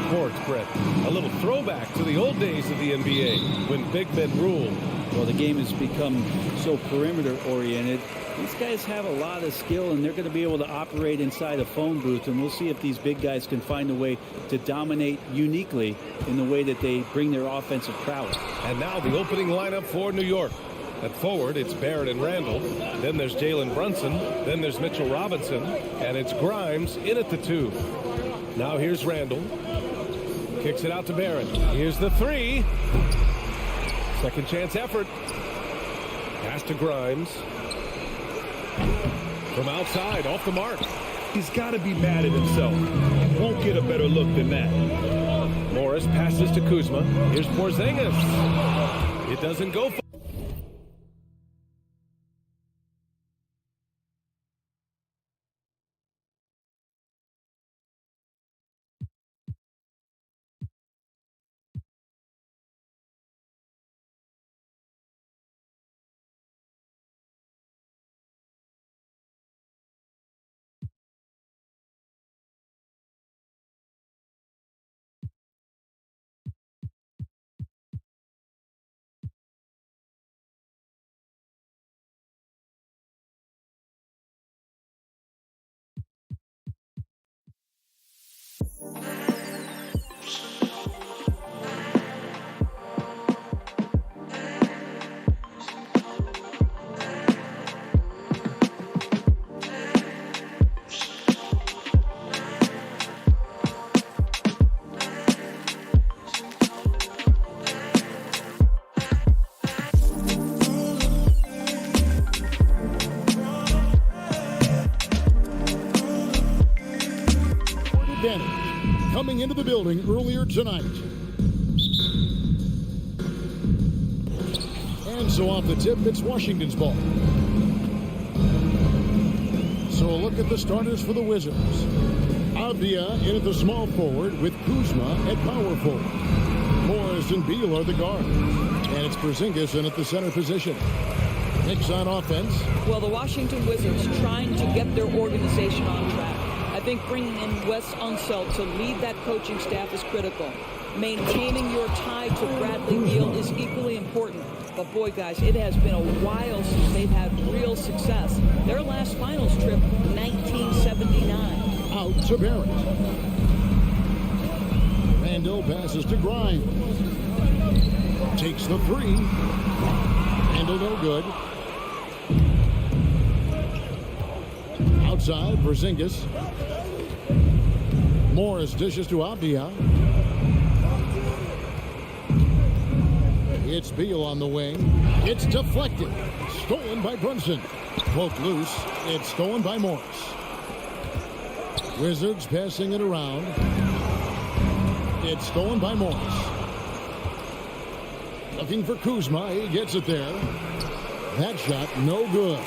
court, Brett. A little throwback to the old days of the NBA when big men ruled. Well, the game has become so perimeter-oriented. These guys have a lot of skill, and they're going to be able to operate inside a phone booth, and we'll see if these big guys can find a way to dominate uniquely in the way that they bring their offensive prowess. And now the opening lineup for New York. At forward, it's Barrett and Randall. Then there's Jalen Brunson. Then there's Mitchell Robinson. And it's Grimes in at the 2. Now here's Randall. Kicks it out to Barrett. Here's the 3. Second chance effort. Pass to Grimes. From outside, off the mark. He's got to be mad at himself. Won't get a better look than that. Morris passes to Kuzma. Here's Porzingis. It doesn't go for. Coming into the building earlier tonight. And so off the tip, it's Washington's ball. So a look at the starters for the Wizards. Avdia in at the small forward with Kuzma at power forward. Morris and Beal are the guards. And it's Porzingis in at the center position. Knicks on offense. Well, the Washington Wizards trying to get their organization on track. I think bringing in Wes Unseld to lead that coaching staff is critical. Maintaining your tie to Bradley Beal is equally important. But boy, guys, it has been a while since they've had real success. Their last finals trip, 1979. Out to Barrett. Randall passes to Grimes. Takes the 3. Randall no good. Outside, Porzingis. Morris dishes to Avdia. It's Beal on the wing. It's deflected. Stolen by Brunson. Poked loose. It's stolen by Morris. Wizards passing it around. It's stolen by Morris. Looking for Kuzma. He gets it there. That shot no good.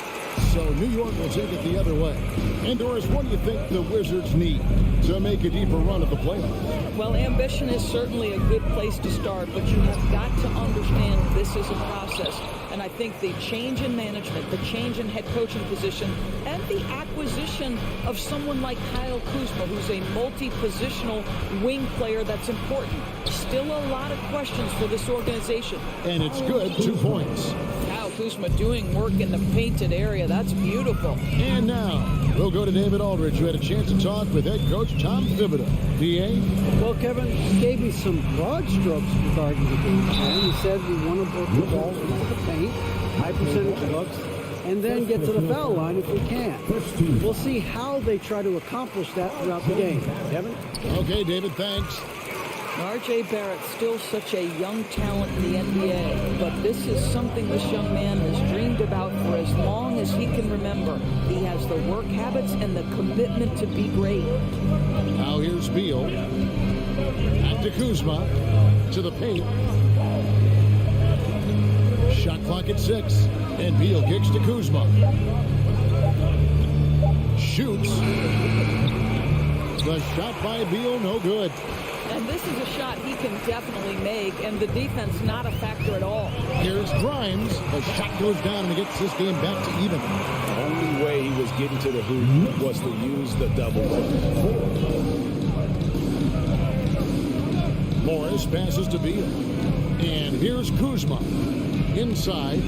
So New York will take it the other way. And Doris, what do you think the Wizards need to make a deeper run at the playoffs? Well, ambition is certainly a good place to start, but you have got to understand this is a process. And I think the change in management, the change in head coaching position, and the acquisition of someone like Kyle Kuzma, who's a multi-positional wing player that's important. Still a lot of questions for this organization. And it's good, 2 points. Kyle Kuzma doing work in the painted area. That's beautiful. And now, we'll go to David Aldridge, who had a chance to talk with head coach Tom Thibodeau. D.A.? Well, Kevin gave me some broad strokes regarding the game plan. He said we want to work the ball into the paint, high percentage looks, and then get to the foul line if we can. We'll see how they try to accomplish that throughout the game. Kevin? Okay, David, thanks. R.J. Barrett, still such a young talent in the NBA, but this is something this young man has dreamed about for as long as he can remember. He has the work habits and the commitment to be great. Now here's Beal. Back to Kuzma. To the paint. Shot clock at 6. And Beal kicks to Kuzma. Shoots. The shot by Beal, no good. And this is a shot he can definitely make, and the defense not a factor at all. Here's Grimes. The shot goes down and he gets this game back to even. The only way he was getting to the hoop was to use the double. Morris passes to Beal. And here's Kuzma. Inside.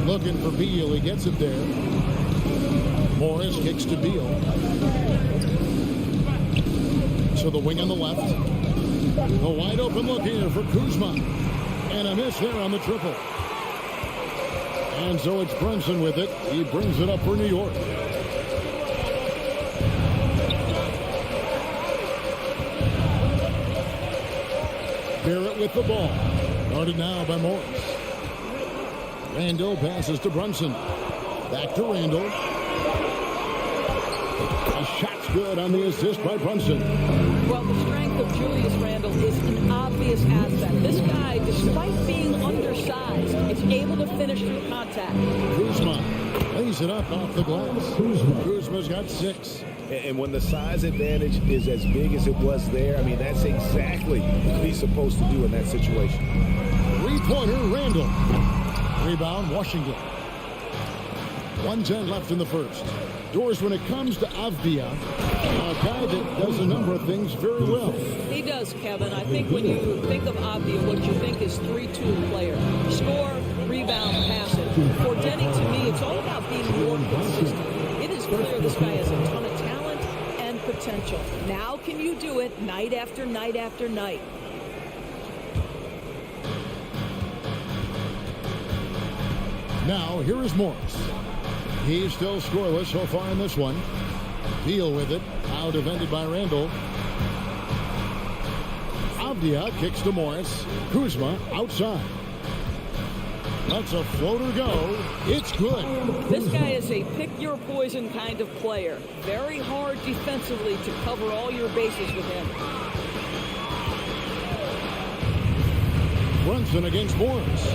Looking for Beal. He gets it there. Morris kicks to Beal. To the wing on the left. A wide open look here for Kuzma. And a miss there on the triple. And so it's Brunson with it. He brings it up for New York. Barrett with the ball. Guarded now by Morris. Randall passes to Brunson. Back to Randall. A shot's good on the assist by Brunson. Well, the strength of Julius Randle is an obvious asset. This guy, despite being undersized, is able to finish through contact. Kuzma lays it up off the glass. Kuzma's got 6. And when the size advantage is as big as it was there, I mean, that's exactly what he's supposed to do in that situation. 3-pointer, Randall. Rebound, Washington. 1:10 left in the first. Doors, when it comes to Avdia, a guy that does a number of things very well. He does, Kevin. I think when you think of Avdia, what you think is 3-2 player. Score, rebound, pass it. For Denny, to me, it's all about being more consistent. It is clear this guy has a ton of talent and potential. Now can you do it night after night after night? Now, here is Morris. He's still scoreless so far in this one. Deal with it. Out defended by Randall. Avdia kicks to Morris. Kuzma outside. Lets a floater go. It's good. This guy is a pick-your-poison kind of player. Very hard defensively to cover all your bases with him. Brunson against Morris.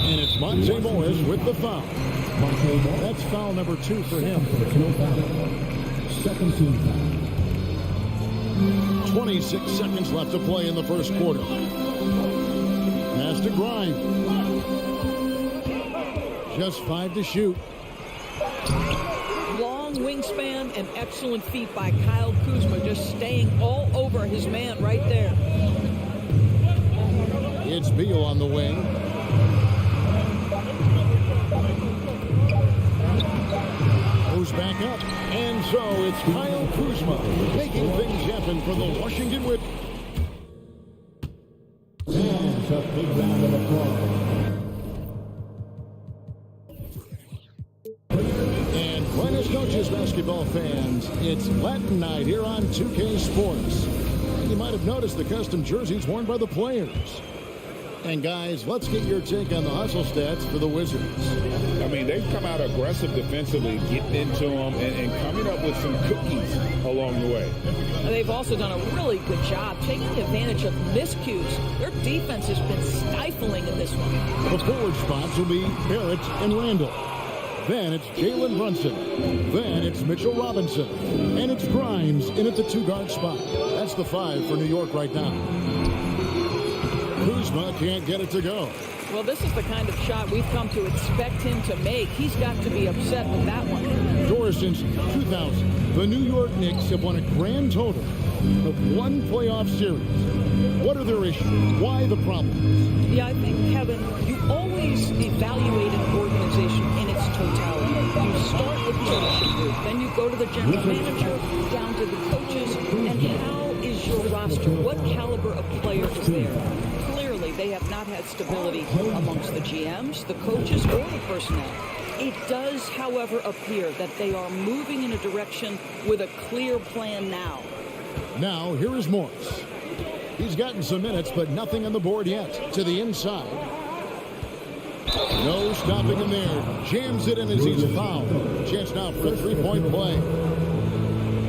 And it's Monte Morris with the foul. That's foul number 2 for him. Second team foul. 26 seconds left to play in the first quarter. Pass to Grimes. Just 5 to shoot. Long wingspan and excellent feet by Kyle Kuzma, just staying all over his man right there. It's Beal on the wing. Goes back up. And so it's Kyle Kuzma making things happen for the Washington Whip. And a big round of applause. And Buenos Noches, basketball fans. It's Latin night here on 2K Sports. You might have noticed the custom jerseys worn by the players. And guys, let's get your take on the hustle stats for the Wizards. I mean, they've come out aggressive defensively, getting into them and coming up with some cookies along the way. They've also done a really good job taking advantage of miscues. Their defense has been stifling in this one. The forward spots will be Barrett and Randall. Then it's Jalen Brunson. Then it's Mitchell Robinson. And it's Grimes in at the 2-guard spot. That's the 5 for New York right now. Kuzma can't get it to go. Well, this is the kind of shot we've come to expect him to make. He's got to be upset with that one. Doors, since 2000, the New York Knicks have won a grand total of 1 playoff series. What are their issues? Why the problems? Yeah, I think, Kevin, you always evaluate an organization in its totality. You start with the ownership group, then you go to the general manager, down to the coaches, and how is your roster? What caliber of player is there? Clearly, they have not had stability amongst the GMs, the coaches, or the personnel. It does, however, appear that they are moving in a direction with a clear plan now. Now, here is Morris. He's gotten some minutes, but nothing on the board yet. To the inside. No stopping him there. Jams it in as he's fouled. Chance now for a 3-point play.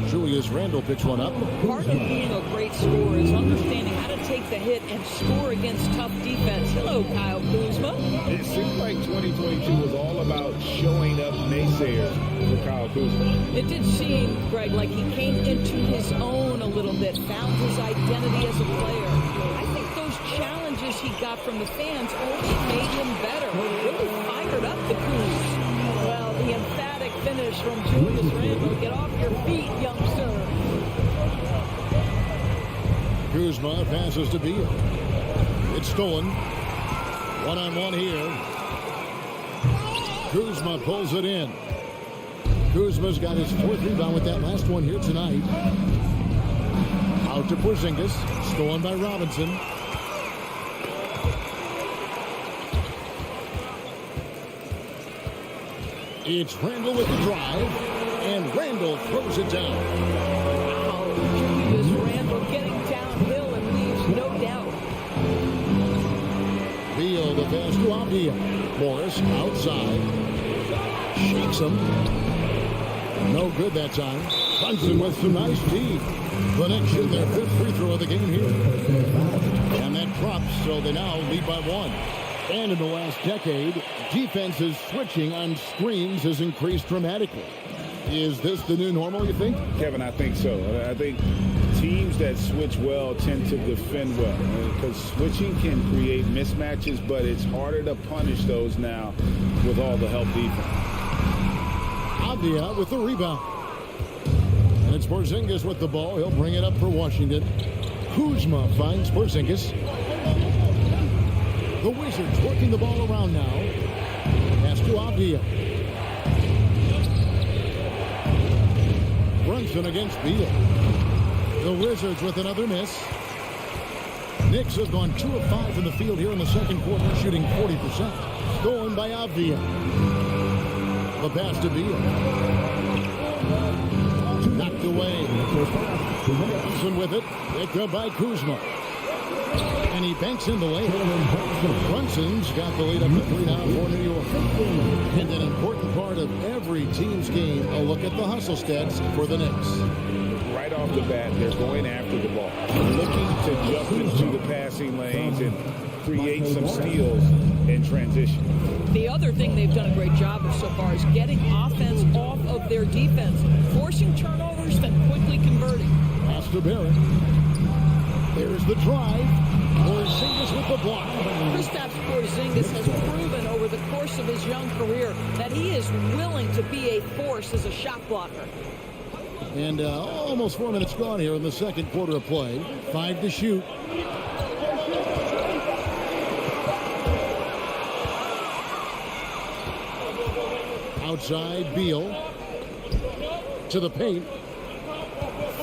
Julius Randle picks one up. Part of being a great scorer is understanding how to take the hit and score against tough defense. Hello, Kyle Kuzma. It seems like 2022 was all about showing up naysayers for Kyle Kuzma. It did seem, Greg, like he came into his own a little bit, found his identity as a player. I think those challenges he got from the fans only made him better. Really fired up the Kuz. Well, the emphatic finish from Julius Randle. Get off your feet, youngster. Kuzma passes to Beal. It's stolen. One-on-one here. Kuzma pulls it in. Kuzma's got his 4th rebound with that last one here tonight. Out to Porzingis. Stolen by Robinson. It's Randall with the drive. And Randall throws it down. Wow, Julius Randle getting downhill and leaves no doubt. Beal, the pass to Avdia. Morris outside. Shakes him. No good that time. Brunson with some nice D. The Knicks in their 5th free throw of the game here. And that drops, so they now lead by 1. And in the last decade, defenses switching on screens has increased dramatically. Is this the new normal, you think? Kevin, I think so. I think teams that switch well tend to defend well, because switching can create mismatches, but it's harder to punish those now with all the help defense. Avdia with the rebound. And it's Porzingis with the ball. He'll bring it up for Washington. Kuzma finds Porzingis. The Wizards working the ball around now. Pass to Avdia. Brunson against Beal. The Wizards with another miss. Knicks have gone 2 of 5 from the field here in the second quarter, shooting 40%. Stolen by Avdia. The pass to Beal. Knocked away. Brunson with it. Picked up by Kuzma. And he banks in the lane. Brunson's got the lead up to 3 now for New York. And an important part of every team's game, a look at the hustle stats for the Knicks. Right off the bat, they're going after the ball, looking to jump into the passing lanes and create some steals in transition. The other thing they've done a great job of so far is getting offense off of their defense, forcing turnovers, then quickly converting. Pass to Barrett. There's the drive. Porzingis with the block. Kristaps Porzingis has proven over the course of his young career that he is willing to be a force as a shot blocker. And almost 4 minutes gone here in the second quarter of play. 5 to shoot. Outside, Beal. To the paint.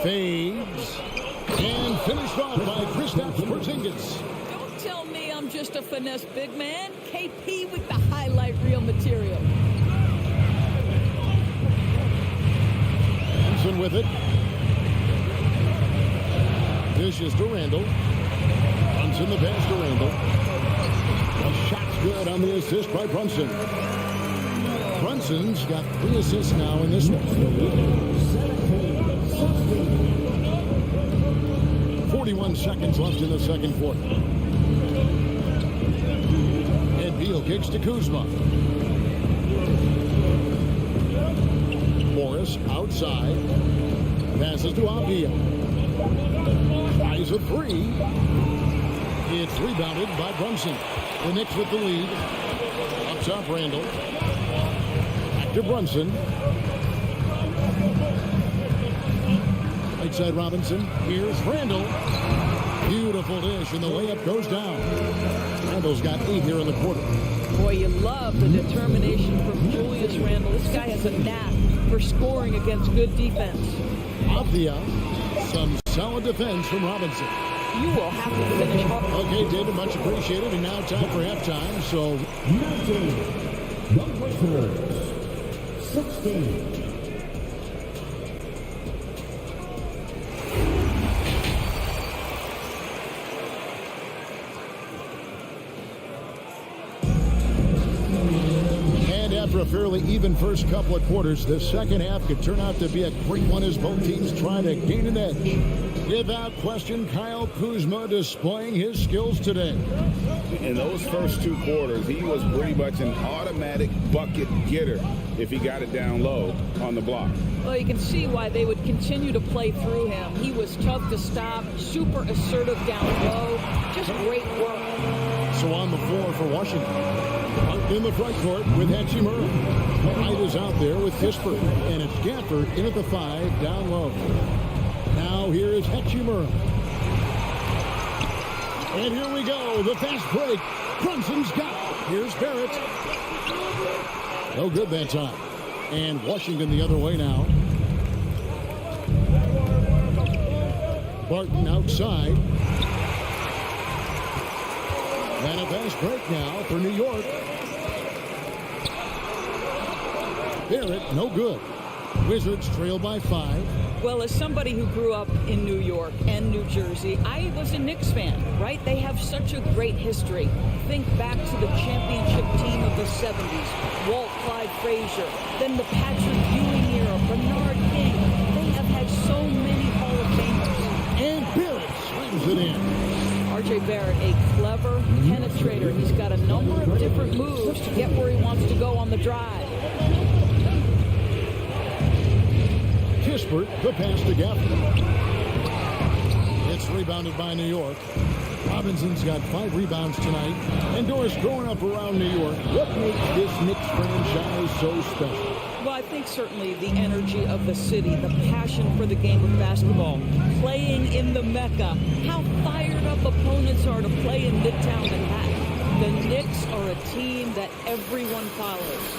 Fades. And finished off by Kristaps Porzingis. Don't tell me I'm just a finesse big man. KP with the highlight reel material. Brunson with it. Dishes to Randall. Brunson the pass to Randall. The shot's good on the assist by Brunson. Brunson's got 3 assists now in this one. 41 seconds left in the second quarter. And Beal kicks to Kuzma. Morris outside. Passes to Avdia. Tries a 3. It's rebounded by Brunson. The Knicks with the lead. Up top, Randall. Back to Brunson. Right side Robinson. Here's Randall. Beautiful dish, and the layup goes down. Randall's got 8 here in the quarter. Boy, you love the determination from Julius Randle. This guy has a knack for scoring against good defense. Avdia. Some solid defense from Robinson. You will have to finish hard. Okay, David, much appreciated. And now time for halftime. So, The Wizards, 16. after a fairly even first couple of quarters, the second half could turn out to be a great one as both teams try to gain an edge. Without question, Kyle Kuzma displaying his skills today. In those first 2 quarters, he was pretty much an automatic bucket getter if he got it down low on the block. Well, you can see why they would continue to play through him. He was tough to stop, super assertive down low, just great work. So on the floor for Washington. Out in the front court with Hachimura. White is out there with Kispert. And it's Gafford in at the 5 down low. Now here is Hachimura. And here we go. The fast break. Brunson's got it. Here's Barrett. No good that time. And Washington the other way now. Barton outside. And a fast break now for New York. Barrett, no good. Wizards trail by 5. Well, as somebody who grew up in New York and New Jersey, I was a Knicks fan, right? They have such a great history. Think back to the championship team of the 70s, Walt Clyde Frazier, then the Patrick Ewing era, Bernard King. They have had so many Hall of Famers. And Barrett slams it in. R.J. Barrett, a clever penetrator. He's got a number of different moves to get where he wants to go on the drive. Kispert, the pass to Gaffney. It's rebounded by New York. Robinson's got 5 rebounds tonight. And Doris, growing up around New York, what makes this Knicks franchise so special? Well, I think certainly the energy of the city, the passion for the game of basketball, playing in the Mecca, how fired up opponents are to play in Midtown Manhattan. The Knicks are a team that everyone follows.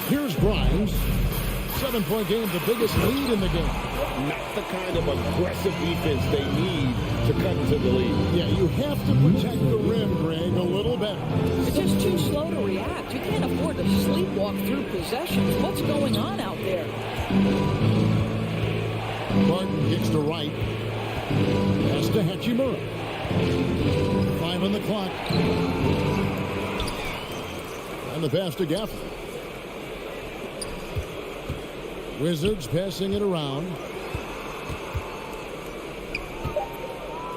Here's Grimes. 7-point game, the biggest lead in the game. Not the kind of aggressive defense they need to cut into the lead. Yeah, you have to protect the rim, Greg, a little better. It's just too slow to react. You can't afford to sleepwalk through possessions. What's going on out there? Barton kicks to right. Pass to Hachimura. 5 on the clock. And the pass to Gaffney. Wizards passing it around.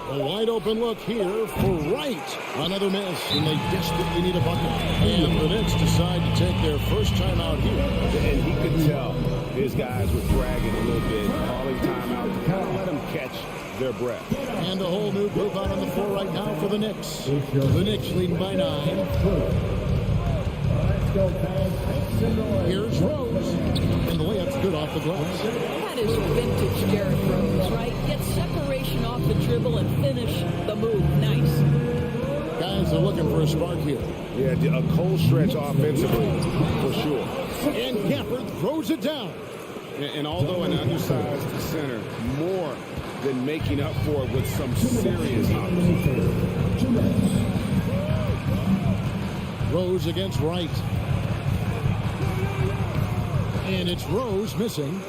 A wide open look here for Wright. Another miss, and they desperately need a bucket. And the Knicks decide to take their first time out here. And he could tell his guys were dragging a little bit, calling timeout to kind of let them catch their breath. And a whole new group out on the floor right now for the Knicks. The Knicks leading by 9. Here's Rose. And the layup's good off the glass. That is vintage Derrick Rose, right? Get separation off the dribble and finish the move. Nice. Guys are looking for a spark here. Yeah, a cold stretch offensively, for sure. And Gafford throws it down. And although an undersized center, more than making up for it with some serious hops. Rose against Wright. And it's Rose missing.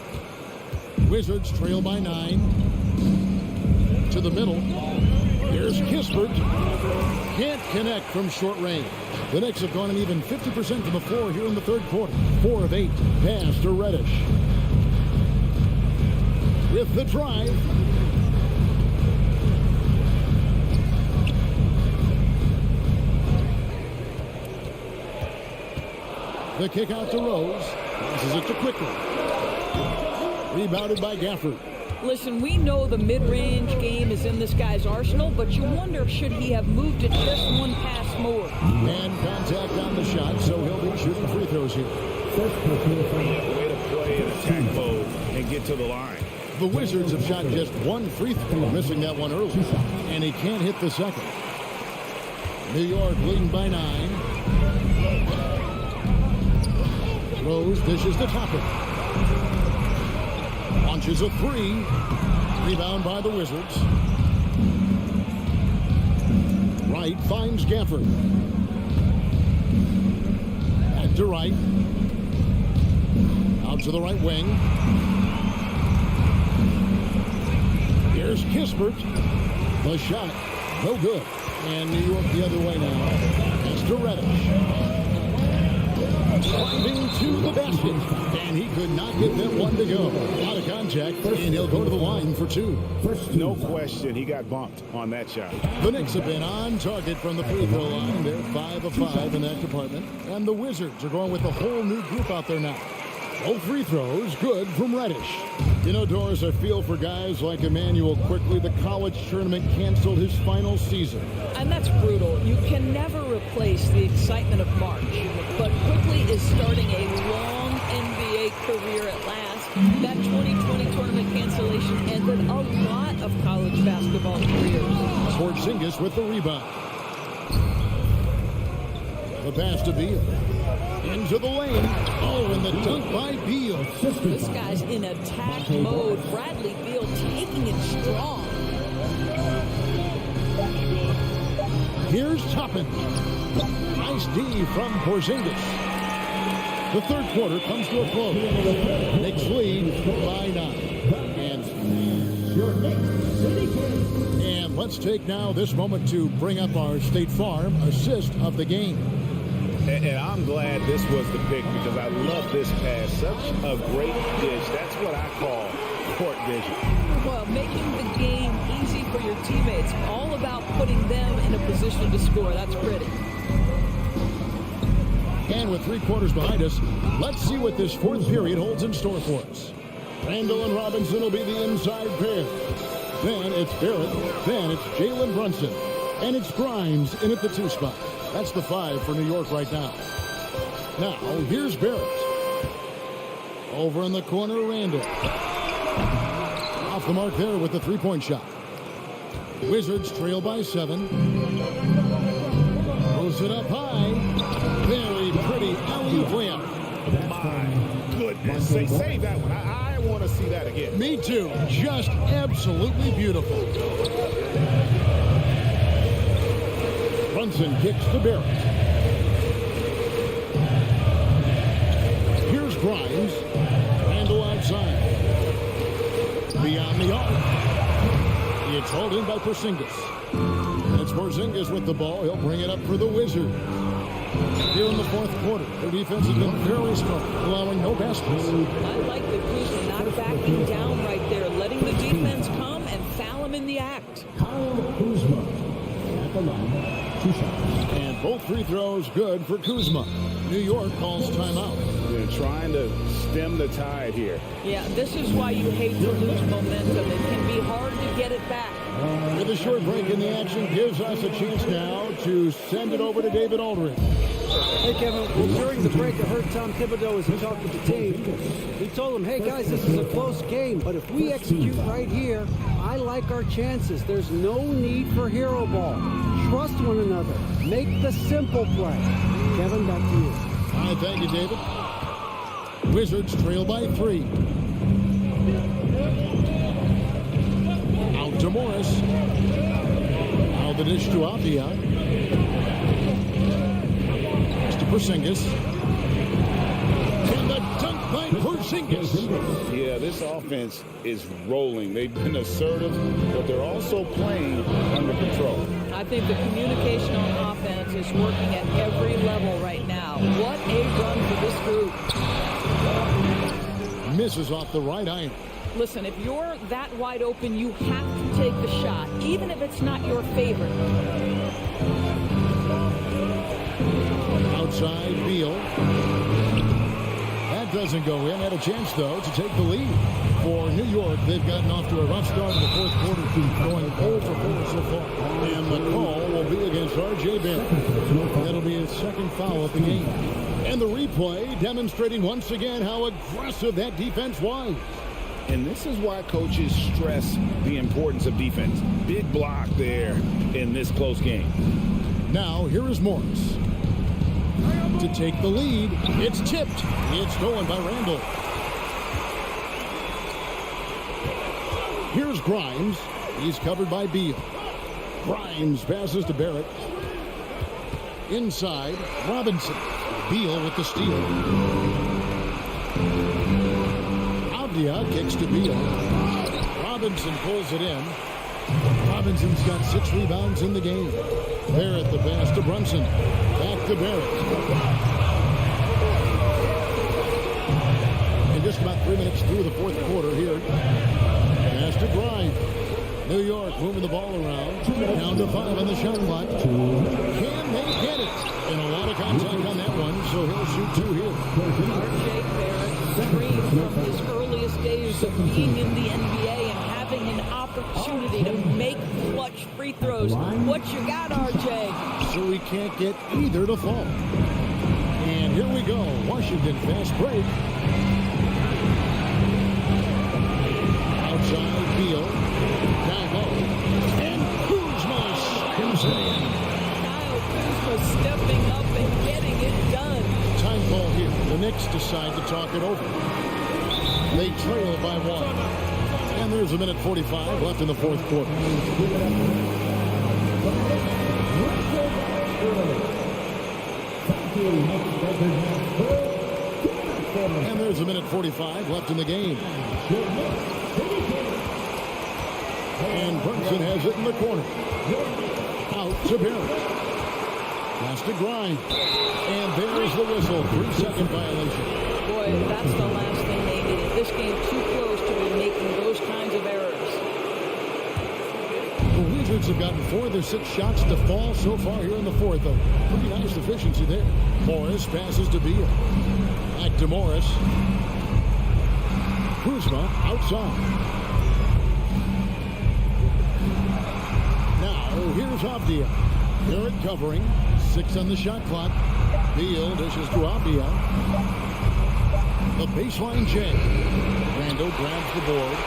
Wizards trail by 9. To the middle. Here's Kispert. Can't connect from short range. The Knicks have gone an even 50% from the floor here in the third quarter. 4 of 8. Pass to Reddish. With the drive. The kick out to Rose. Passes it to Quickly. Rebounded by Gafford. Listen, we know the mid-range game is in this guy's arsenal, but you wonder, should he have moved it just one pass more? And contact on the shot, so he'll be shooting free throws here. Way to play in attack mode and get to the line. The Wizards have shot just one free throw, missing that one early. And he can't hit the second. New York leading by 9. Rose dishes to Topper. Launches a 3. Rebound by the Wizards. Wright finds Gafford. Back to Wright. Out to the right wing. Here's Kispert. The shot. No good. And New York the other way now. It's to Reddish. Driving to the basket. And he could not get that one to go. Out of contact. And he'll go to the line for 2. No question, he got bumped on that shot. The Knicks have been on target from the free throw line. They're 5 of 5 in that department. And the Wizards are going with a whole new group out there now. Both free throws good from Reddish. You know, Doris, I feel for guys like Emmanuel Quickly. The college tournament canceled his final season. And that's brutal. You can never replace the excitement of March. But Quickly is starting a long NBA career at last. That 2020 tournament cancellation ended a lot of college basketball careers. Porzingis with the rebound. The pass to Beal. Into the lane. Oh, and the dunk by Beal. This guy's in attack mode. Bradley Beal taking it strong. Here's Toppin. Nice D from Porzingis. The third quarter comes to a close. Knicks lead by 9. And let's take now this moment to bring up our State Farm assist of the game. And I'm glad this was the pick because I love this pass. Such a great dish. That's what I call court vision. Well, making the game easy for your teammates. All about putting them in a position to score. That's pretty. And with 3 quarters behind us, let's see what this fourth period holds in store for us. Randall and Robinson will be the inside pair. Then it's Barrett. Then it's Jalen Brunson. And it's Grimes in at the 2 spot. That's the 5 for New York right now. Now, here's Barrett. Over in the corner, Randall. Off the mark there with the 3-point shot. Wizards trail by 7. Throws it up high. Very pretty alley layup. My goodness. Save that one. I want to see that again. Me too. Just absolutely beautiful. Brunson kicks to Barrett. Here's Grimes. Randall outside. Beyond the arc. It's hauled in by Porzingis. It's Porzingis with the ball. He'll bring it up for the Wizards. Here in the fourth quarter, their defense has been very strong, allowing no baskets. I like the Kuzma not backing down right there, letting the defense come and foul him in the act. Kyle Kuzma at the line. 2 shots. And both free throws good for Kuzma. New York calls timeout. They're trying to stem the tide here. Yeah, this is why you hate to lose momentum. It can be hard to get it back. With a short break in the action gives us a chance now to send it over to David Aldridge. Hey, Kevin, well, during the break, I heard Tom Thibodeau as he talked with the team. He told them, hey, guys, this is a close game, but if we execute right here, I like our chances. There's no need for hero ball. Trust one another. Make the simple play. Kevin, back to you. All right, thank you, David. Wizards trail by 3. Out to Morris. Now the dish to Avdia. To Porzingis. And the dunk by Porzingis. Yeah, this offense is rolling. They've been assertive, but they're also playing under control. I think the communication on offense is working at every level right now. What a run for this group. Misses off the right iron. Listen, if you're that wide open, you have to take the shot, even if it's not your favorite. Outside, Beal. That doesn't go in. Had a chance, though, to take the lead. For New York, they've gotten off to a rough start in the fourth quarter, going 0 for 4 so far. And the call will be against R.J. Barrett. That'll be his second foul of the game. And the replay demonstrating once again how aggressive that defense was. And this is why coaches stress the importance of defense. Big block there in this close game. Now, here is Morris. To take the lead, it's tipped. It's stolen by Randall. Here's Grimes. He's covered by Beal. Grimes passes to Barrett. Inside, Robinson. Beal with the steal. Avdia kicks to Beal. Robinson pulls it in. Robinson's got 6 rebounds in the game. Barrett the pass to Brunson. Back to Barrett. And just about 3 minutes through the fourth quarter here. Pass to Grimes. New York moving the ball around. Down to 5 on the shot clock. Can they get it? And a lot of contact on that one, so he'll shoot 2 here. R.J. Barrett, dreamed from his earliest days of being in the NBA and having an opportunity to make clutch free throws. What you got, R.J.? So he can't get either to fall. And here we go. Washington fast break. Outside Beal. Down low. And Kuzma side to talk it over. They trail by 1. And there's a minute 45 left in the fourth quarter. And there's a minute 45 left in the game. And Brunson has it in the corner. Out to Barrett. Has to grind. And there's the whistle. 3-second violation. Boy, that's the last thing they needed. This game too close to be making those kinds of errors. The Wizards have gotten 4 of their 6 shots to fall so far here in the fourth, though. Pretty nice efficiency there. Morris passes to Beal. Back to Morris. Kuzma outside. Now, here's Avdia. Barrett covering. 6 on the shot clock. Beal dishes to Avdia. The baseline J. Randall grabs the board.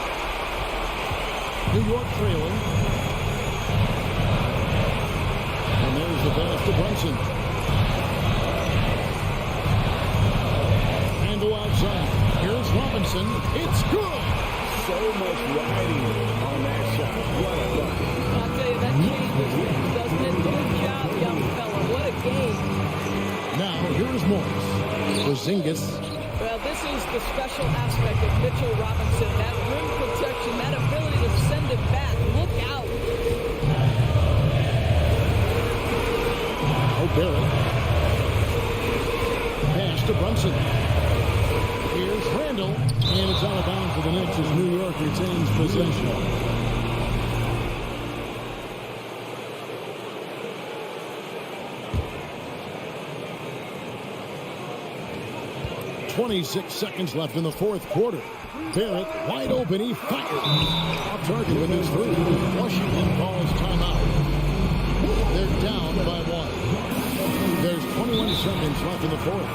New York trailing. And there's the pass to Brunson. Randall outside. Here's Robinson. It's good. So much riding on that shot. What a run. I'll tell you, that changes things, doesn't it? Good job, young fella. What a game. Now, here's Morris. Skijesss. Well, this is the special aspect of Mitchell Robinson. That rim protection, that ability to send it back. Look out. Oh, Barrett. Pass to Brunson. Here's Randall. And it's out of bounds for the Knicks as New York retains possession. 26 seconds left in the fourth quarter. Barrett wide open. He fires. Off target with his 3. Washington calls timeout. They're down by 1. There's 21 seconds left in the fourth.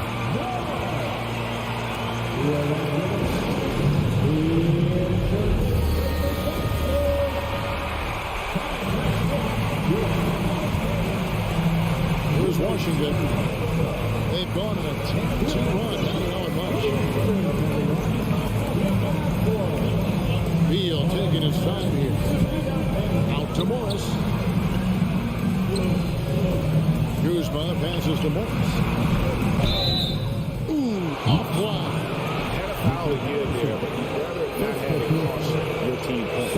Here's Washington. They've gone on a 10-2 run. Not allowing much. Beal taking his time here. Out to Morris. Kuzma passes to Morris. Ooh, off block. Had a foul again there, but you'd rather not have it cost your team points.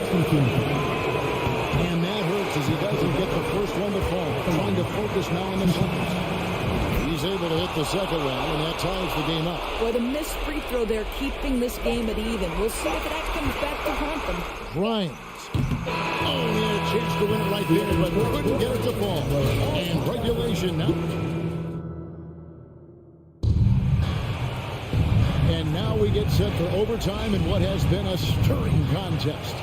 And that hurts as he doesn't get the first one to fall. Trying to focus now on the second. He's able to hit the second one, and that ties the game up. Boy, the missed free throw there, keeping this game at even. We'll see if that comes back to haunt them. Grimes. Oh, he had a chance to win it right there, but couldn't get it to fall. And regulation now. And now we get set for overtime in what has been a stirring contest.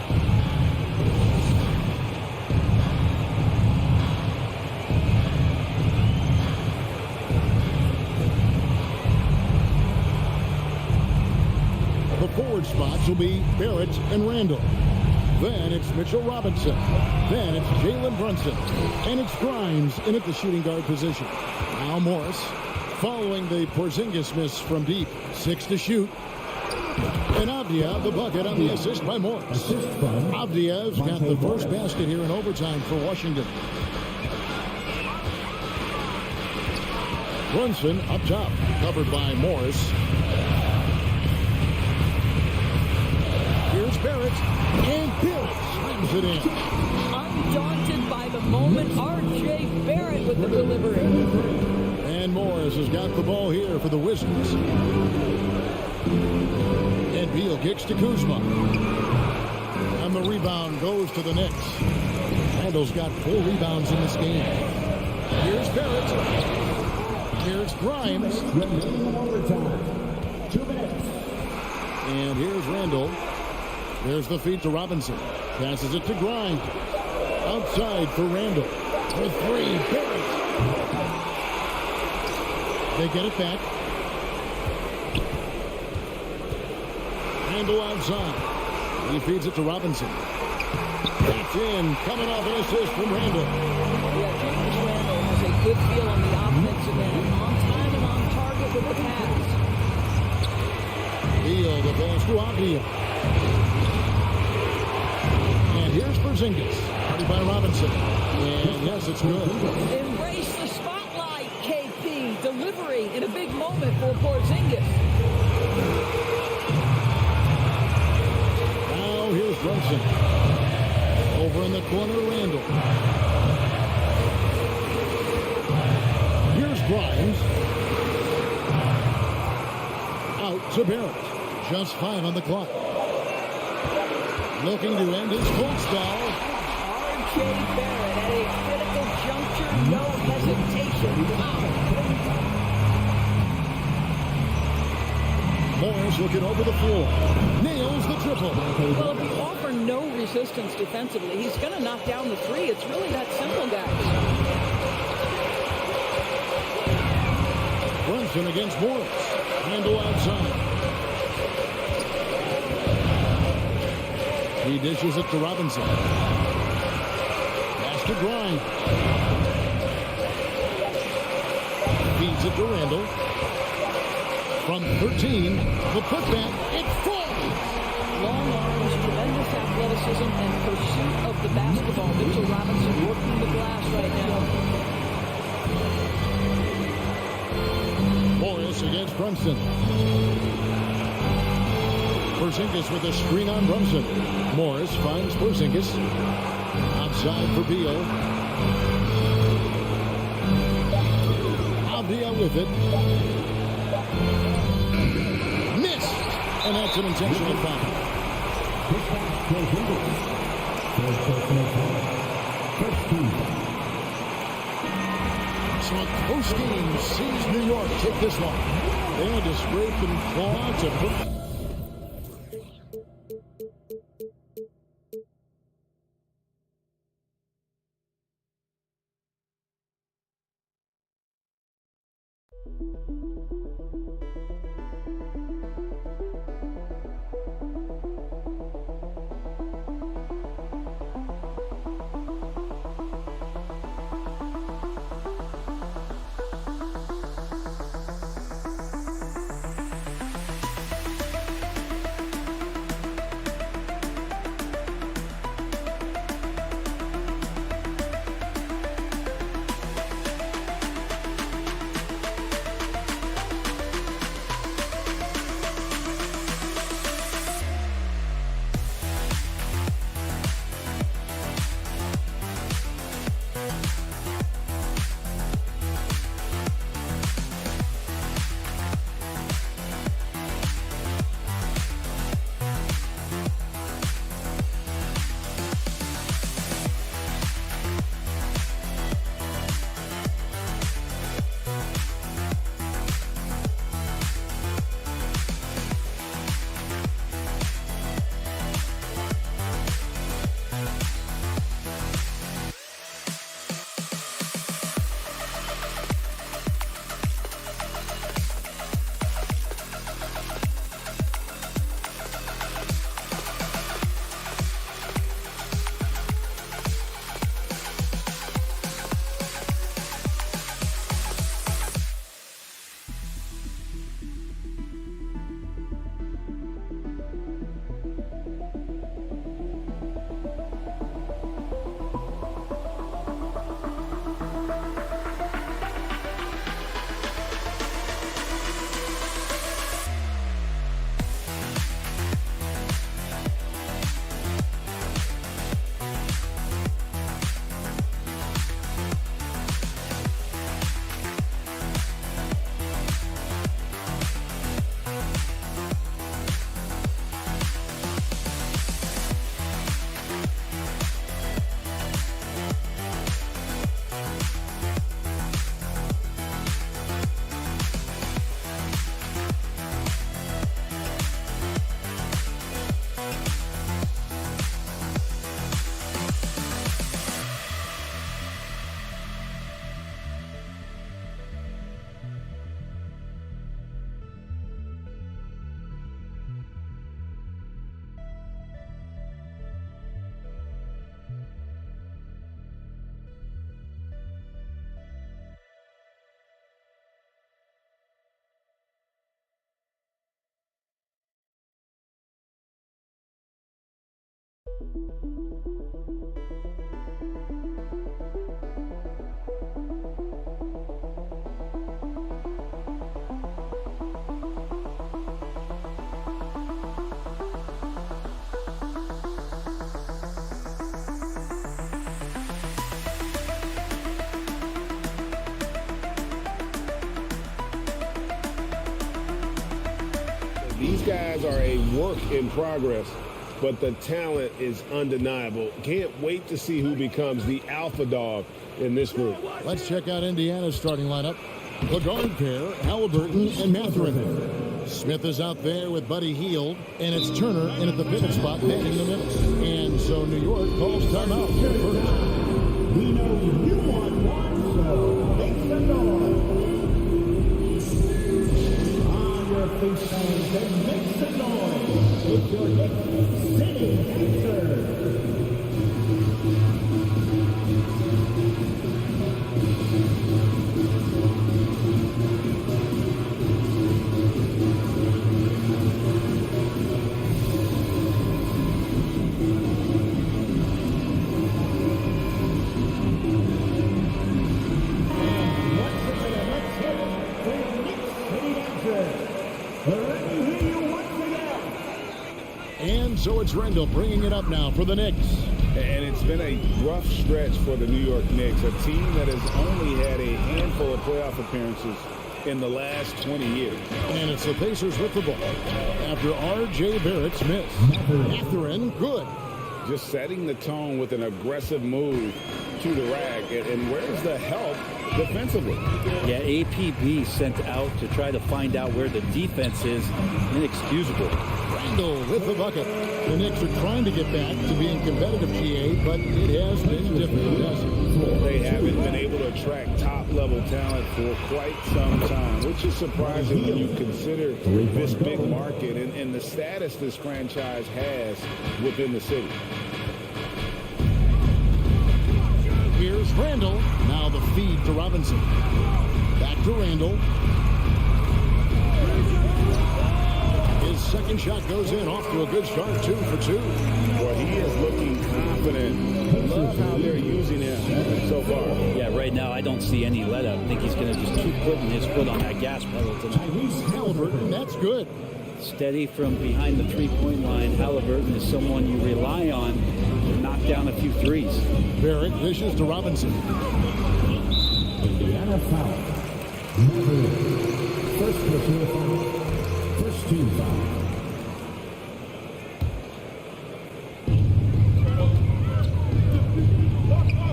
The forward spots will be Barrett and Randall. Then it's Mitchell Robinson. Then it's Jalen Brunson. And it's Grimes in at the shooting guard position. Now Morris following the Porzingis miss from deep. 6 to shoot. And Avdia, the bucket on the assist by Morris. Avdia's got the first basket here in overtime for Washington. Brunson up top, covered by Morris. Here's Barrett, and Barrett slams it in. Undaunted by the moment, R.J. Barrett with the delivery. And Morris has got the ball here for the Wizards. And Beal kicks to Kuzma. And the rebound goes to the Knicks. Randall's got 4 rebounds in this game. Here's Barrett. Here's Grimes. And here's Randall. There's the feed to Robinson. Passes it to Grimes. Outside for Randall. For 3, Barrett. They get it back. Randall outside. He feeds it to Robinson. That's in. Coming off an assist from Randall. Yeah, Julius Randall has a good feel on the offensive end. On time and on target with the pass. Beal, the pass to Avdia. And here's Porzingis, guarded by Robinson. And yes, it's good. Embrace the spotlight, KP. Delivery in a big moment for Porzingis. Now here's Brunson. Over in the corner, Randall. Here's Grimes. Out to Barrett. Just 5 on the clock. Looking to end his cold spell. R.J. Barrett at a critical juncture, no hesitation. Morris looking over the floor. Nails the triple. Well, if you offer no resistance defensively, he's going to knock down the three. It's really that simple, guys. Brunson against Morris. Handle outside. He dishes it to Robinson. Pass to Grimes. Feeds it to Randall. From 13, the putback, it falls. Long arms, tremendous athleticism, and pursuit of the basketball. Mitchell Robinson working the glass right now. Morris against Brunson. Porzingis with a screen on Brunson. Morris finds Porzingis. Outside for Beal. Avdia with it. Missed. And that's an intentional foul. So a close game sees New York take this one. They had to scrape and claw to put. These guys are a work in progress, but the talent is undeniable. Can't wait to see who becomes the alpha dog in this group. Let's check out Indiana's starting lineup. The guard pair, Halliburton and Mathurin. Smith is out there with Buddy Hield, and it's Turner in at the pivot spot, manning the middle. And so New York calls timeout. We know you want one, so make some noise. On your FaceTime, then make some noise with your Knicks City answer. And so it's Randall bringing it up now for the Knicks. And it's been a rough stretch for the New York Knicks, a team that has only had a handful of playoff appearances in the last 20 years. And it's the Pacers with the ball after R.J. Barrett's miss. Mathurin, good. Just setting the tone with an aggressive move to the rack. And where's the help defensively? Yeah, APB sent out to try to find out where the defense is. Inexcusable. Randall with the bucket. The Knicks are trying to get back to being competitive, GA, but it has been difficult. They haven't been able to attract top-level talent for quite some time, which is surprising when you consider this big market and the status this franchise has within the city. Here's Randall. Now the feed to Robinson. Back to Randall. His second shot goes in, off to a good start, 2 for 2. Well, he is looking confident. I love how they're using him so far. Yeah, right now I don't see any let up. I think he's going to just keep putting his foot on that gas pedal tonight. Halliburton, that's good. Steady from behind the three-point line. Halliburton is someone you rely on to knock down a few threes. Barrett dishes to Robinson. Indiana foul. First personal foul. First team foul.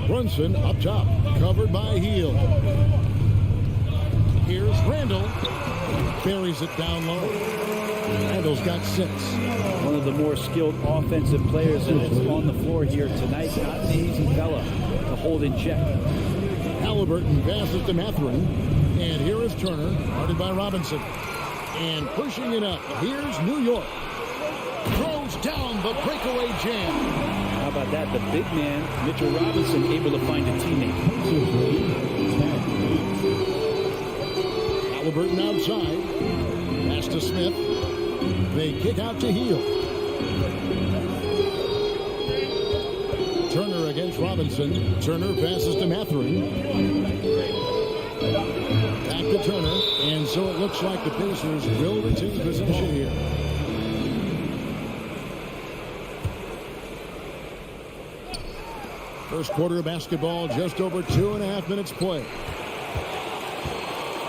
Brunson up top, covered by Hield. Here's Randall. Buries it down low. Randall's got 6. One of the more skilled offensive players that's on the floor here tonight. Not an easy fella to hold in check. Halliburton passes to Mathurin. And here is Turner, guarded by Robinson. And pushing it up, here's New York. Throws down the breakaway jam. How about that? The big man, Mitchell Robinson, able to find a teammate. Halliburton outside. Pass to Smith. They kick out to Hield. Turner against Robinson. Turner passes to Mathurin. Back to Turner. And so it looks like the Pacers will retain possession here. First quarter of basketball, just over 2.5 minutes play.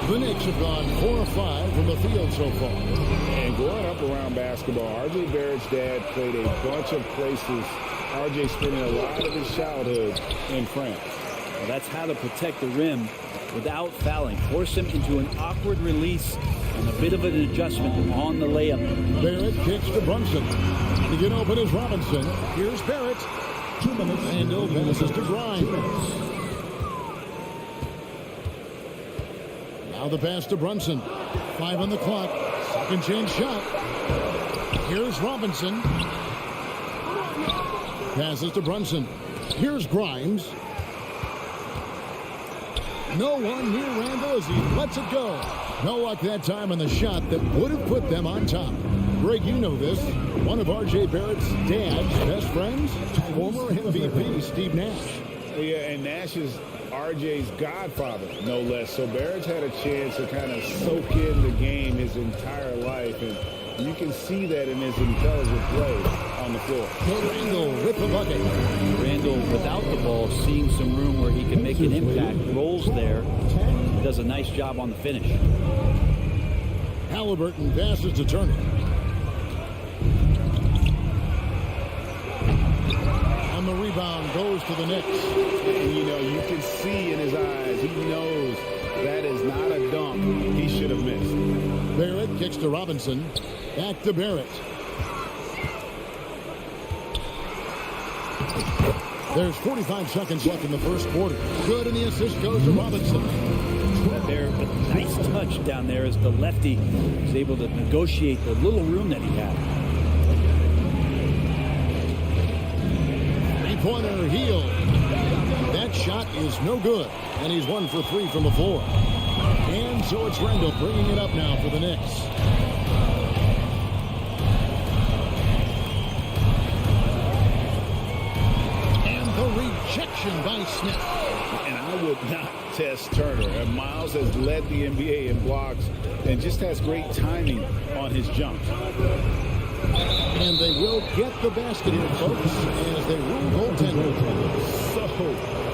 The Knicks have gone 4 of 5 from the field so far. And growing up around basketball, R.J. Barrett's dad played a bunch of places. R.J. spending a lot of his childhood in France. Well, that's how to protect the rim without fouling. Force him into an awkward release and a bit of an adjustment on the layup. Barrett kicks to Brunson. To get open is Robinson. Here's Barrett. 2 minutes. Randall passes to Grimes. Now the pass to Brunson. 5 on the clock. Second chance shot. Here's Robinson. Passes to Brunson. Here's Grimes. No one near Randall as he lets it go. No luck that time on the shot that would have put them on top. Greg, you know this. One of R.J. Barrett's dad's best friends, former MVP Steve Nash. Yeah, and Nash is RJ's godfather, no less. So Barrett's had a chance to kind of soak in the game his entire life, and you can see that in his intelligent play on the floor. Randall with the bucket. Randall, without the ball, seeing some room where he can make an impact. Rolls there. Does a nice job on the finish. Halliburton passes to Turner. And the rebound goes to the Knicks. And, you know, you can see in his eyes, he knows that is not a dunk he should have missed. Barrett kicks to Robinson. Back to Barrett. There's 45 seconds left in the first quarter. Good, and the assist goes to Robinson. There, a nice touch down there as the lefty was able to negotiate the little room that he had. Three-pointer heel. That shot is no good, and he's 1 for 3 from the floor. And so it's Randall bringing it up now for the Knicks. And the rejection by Smith. And I would not test Turner. And Miles has led the NBA in blocks and just has great timing on his jump. And they will get the basket here, folks, as they rule goaltender. So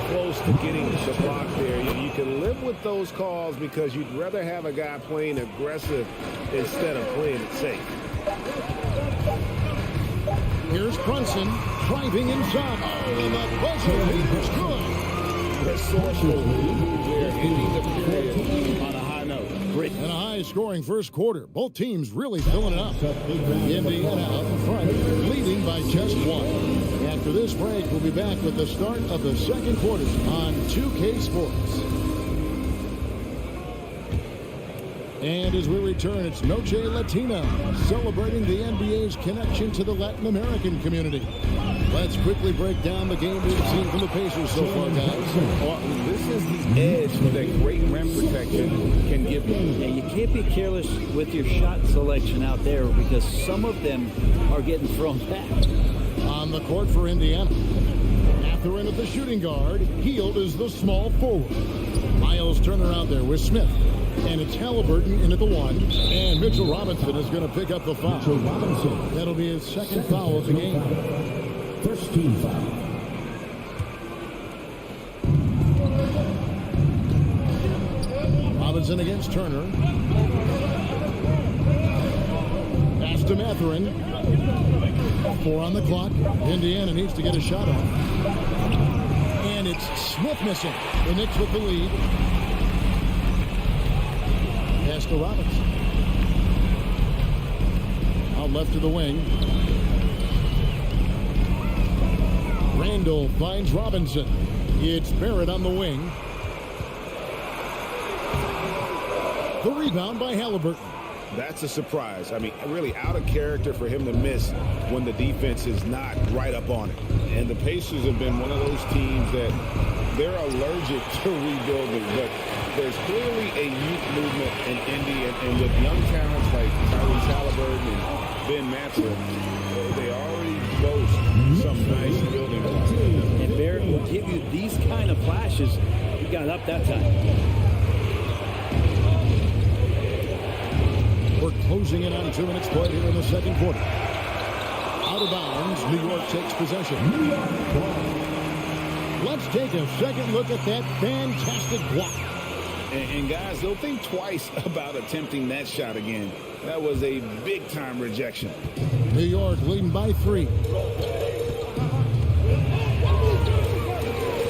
close to getting the block there. You can live with those calls because you'd rather have a guy playing aggressive instead of playing it safe. Here's Brunson driving inside. Oh, and the buzzer beater's good. Resourceful move there, ending the period on a high note. Great. And a high-scoring first quarter. Both teams really filling it up. Indiana out in front, leading by just 1. After this break, we'll be back with the start of the second quarter on 2K Sports. And as we return, it's Noche Latina, celebrating the NBA's connection to the Latin American community. Let's quickly break down the game we've seen from the Pacers so far, guys. Well, this is the edge that great rim protection can give you. Yeah, you can't be careless with your shot selection out there because some of them are getting thrown back. On the court for Indiana. Mathurin at the shooting guard. Hield is the small forward. Miles Turner out there with Smith. And it's Halliburton in at the 1. And Mitchell Robinson is going to pick up the foul. That'll be his second foul of the game. First team foul. Robinson against Turner. Pass to Mathurin. 4 on the clock. Indiana needs to get a shot off. And it's Smith missing. The Knicks with the lead. Pass to Robinson. Out left to the wing. Randall finds Robinson. It's Barrett on the wing. The rebound by Halliburton. That's a surprise. I mean, really out of character for him to miss when the defense is not right up on it. And the Pacers have been one of those teams that they're allergic to rebuilding, but there's clearly a youth movement in Indy, and with young talents like Tyrese Halliburton and Ben Mathurin, they already boast some nice building blocks. And Barrett will give you these kind of flashes. He got up that time. We're closing in on 2 minutes played here in the second quarter. Out of bounds, New York takes possession. Let's take a second look at that fantastic block. And guys, they'll think twice about attempting that shot again. That was a big-time rejection. New York leading by 3.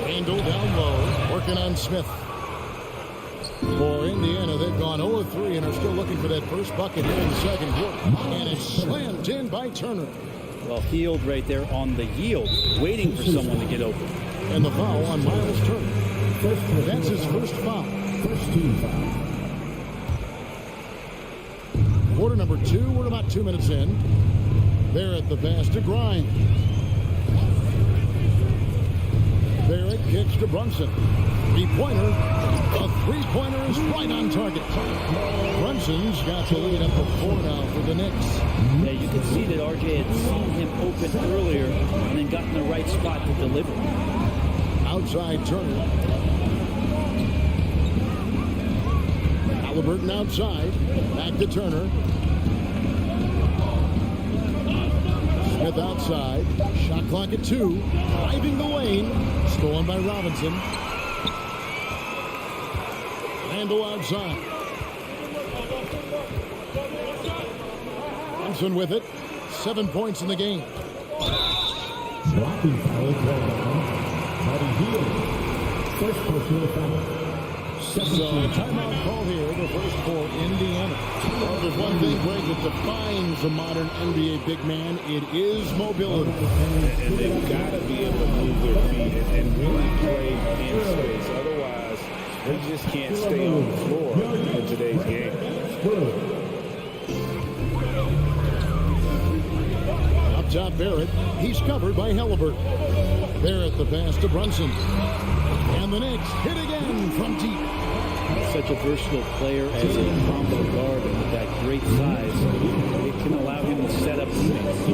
Randall down low, working on Smith. For Indiana, they've gone 0-3 and are still looking for that first bucket here in the second quarter. And it's slammed in by Turner. Well, Hield right there on the yield, waiting for someone to get open. And the foul on Miles Turner. That's his first foul. First team foul. Quarter number 2, we're about 2 minutes in. Barrett the pass to Grimes. Barrett kicks to Brunson. 3-pointer. The three-pointer is right on target. Brunson's got the lead up to 4 now for the Knicks. Yeah, you can see that RJ had seen him open earlier and then got in the right spot to deliver. Outside Turner. Halliburton outside. Back to Turner. Smith outside. Shot clock at 2. Driving the lane. Stolen by Robinson. Randall outside. Brunson with it. 7 points in the game. Blocking foul Buddy Hield. First personal foul. So a timeout call here, the first for Indiana. Well, there's one thing, Greg, that defines a modern NBA big man. It is mobility. And they've got to be able to move their feet and really play in space. Otherwise, they just can't stay on the floor in today's game. Up top, Barrett. He's covered by Halliburton. Barrett the pass to Brunson. And the Knicks hit again from deep. Such a versatile player as a combo guard, and with that great size, it can allow him to set up teammates.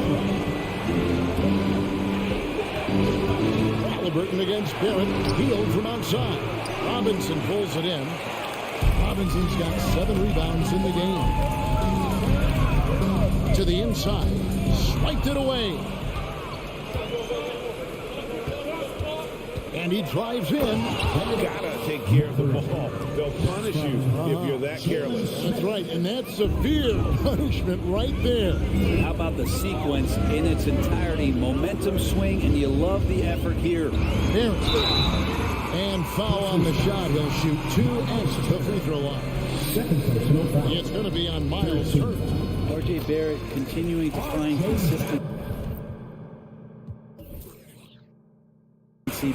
Halliburton against Barrett. Hield from outside. Robinson pulls it in. Robinson's got 7 rebounds in the game. To the inside. Swiped it away. And he drives in. You gotta take care of the ball. They'll punish you if you're that careless. That's right, and that's severe punishment right there. How about the sequence in its entirety? Momentum swing, and you love the effort here. There. And foul on the shot. He'll shoot 2 at the free throw line. It's going to be on Miles Turner. RJ Barrett continuing to find consistency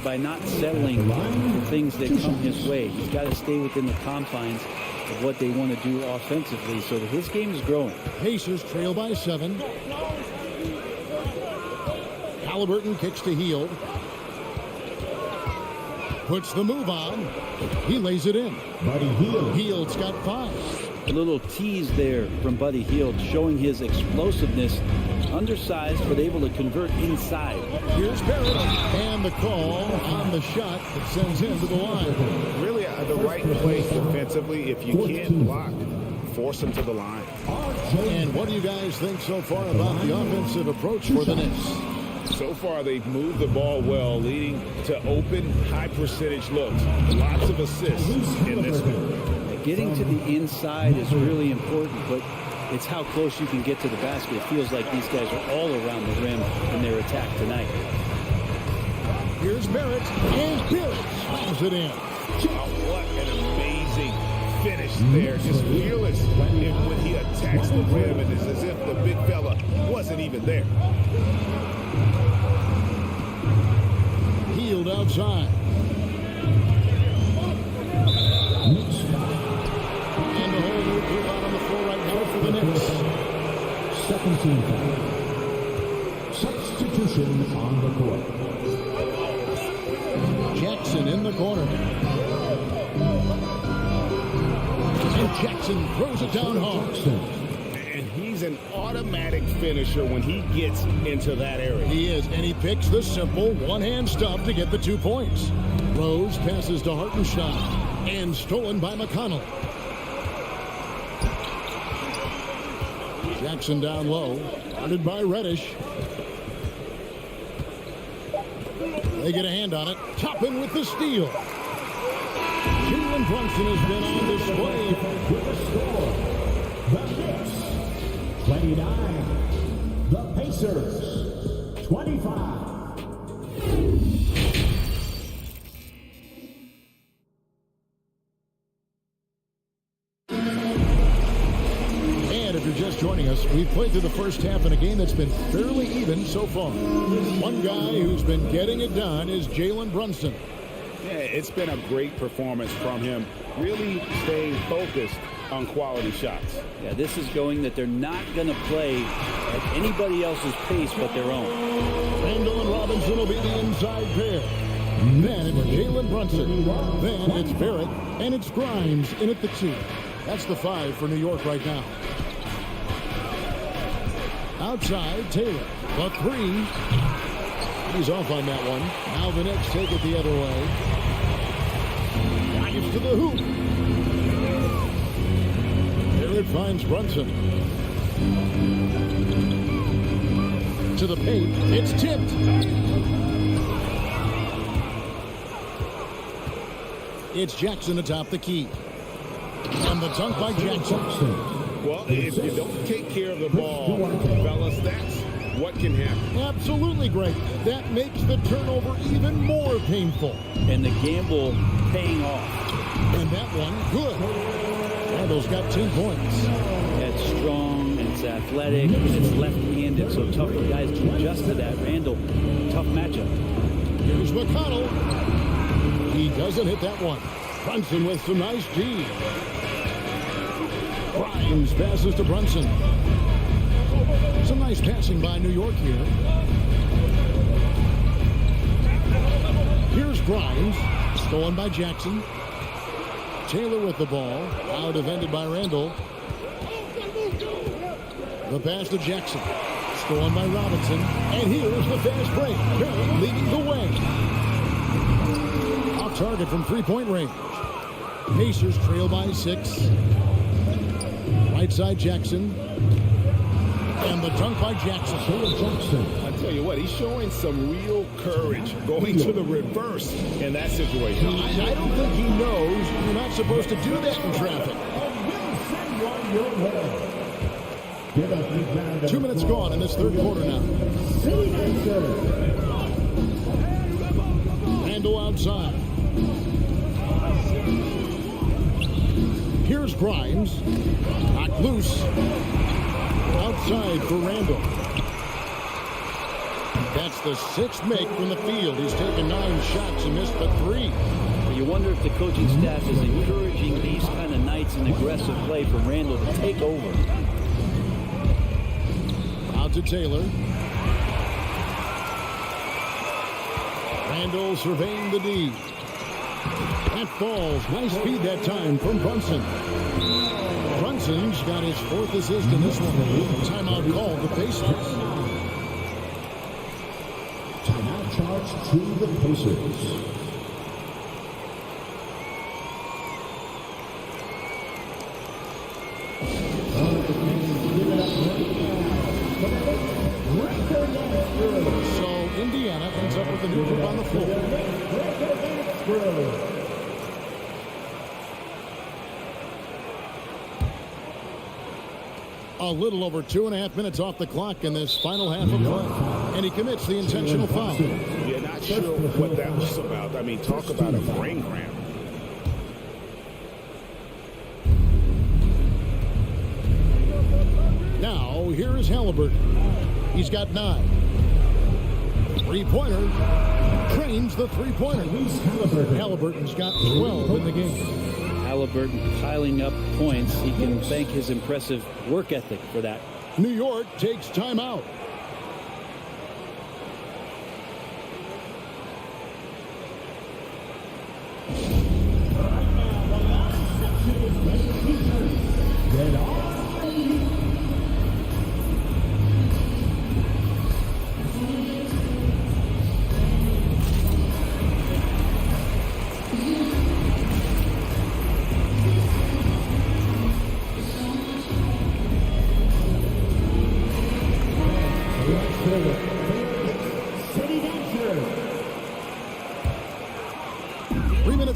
by not settling for things that come his way. He's got to stay within the confines of what they want to do offensively so that his game is growing. Pacers trail by 7. Halliburton kicks to Hield. Puts the move on. He lays it in. Buddy Hield. Hield's got 5. A little tease there from Buddy Hield, showing his explosiveness. Undersized, but able to convert inside. Here's Barrett. And the call on the shot that sends him to the line. Really, the right play defensively. If you can't block, force him to the line. And what do you guys think so far about the offensive approach for the Knicks? So far, they've moved the ball well, leading to open, high-percentage looks. Lots of assists in this one. Getting to the inside is really important, but it's how close you can get to the basket. It feels like these guys are all around the rim in their attack tonight. Here's Barrett, and Barrett slams it in. Oh, what an amazing finish there. Just fearless when he attacks the rim, and it's as if the big fella wasn't even there. Hield outside. And the whole new crew out on the floor right now for the Knicks. Second team foul. Substitution on the court. Jackson in the corner. And Jackson throws it down hard. And he's an automatic finisher when he gets into that area. He is, and he picks the simple one-hand stuff to get the 2 points. Rose passes to Hartenstein, and stolen by McConnell. Jackson down low, guarded by Reddish. They get a hand on it. Toppin with the steal. Jalen Brunson has been on display. With the score, the Knicks 29, the Pacers 25. Just joining us, we've played through the first half in a game that's been fairly even so far. One guy who's been getting it done is Jalen Brunson. Yeah, it's been a great performance from him, really staying focused on quality shots. Yeah, this is going that they're not going to play at anybody else's pace but their own. Randall and Robinson will be the inside pair. Then it's Jalen Brunson. Then it's Barrett. And it's Grimes in at the 2. That's the 5 for New York right now. Outside, Taylor. The 3. He's off on that one. Now the Knicks take it the other way. Drives to the hoop. There it finds Brunson. To the paint. It's tipped. It's Jackson atop the key. And the dunk by Jackson. Well, if you don't take care of the ball, fellas, that's what can happen. Absolutely great. That makes the turnover even more painful. And the gamble paying off. And that one, good. Randall's got 10 points. It's strong, and it's athletic, and it's left-handed, so tough for guys to adjust to that. Randall, tough matchup. Here's McConnell. He doesn't hit that one. Brunson with some nice D. Grimes passes to Brunson. Some nice passing by New York here. Here's Grimes. Stolen by Jackson. Taylor with the ball. Out defended by Randall. The pass to Jackson. Stolen by Robinson. And here's the fast break. Barrett leading the way. Off target from three-point range. Pacers trail by 6. Right side Jackson. And the dunk by Jackson. I tell you what, he's showing some real courage going to the reverse in that situation. I don't think he knows you're not supposed to do that in traffic. 2 minutes gone in this third quarter now. Randall outside. Here's Grimes. Knocked loose. Outside for Randall. That's the 6th make from the field. He's taken 9 shots and missed but 3. You wonder if the coaching staff is encouraging these kind of nights and aggressive play for Randall to take over. Out to Taylor. Randall surveying the D. That falls. Nice speed that time from Brunson. Brunson's got his 4th assist in this one. Timeout called the Pacers. Timeout charge to the Pacers. So Indiana ends up with a new group on the floor. A little over 2.5 minutes off the clock in this final half of play. And he commits the intentional foul. You're not sure what that was about. I mean, talk about a brain cramp. Now, here is Halliburton. He's got 9. Three-pointer. Trains the three-pointer. Halliburton's got 12 in the game. Halliburton piling up points. He can thank his impressive work ethic for that. New York takes timeout.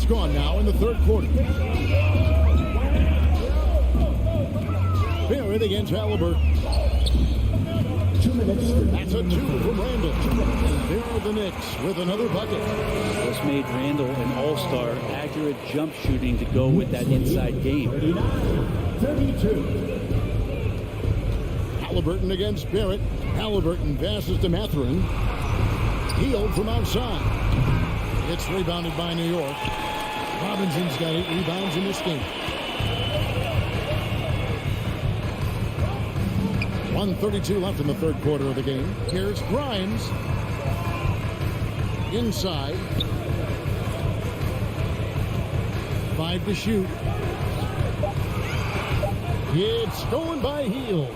Gone now in the third quarter. Barrett against Halliburton. 2 minutes. That's a 2 from Randall. There are the Knicks with another bucket. This made Randall an all-star. Accurate jump shooting to go with that inside game. 32. Halliburton against Barrett. Halliburton passes to Mathurin. Healed from outside. It's rebounded by New York. Robinson's got 8 rebounds in this game. 1:32 left in the third quarter of the game. Here's Grimes. Inside. 5 to shoot. It's stolen by Heel.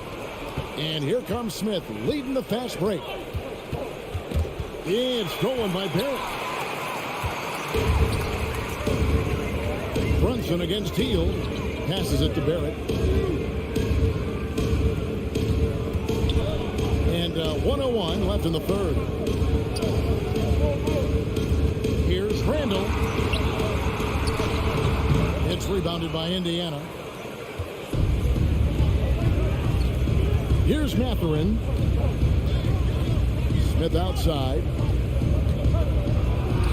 And here comes Smith leading the fast break. It's stolen by Barrett. Brunson against Heel. Passes it to Barrett. And 1:01 left in the third. Here's Randall. It's rebounded by Indiana. Here's Mathurin. Smith outside.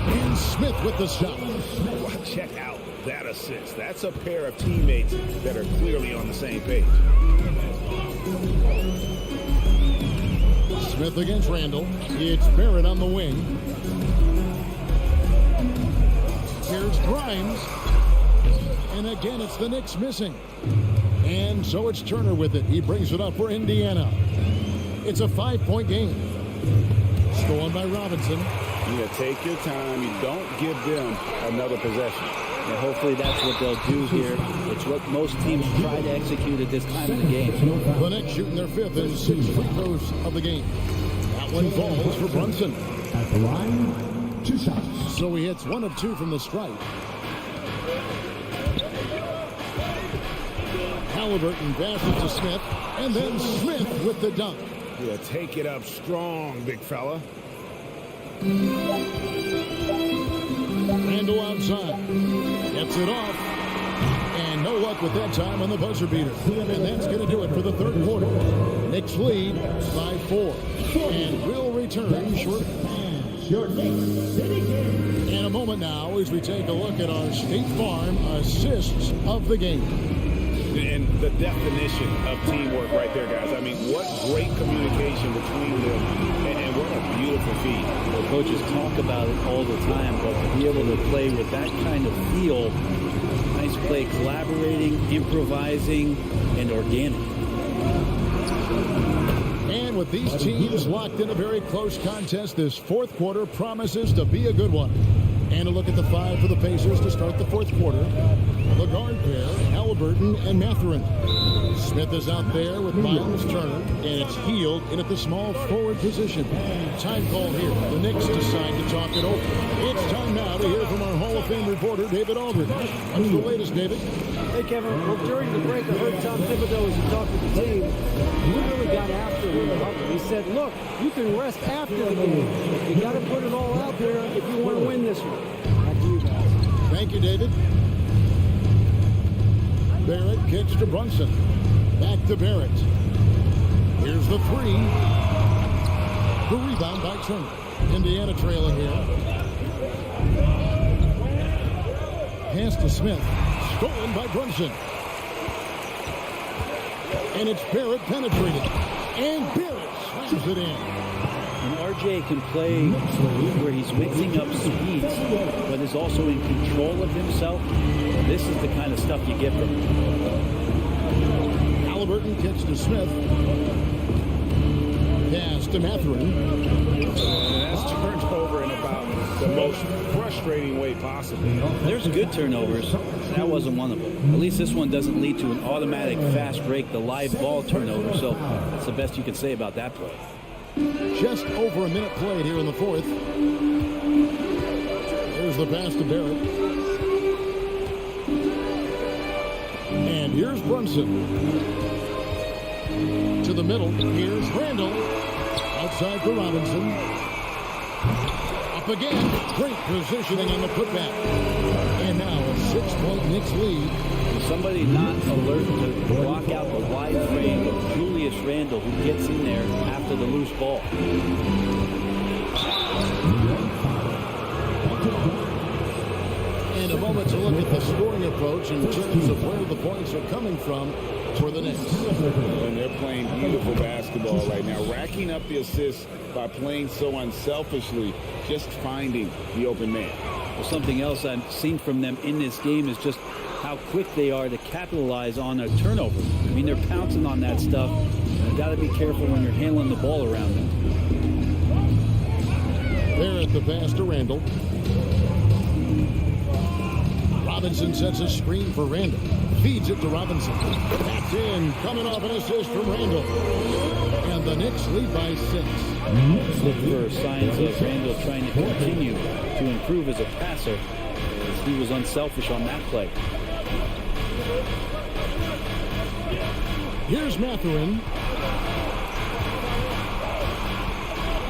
And Smith with the shot. Check out that assist. That's a pair of teammates that are clearly on the same page. Smith against Randall. It's Barrett on the wing. Here's Grimes. And again, it's the Knicks missing. And so it's Turner with it. He brings it up for Indiana. It's a 5-point game. Stolen by Robinson. You take your time. You don't give them another possession. And hopefully that's what they'll do here. It's what most teams try to execute at this time of the game. The Knicks shooting their 5th and 6th free throws of the game. That one falls for Brunson. At the line, 2 shots. So he hits 1 of 2 from the stripe. Halliburton passes to Smith, and then Smith with the dunk. Yeah, take it up strong, big fella. Randall outside. Gets it off. And no luck with that time on the buzzer beater. And that's going to do it for the third quarter. Knicks lead by 4. And we'll return short. In a moment now as we take a look at our State Farm assists of the game. And the definition of teamwork right there, guys. I mean, what great communication between them, and what a beautiful feat. The coaches talk about it all the time, but to be able to play with that kind of feel, nice play, collaborating, improvising, and organic. And with these teams locked in a very close contest, this fourth quarter promises to be a good one. And a look at the 5 for the Pacers to start the fourth quarter. The guard pair, Halliburton and Mathurin. Smith is out there with Miles Turner, and it's Healed in at the small forward position. Time call here. The Knicks decide to talk it over. It's time now to hear from our Hall of Fame reporter, David Aldridge. What's the latest, David? Hey, Kevin. Well, during the break, I heard Tom Thibodeau, as he talked to the team, he really got after him. He said, look, you can rest after the game. You got to put it all out there if you want to win this one. Back to you guys. Thank you, David. Barrett kicks to Brunson. Back to Barrett. Here's the 3. The rebound by Turner. Indiana trailing here. Pass to Smith. Stolen by Brunson. And it's Barrett penetrated. And Barrett slams it in. And RJ can play where he's mixing up speeds, but is also in control of himself. This is the kind of stuff you get from him. Halliburton kicks to Smith. Pass to Mathurin. That's turned over in about the most frustrating way possible. There's good turnovers. That wasn't one of them. At least this one doesn't lead to an automatic fast break, the live ball turnover. So that's the best you can say about that play. Just over a minute played here in the fourth. There's the pass to Barrett. And here's Brunson. To the middle. Here's Randall. Outside for Robinson. Up again. Great positioning on the putback. And now a 6-point Knicks lead. Somebody not alert to block out the wide frame of Julius Randle, who gets in there after the loose ball. And a moment to look at the scoring approach in terms of where the points are coming from for the Knicks. And they're playing beautiful basketball right now, racking up the assists by playing so unselfishly, just finding the open man. Well, something else I've seen from them in this game is just how quick they are to capitalize on a turnover. I mean, they're pouncing on that stuff. You've got to be careful when you're handling the ball around them. There at the pass to Randall. Robinson sets a screen for Randall. Feeds it to Robinson. That's in. Coming off an assist from Randall. And the Knicks lead by 6. Look for signs of Randall trying to continue to improve as a passer, as he was unselfish on that play. Here's Mathurin.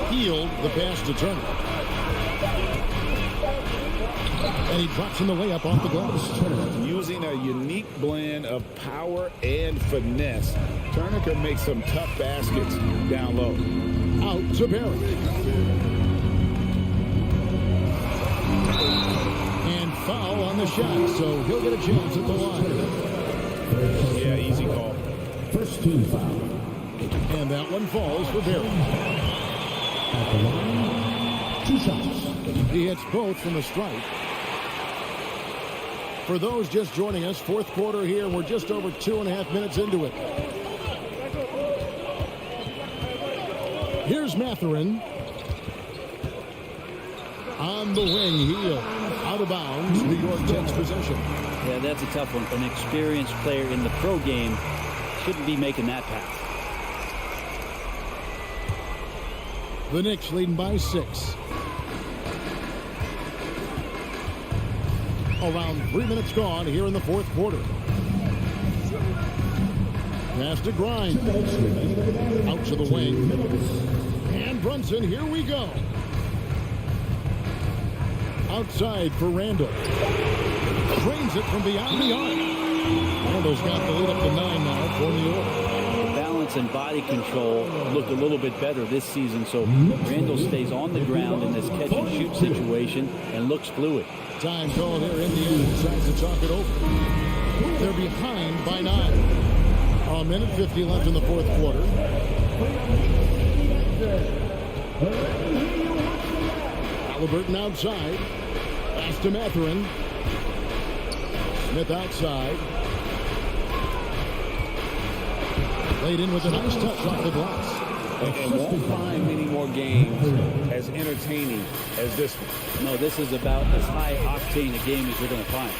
Healed the pass to Turner. And he drops in the layup off the glass. Using a unique blend of power and finesse, Turner can make some tough baskets down low. Out to Barrett. And foul on the shot, so he'll get a chance at the line. Yeah, easy call. First team foul. And that one falls for Barrett. At the line, 2 shots. He hits both from the stripe. For those just joining us, fourth quarter here. We're just over 2.5 minutes into it. Here's Mathurin. On the wing, heel. Out of bounds. New York takes possession. Yeah, that's a tough one. An experienced player in the pro game shouldn't be making that pass. The Knicks leading by 6. Around 3 minutes gone here in the fourth quarter. Pass to Grimes. Out to the wing. And Brunson, here we go. Outside for Randall. Drains it from beyond the arc. Randall's got the lead up to 9 now for New York. Balance and body control look a little bit better this season, so Randall stays on the ground in this catch and shoot situation and looks fluid. Time called here. Indiana decides to talk it over. They're behind by 9. A minute 50 left in the fourth quarter. Halliburton outside. Pass to Mathurin. Smith outside. Laid in with a nice touch off the glass. And won't find many more games as entertaining as this one. No, this is about as high octane a game as you're going to find.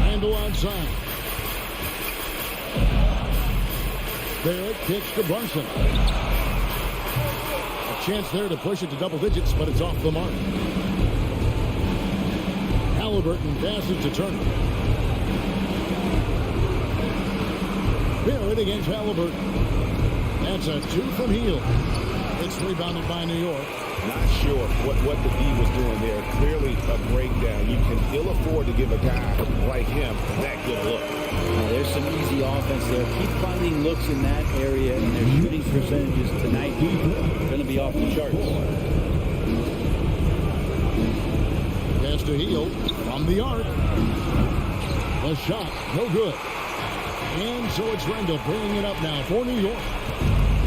Randall outside. Barrett kicks to Brunson. A chance there to push it to double digits, but it's off the mark. Halliburton passes to Turner. Barrett against Halliburton. That's a 2 from Hield. It's rebounded by New York. Not sure what the D was doing there. Clearly a breakdown. You can ill afford to give a guy like him that good look. There's some easy offense there. Keep finding looks in that area, and their shooting percentages tonight are going to be off the charts. Pass to Hield from the arc. The shot, no good. And so it's Randall bringing it up now for New York.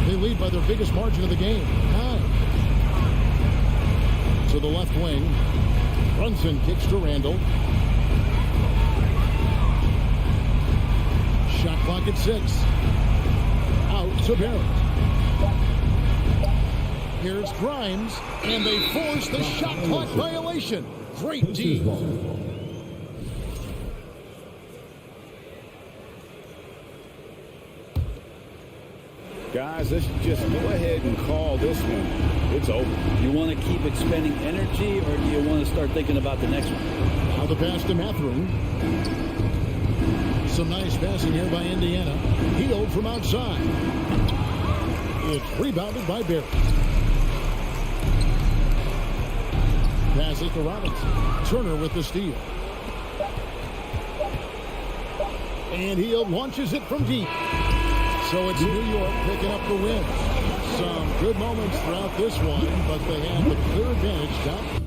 They lead by their biggest margin of the game, 9. To the left wing. Brunson kicks to Randall. Shot clock at 6. Out to Barrett. Here's Grimes, and they force the shot clock violation. Great D. Guys, let's just go ahead and call this one. It's over. You want to keep expending energy, or do you want to start thinking about the next one? Now the pass to Mathurin. Some nice passing here by Indiana. Hield from outside. It's rebounded by Barrett. Passes to Robinson. Turner with the steal. And Hield launches it from deep. So it's New York picking up the win. Some good moments throughout this one, but they have the clear advantage down.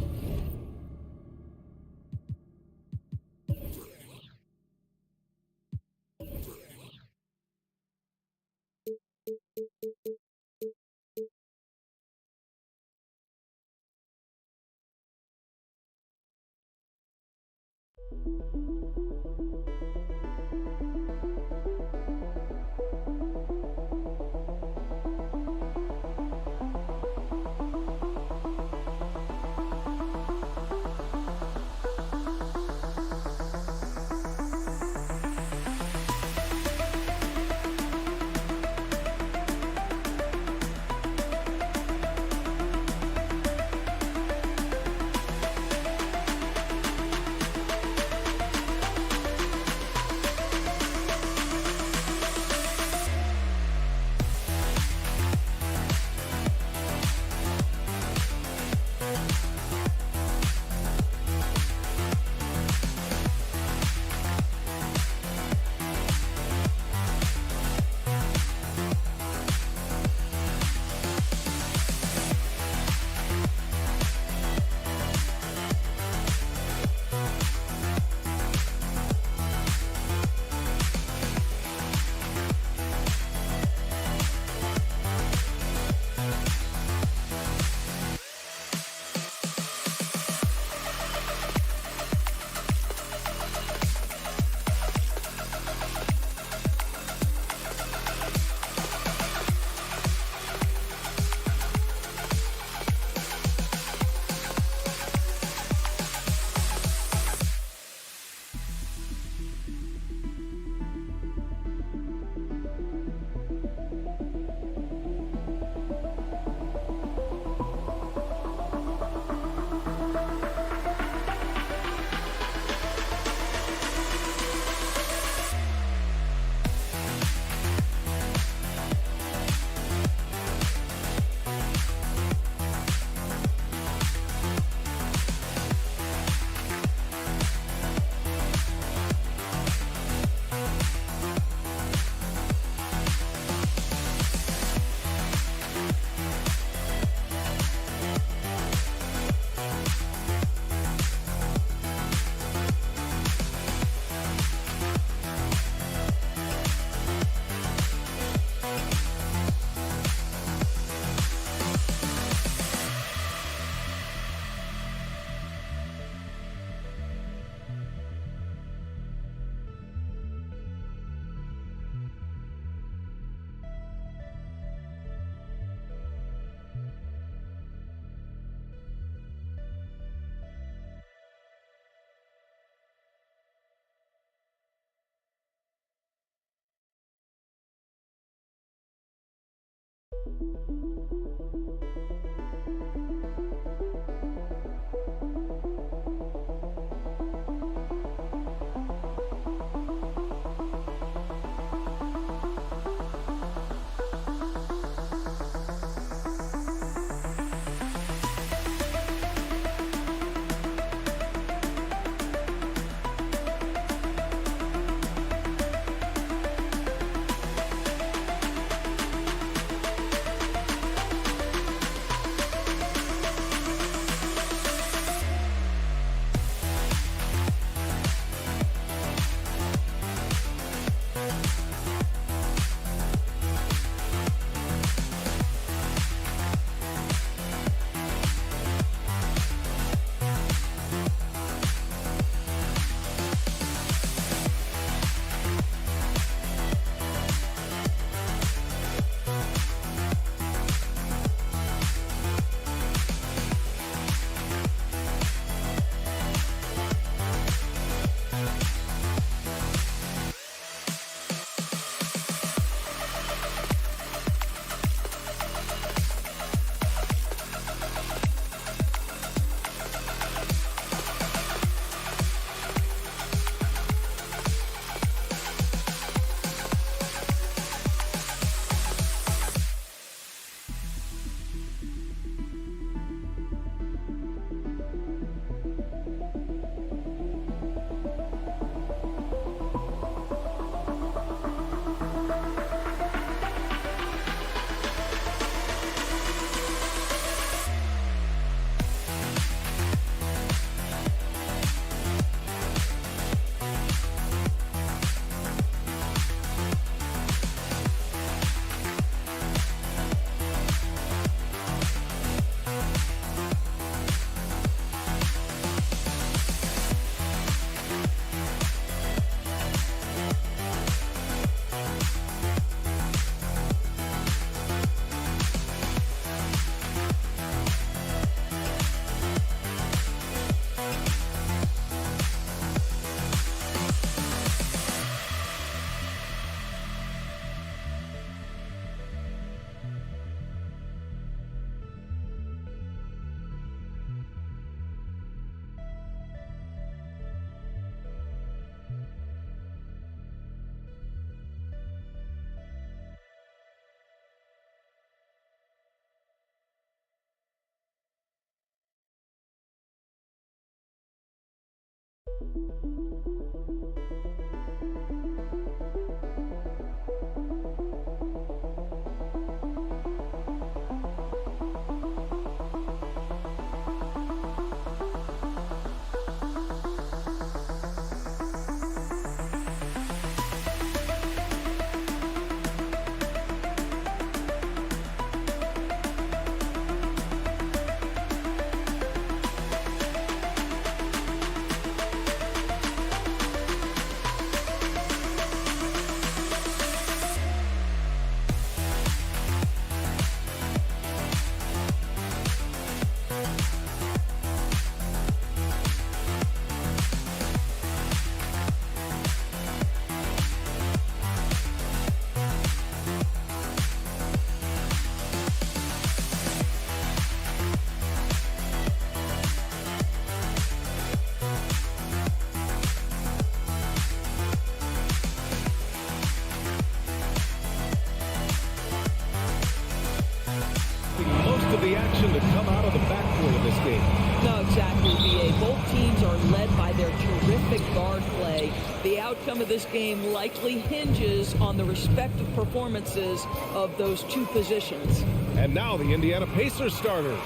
The action to come out of the backcourt of this game. No, exactly, VA. Both teams are led by their terrific guard play. The outcome of this game likely hinges on the respective performances of those two positions. And now the Indiana Pacers starters.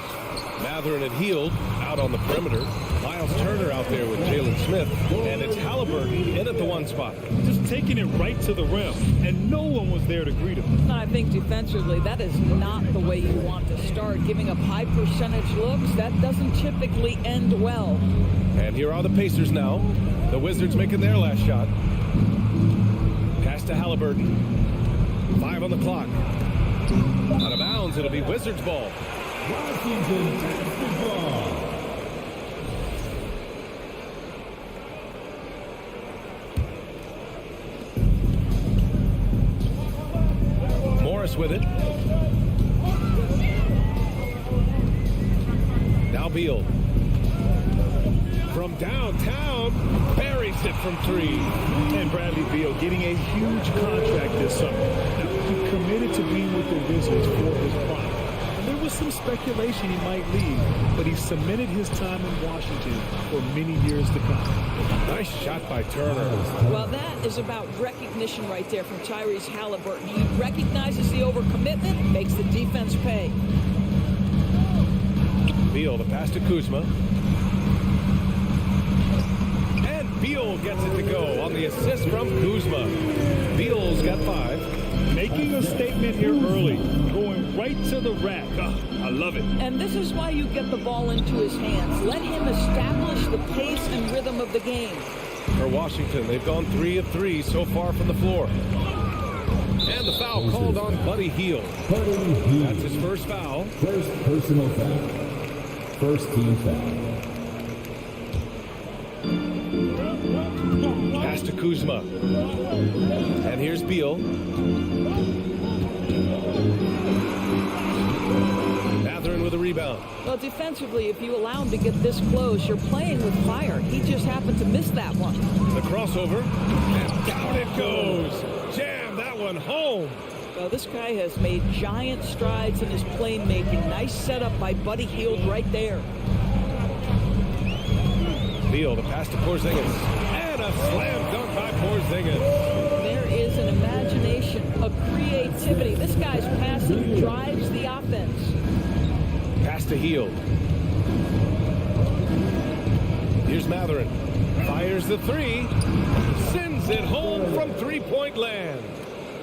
Matherin and Heald out on the perimeter. Miles Turner out there with Jalen Smith. And it's Halliburton in at the one spot. Just taking it right to the rim, and no one was there to greet him. And I think defensively, that is not the way you want to start. Giving up high percentage looks, that doesn't typically end well. And here are the Pacers now. The Wizards making their last shot. Pass to Halliburton. 5 on the clock. Out of bounds, it'll be Wizards ball. Washington takes the ball. Morris with it. Now Beal. From downtown, buries it from 3. And Bradley Beal getting a huge contract this summer. Now, he committed to being with the Wizards for his prime. And there was some speculation he might leave, but he cemented his time in Washington for many years to come. Nice shot by Turner. Well, that is about recognition right there from Tyrese Halliburton. He recognizes the overcommitment, makes the defense pay. Beal, the pass to Kuzma. Beal gets it to go on the assist from Kuzma. Beal's got 5. Making a statement here early, going right to the rack. I love it. And this is why you get the ball into his hands. Let him establish the pace and rhythm of the game. For Washington, they've gone 3 of 3 so far from the floor. And the foul called on Buddy Hield. That's his first foul. First personal foul. First team foul. Pass to Kuzma. And here's Beal. Mathurin with a rebound. Well, defensively, if you allow him to get this close, you're playing with fire. He just happened to miss that one. The crossover. And down it goes. Jam that one home. Well, this guy has made giant strides in his playmaking. Nice setup by Buddy Hield right there. Beal, the pass to Porzingis. And a slam dunk by Porzingis. There is an imagination, a creativity. This guy's passing drives the offense. Pass to Hield. Here's Mathurin. Fires the 3. Sends it home from three-point land.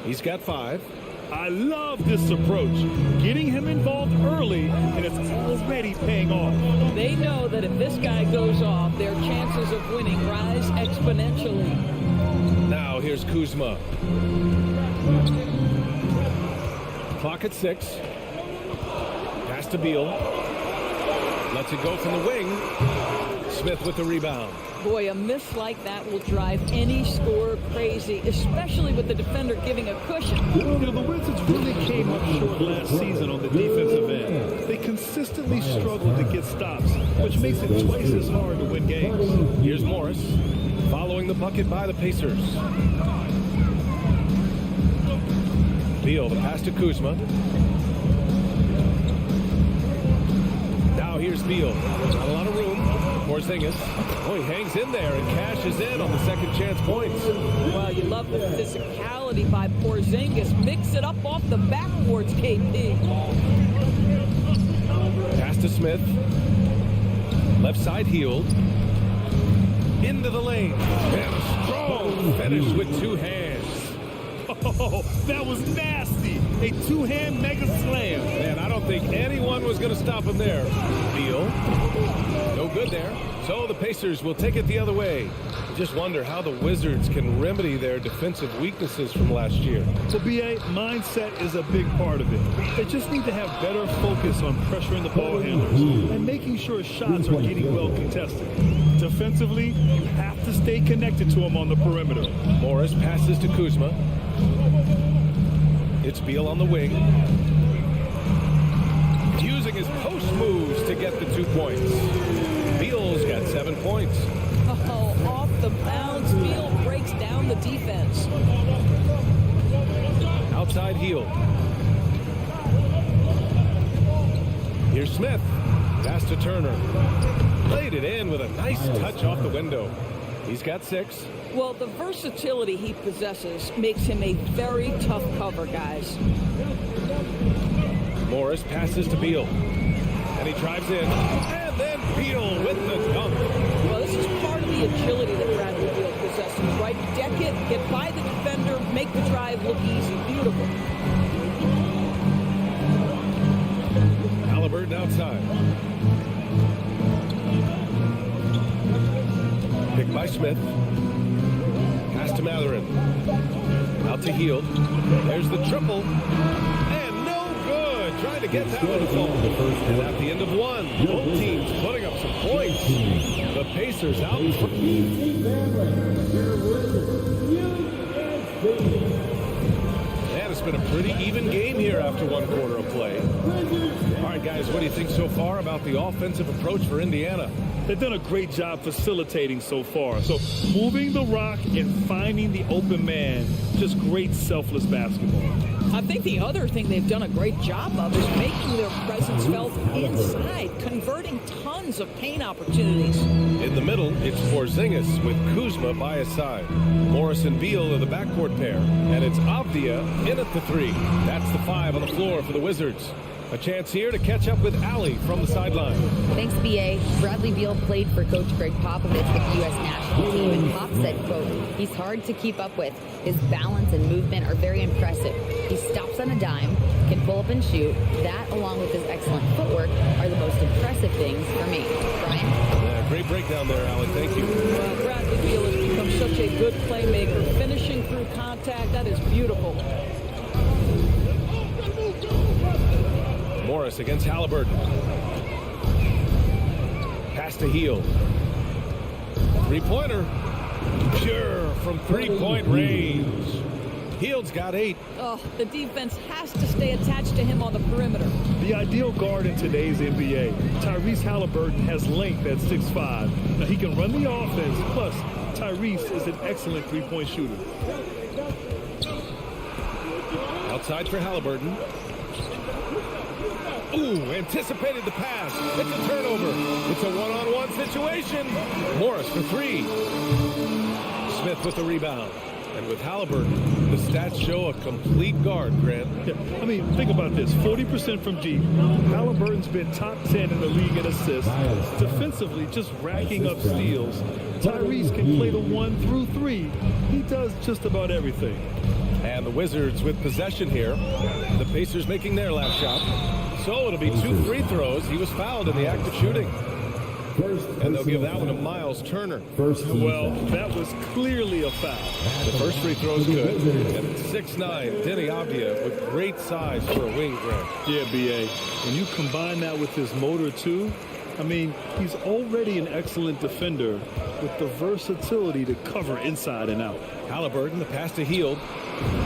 He's got 5. I love this approach. Getting him involved early, and it's already paying off. They know that if this guy goes off, their chances of winning rise exponentially. Now here's Kuzma. Clock at 6. Pass to Beal. Lets it go from the wing. Smith with the rebound. Boy, a miss like that will drive any scorer crazy, especially with the defender giving a cushion. You know, the Wizards really came up short last season on the defensive end. They consistently struggled to get stops, which makes it twice as hard to win games. Here's Morris, following the bucket by the Pacers. Beal, the pass to Kuzma. Now here's Beal. Not a lot of room. Porzingis. Oh, he hangs in there and cashes in on the second chance points. Well, you love the physicality by Porzingis. Mix it up off the backboards, KP. Pass to Smith. Left side Hield. Into the lane. And a strong finish with 2 hands. Oh, that was nasty. A 2-hand mega slam. Man, I don't think anyone was going to stop him there. Beal. No good there. So the Pacers will take it the other way. I just wonder how the Wizards can remedy their defensive weaknesses from last year. So, BA, mindset is a big part of it. They just need to have better focus on pressuring the ball handlers and making sure shots are getting well contested. Defensively, you have to stay connected to them on the perimeter. Morris passes to Kuzma. It's Beal on the wing. Using his post moves to get the 2 points. Beal's got 7 points. Oh, off the bounce. Beal breaks down the defense. Outside Hield. Here's Smith. Pass to Turner. Laid it in with a nice touch off the window. He's got 6. Well, the versatility he possesses makes him a very tough cover, guys. Morris passes to Beal. And he drives in. And then Beal with the dunk. Well, this is part of the agility that Bradley Beal possesses, right? Deck it, get by the defender, make the drive look easy. Beautiful. Halliburton outside. Picked by Smith. Pass to Mathurin. Out to Hield. There's the triple. And no good. Trying to get that one to fall. And at the end of 1, both teams putting up some points. The Pacers out in front. And a it's been a pretty even game here after one quarter of play. All right, guys, what do you think so far about the offensive approach for Indiana? They've done a great job facilitating so far. So moving the rock and finding the open man, just great selfless basketball. I think the other thing they've done a great job of is making their presence felt inside, converting tons of paint opportunities. In the middle, it's Porzingis with Kuzma by his side. Morris and Beal are the backcourt pair, and it's Avdia in at the 3. That's the 5 on the floor for the Wizards. A chance here to catch up with Allie from the sideline. Thanks, B.A. Bradley Beal played for Coach Greg Popovich with the U.S. national team, and Pop said, quote, he's hard to keep up with. His balance and movement are very impressive. He stops on a dime, can pull up and shoot. That, along with his excellent footwork, are the most impressive things for me. Brian? Yeah, great breakdown there, Allie. Thank you. Bradley Beal has become such a good playmaker, finishing through contact. That is beautiful. Morris against Halliburton. Pass to Heel. Three-pointer. Pure from three-point range. Heald's got 8. Oh, the defense has to stay attached to him on the perimeter. The ideal guard in today's NBA. Tyrese Halliburton has length at 6'5". Now he can run the offense, plus Tyrese is an excellent three-point shooter. Outside for Halliburton. Ooh, anticipated the pass. It's a turnover. It's a one-on-one situation. Morris for 3. Smith with the rebound. And with Halliburton, the stats show a complete guard, Grant. Yeah, I mean, think about this. 40% from deep. Halliburton's been top 10 in the league in assists. Defensively, just racking up steals. Tyrese can play the 1 through 3. He does just about everything. And the Wizards with possession here. The Pacers making their last shot. So it'll be 2 free throws. He was fouled in the act of shooting. And they'll give that one to Miles Turner. Well, that was clearly a foul. The first free throw is good. And it's 6'9", Denny Avdia with great size for a wing, Grant. Yeah, B.A. When you combine that with his motor, too, I mean, he's already an excellent defender with the versatility to cover inside and out. Halliburton, the pass to Hield.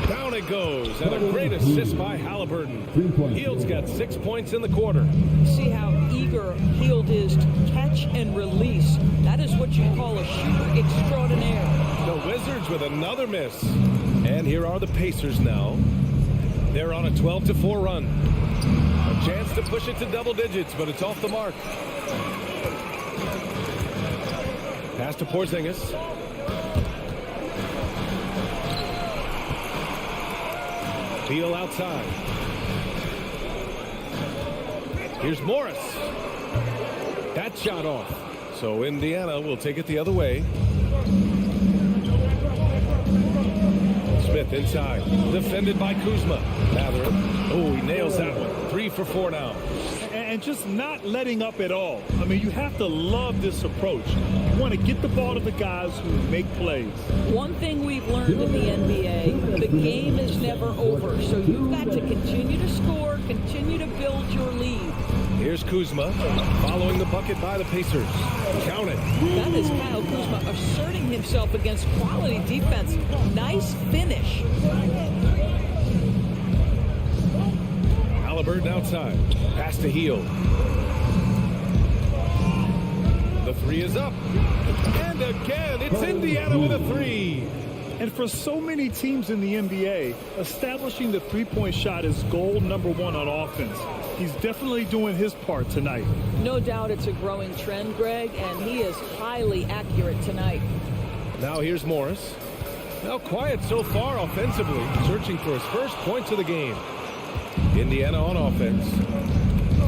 Down it goes, and a great assist by Halliburton. Hield's got 6 points in the quarter. See how eager Hield is to catch and release. That is what you call a shooter extraordinaire. The Wizards with another miss. And here are the Pacers now. They're on a 12-4 run. A chance to push it to double digits, but it's off the mark. Pass to Porzingis. Beal outside. Here's Morris. That shot off. So Indiana will take it the other way. Smith inside. Defended by Kuzma. Mathurin. Oh, he nails that one. 3 for 4 now. And just not letting up at all. I mean, you have to love this approach. You want to get the ball to the guys who make plays. One thing we've learned in the NBA, the game is never over. So you've got to continue to score, continue to build your lead. Here's Kuzma following the bucket by the Pacers. Count it. That is Kyle Kuzma asserting himself against quality defense. Nice finish. Halliburton outside. Pass to Hield. The 3 is up. And again, it's Indiana with a 3. And for so many teams in the NBA, establishing the three-point shot is goal number 1 on offense. He's definitely doing his part tonight. No doubt it's a growing trend, Greg, and he is highly accurate tonight. Now here's Morris. Now quiet so far offensively, searching for his first points of the game. Indiana on offense.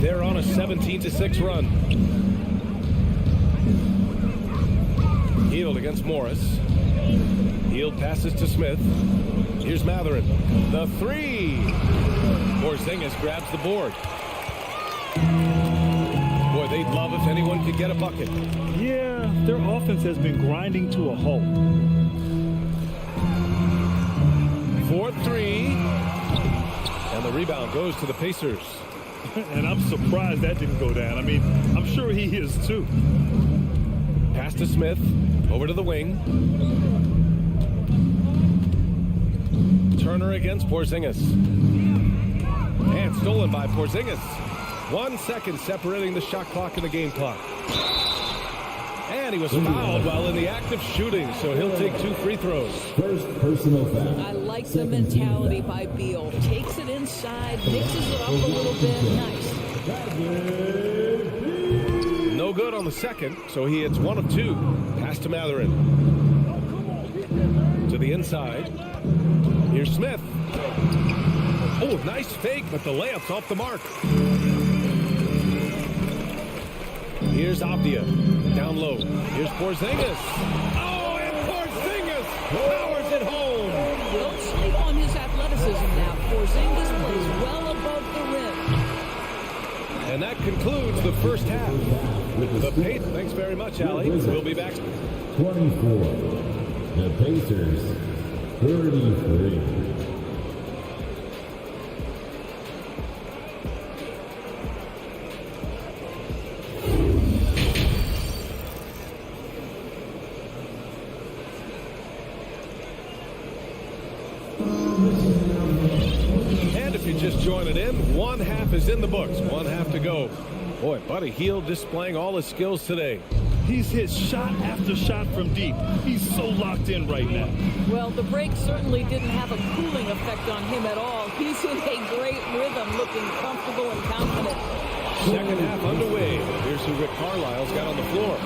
They're on a 17-6 run. Hield against Morris. Hield passes to Smith. Here's Mathurin. The 3. Porzingis grabs the board. Boy, they'd love if anyone could get a bucket. Yeah, their offense has been grinding to a halt. 4-3. And the rebound goes to the Pacers. And I'm surprised that didn't go down. I mean, I'm sure he is too. Pass to Smith. Over to the wing. Turner against Porzingis. And stolen by Porzingis. 1 second separating the shot clock and the game clock. And he was fouled while in the act of shooting, so he'll take 2 free throws. First personal foul. I like the mentality by Beal. Takes it inside, mixes it up a little bit. Nice. No good on the second, so he hits 1 of 2. Pass to Matherin. To the inside. Here's Smith. Oh, nice fake, but the layup's off the mark. Here's Avdia. Down low. Here's Porzingis. Oh, and Porzingis powers it home. Don't sleep on his athleticism now. Porzingis plays well above the rim. And that concludes the first half. The Pacers. Thanks very much, Allie. We'll be back. 24. The Pacers, 33. And if you're just joining in, 1 half is in the books. 1 half to go. Boy, Buddy Hield displaying all his skills today. He's hit shot after shot from deep. He's so locked in right now. Well, the break certainly didn't have a cooling effect on him at all. He's in a great rhythm, looking comfortable and confident. Second half underway. Here's who Rick Carlisle's got on the floor.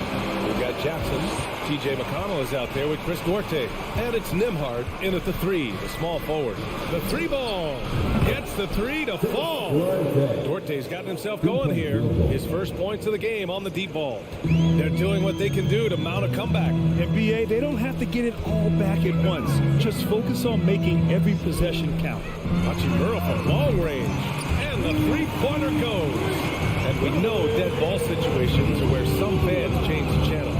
We've got Jackson. T.J. McConnell is out there with Chris Duarte. And it's Nembhard in at the 3, the small forward. The 3 ball. Gets the 3 to fall. Duarte's gotten himself going here. His first points of the game on the deep ball. They're doing what they can do to mount a comeback. And BA, they don't have to get it all back at once. Just focus on making every possession count. Hachimura from long range. And the 3-pointer goes. And we know dead ball situations are where some fans change the channel.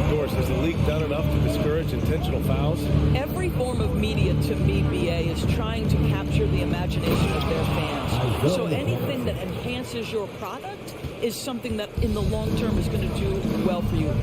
Doris, has the league done enough to discourage intentional fouls? Every form of media, to me, BA, is trying to capture the imagination of their fans. So anything that enhances your product is something that in the long term is going to do well for you.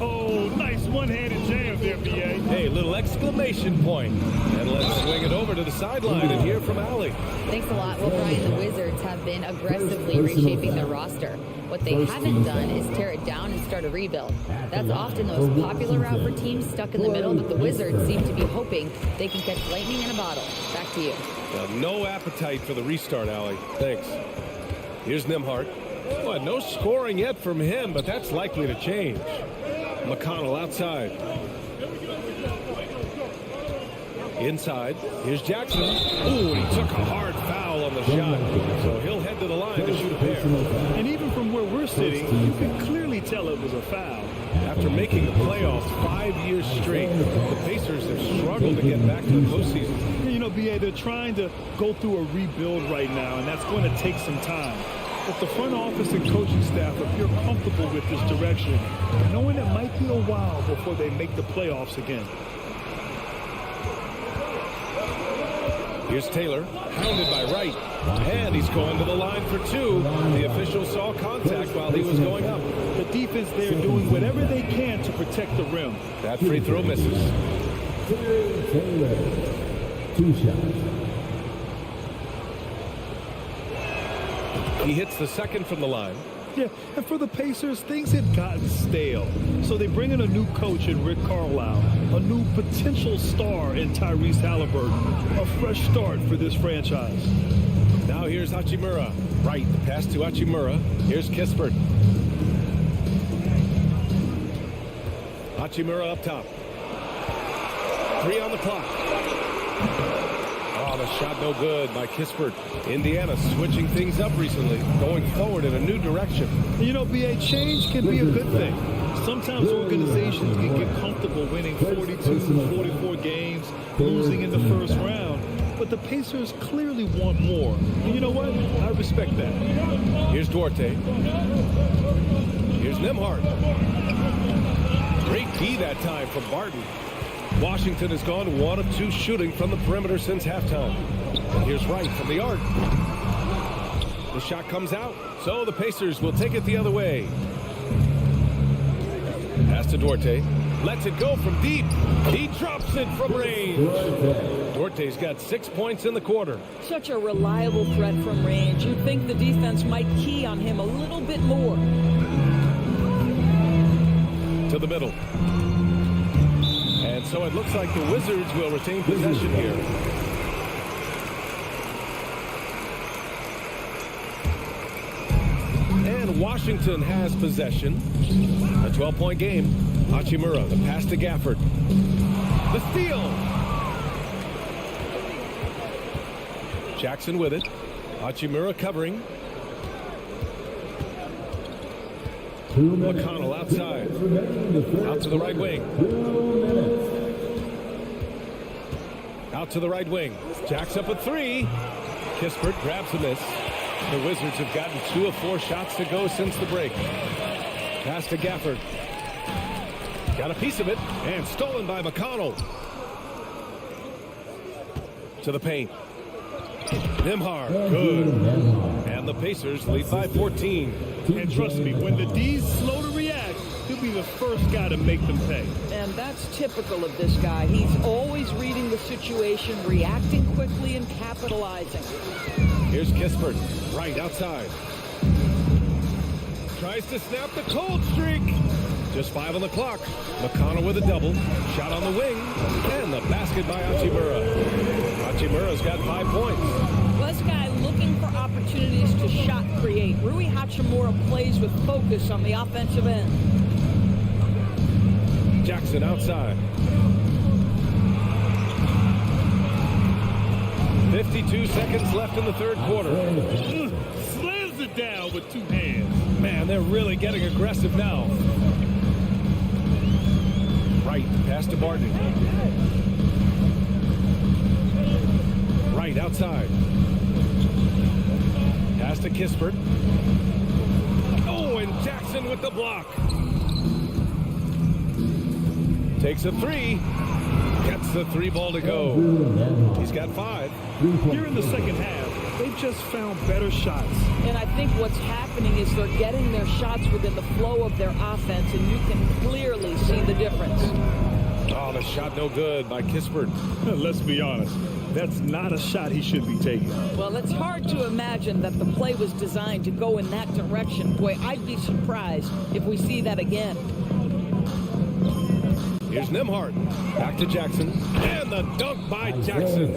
Oh, nice one-handed jam there, BA. Hey, little exclamation point. And let's swing it over to the sideline and hear from Allie. Thanks a lot. Well, Brian, the Wizards have been aggressively reshaping their roster. What they haven't done is tear it down and start a rebuild. That's often the most popular route for teams stuck in the middle, but the Wizards seem to be hoping they can catch lightning in a bottle. Back to you. No appetite for the restart, Allie. Thanks. Here's Nembhard. Well, no scoring yet from him, but that's likely to change. McConnell outside. Inside. Here's Jackson. Ooh, he took a hard foul on the shot. So he'll head to the line to shoot a pair. And even from where we're sitting, you can clearly tell it was a foul. After making the playoffs 5 years straight, the Pacers have struggled to get back to the postseason. You know, BA, they're trying to go through a rebuild right now, and that's going to take some time. But the front office and coaching staff appear comfortable with this direction, knowing it might be a while before they make the playoffs again. Here's Taylor, hounded by Wright, and he's going to the line for 2. The official saw contact while he was going up. The defense there doing whatever they can to protect the rim. That free throw misses. Taylor, 2 shots. He hits the second from the line. Yeah, and for the Pacers, things had gotten stale. So they bring in a new coach in Rick Carlisle, a new potential star in Tyrese Halliburton, a fresh start for this franchise. Now here's Hachimura. Right, the pass to Hachimura. Here's Kispert. Hachimura up top. 3 on the clock. Oh, the shot no good by Kispert. Indiana switching things up recently, going forward in a new direction. You know, BA, change can be a good thing. Sometimes organizations can get comfortable winning 42, 44 games, losing in the first round. But the Pacers clearly want more. And you know what? I respect that. Here's Duarte. Here's Nembhard. Great D that time from Barton. Washington has gone 1 of 2 shooting from the perimeter since halftime. And here's Wright from the arc. The shot comes out, so the Pacers will take it the other way. Pass to Duarte. Lets it go from deep. He drops it from range. Duarte's got 6 points in the quarter. Such a reliable threat from range. You'd think the defense might key on him a little bit more. To the middle. And so it looks like the Wizards will retain possession here. And Washington has possession. A 12-point game. Hachimura, the pass to Gafford. The steal. Jackson with it. Hachimura covering. McConnell outside. Out to the right wing. Out to the right wing. Jacks up a three. Kispert grabs a miss. The Wizards have gotten 2 of 4 shots to go since the break. Pass to Gafford. Got a piece of it. And stolen by McConnell. To the paint. Nembhard. Good. And the Pacers lead by 14. And trust me, when the D's slow to react, he'll be the first guy to make them pay. And that's typical of this guy. He's always reading the situation, reacting quickly, and capitalizing. Here's Kispert. Right outside. Tries to snap the cold streak. Just 5 on the clock. McConnell with a double. Shot on the wing. And the basket by Hachimura. Hachimura's got 5 points. Well, this guy looking for opportunities to shot create. Rui Hachimura plays with focus on the offensive end. Jackson outside. 52 seconds left in the third quarter. Slams it down with 2 hands. Man, they're really getting aggressive now. Right, pass to Barton. Right, outside. Pass to Kispert. Oh, and Jackson with the block. Takes a 3. Gets the 3 ball to go. He's got 5. Here in the second half, they've just found better shots. And I think what's happening is they're getting their shots within the flow of their offense, and you can clearly see the difference. Oh, the shot no good by Kispert. Let's be honest, that's not a shot he should be taking. Well, it's hard to imagine that the play was designed to go in that direction. Boy, I'd be surprised if we see that again. Here's Nembhard. Back to Jackson. And the dunk by Jackson.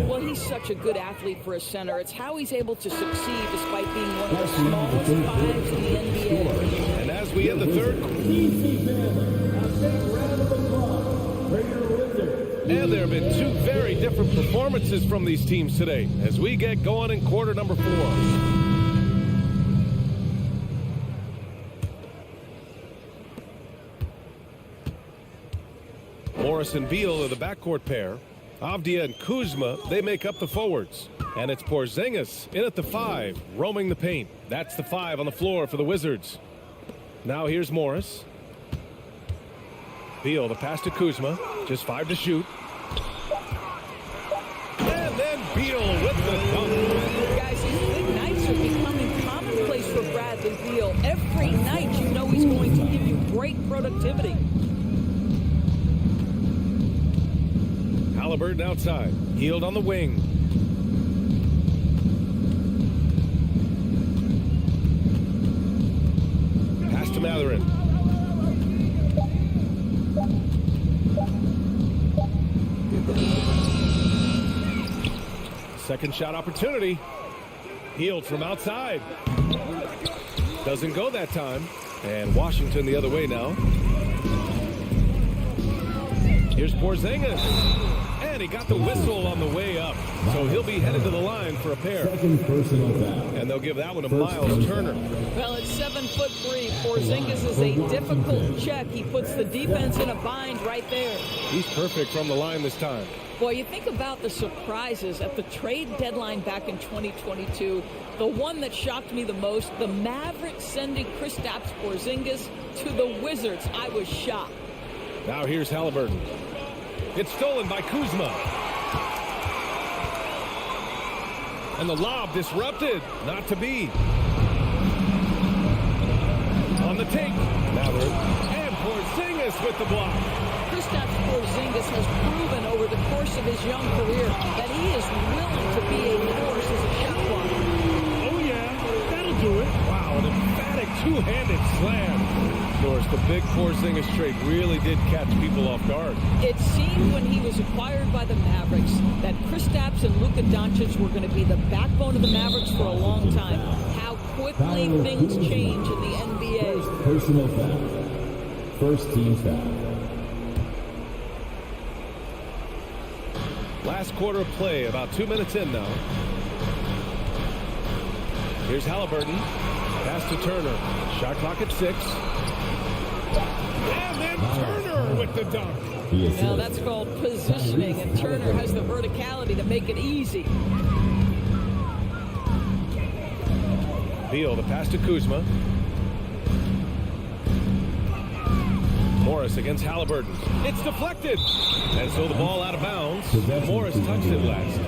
Well, he's such a good athlete for a center. It's how he's able to succeed despite being one of the smallest 5s in the NBA. And as we end the third, and there have been 2 very different performances from these teams today as we get going in quarter number 4. Morris and Beal are the backcourt pair. Avdia and Kuzma, they make up the forwards. And it's Porzingis in at the 5, roaming the paint. That's the 5 on the floor for the Wizards. Now here's Morris. Beal, the pass to Kuzma. Just 5 to shoot. And then Beal with the dunk. Guys, these big nights are becoming commonplace for Bradley Beal. Every night you know he's going to give you great productivity. Halliburton outside. Healed on the wing. Pass to Mathurin. Second shot opportunity. Healed from outside. Doesn't go that time. And Washington the other way now. Here's Porzingis. And he got the whistle on the way up. So he'll be headed to the line for a pair. And they'll give that one to Miles Turner. Well, at 7'3", Porzingis is a difficult check. He puts the defense in a bind right there. He's perfect from the line this time. Boy, you think about the surprises at the trade deadline back in 2022. The one that shocked me the most, the Mavericks sending Kristaps Porzingis to the Wizards. I was shocked. Now here's Halliburton. It's stolen by Kuzma. And the lob disrupted. Not to be. On the take. Mathurin. And Porzingis Morris with the block. Kristaps Porzingis has proven over the course of his young career that he is willing to be a force as a shot blocker. Oh, yeah, that'll do it. Wow, an emphatic two-handed slam. Of course, the big Porzingis trade really did catch people off guard. It seemed when he was acquired by the Mavericks that Kristaps and Luka Doncic were going to be the backbone of the Mavericks for a long time. How quickly things change in the NBA. Personal foul. First team foul. Last quarter of play, about 2 minutes in now. Here's Halliburton. Pass to Turner. Shot clock at 6. And then Turner with the dunk. Now that's called positioning, and Turner has the verticality to make it easy. Beal, the pass to Kuzma. Morris against Halliburton. It's deflected. And so the ball out of bounds. Morris touched it last.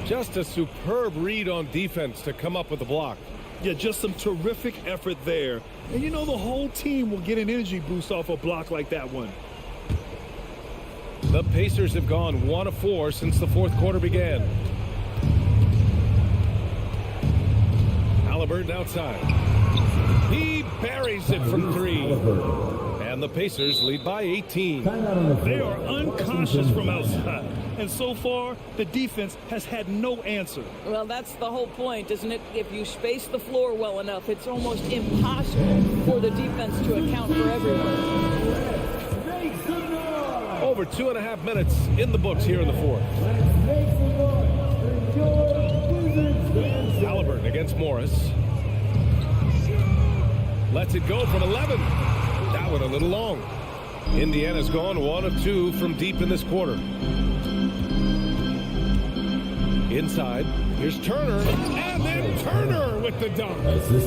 Just a superb read on defense to come up with the block. Yeah, just some terrific effort there. And you know the whole team will get an energy boost off a block like that one. The Pacers have gone 1 of 4 since the fourth quarter began. Halliburton outside. He buries it from 3. And the Pacers lead by 18. They are unconscious from outside. And so far, the defense has had no answer. Well, that's the whole point, isn't it? If you space the floor well enough, it's almost impossible for the defense to account for everyone. Over 2.5 minutes in the books here in the fourth. Halliburton against Morris. Lets it go from 11. That one a little long. Indiana's gone 1 of 2 from deep in this quarter. Inside, here's Turner, and then Turner with the dunk.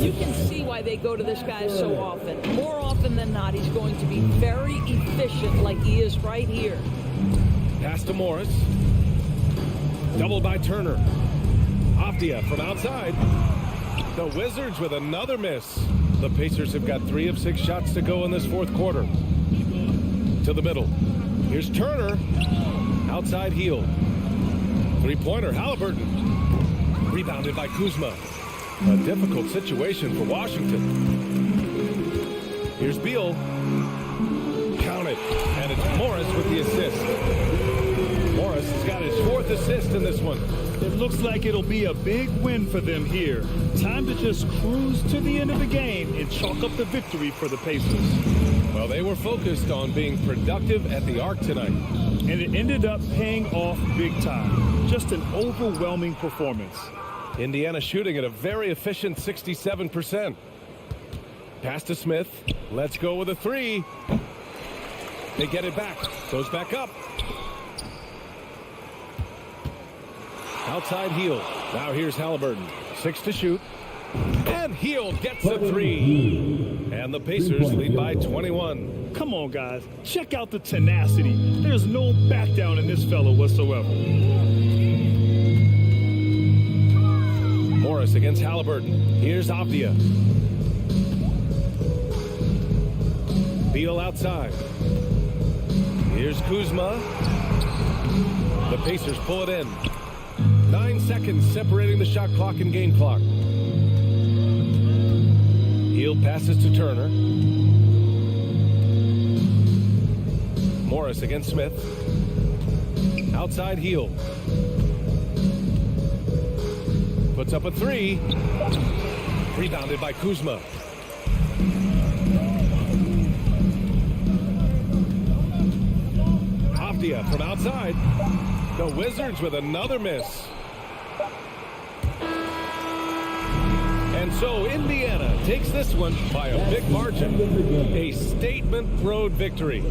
You can see why they go to this guy so often. More often than not, he's going to be very efficient like he is right here. Pass to Morris. Doubled by Turner. Avdia from outside. The Wizards with another miss. The Pacers have got 3 of 6 shots to go in this fourth quarter. To the middle. Here's Turner. Outside heel. Three-pointer, Halliburton. Rebounded by Kuzma. A difficult situation for Washington. Here's Beal. Count it. And it's Morris with the assist. Morris has got his 4th assist in this one. It looks like it'll be a big win for them here. Time to just cruise to the end of the game and chalk up the victory for the Pacers. Well, they were focused on being productive at the arc tonight. And it ended up paying off big time. Just an overwhelming performance. Indiana shooting at a very efficient 67%. Pass to Smith. Let's go with a 3. They get it back. Goes back up. Outside Hield. Now here's Halliburton. 6 to shoot. And Hield gets a 3. And the Pacers lead by 21. Come on, guys. Check out the tenacity. There's no back down in this fella whatsoever. Morris against Halliburton. Here's Avdia. Beal outside. Here's Kuzma. The Pacers pull it in. 9 seconds separating the shot clock and game clock. Hield passes to Turner. Morris against Smith. Outside Hield. Puts up a 3. Rebounded by Kuzma. Avdia from outside. The Wizards with another miss. And so Indiana takes this one by a big margin. A statement road victory.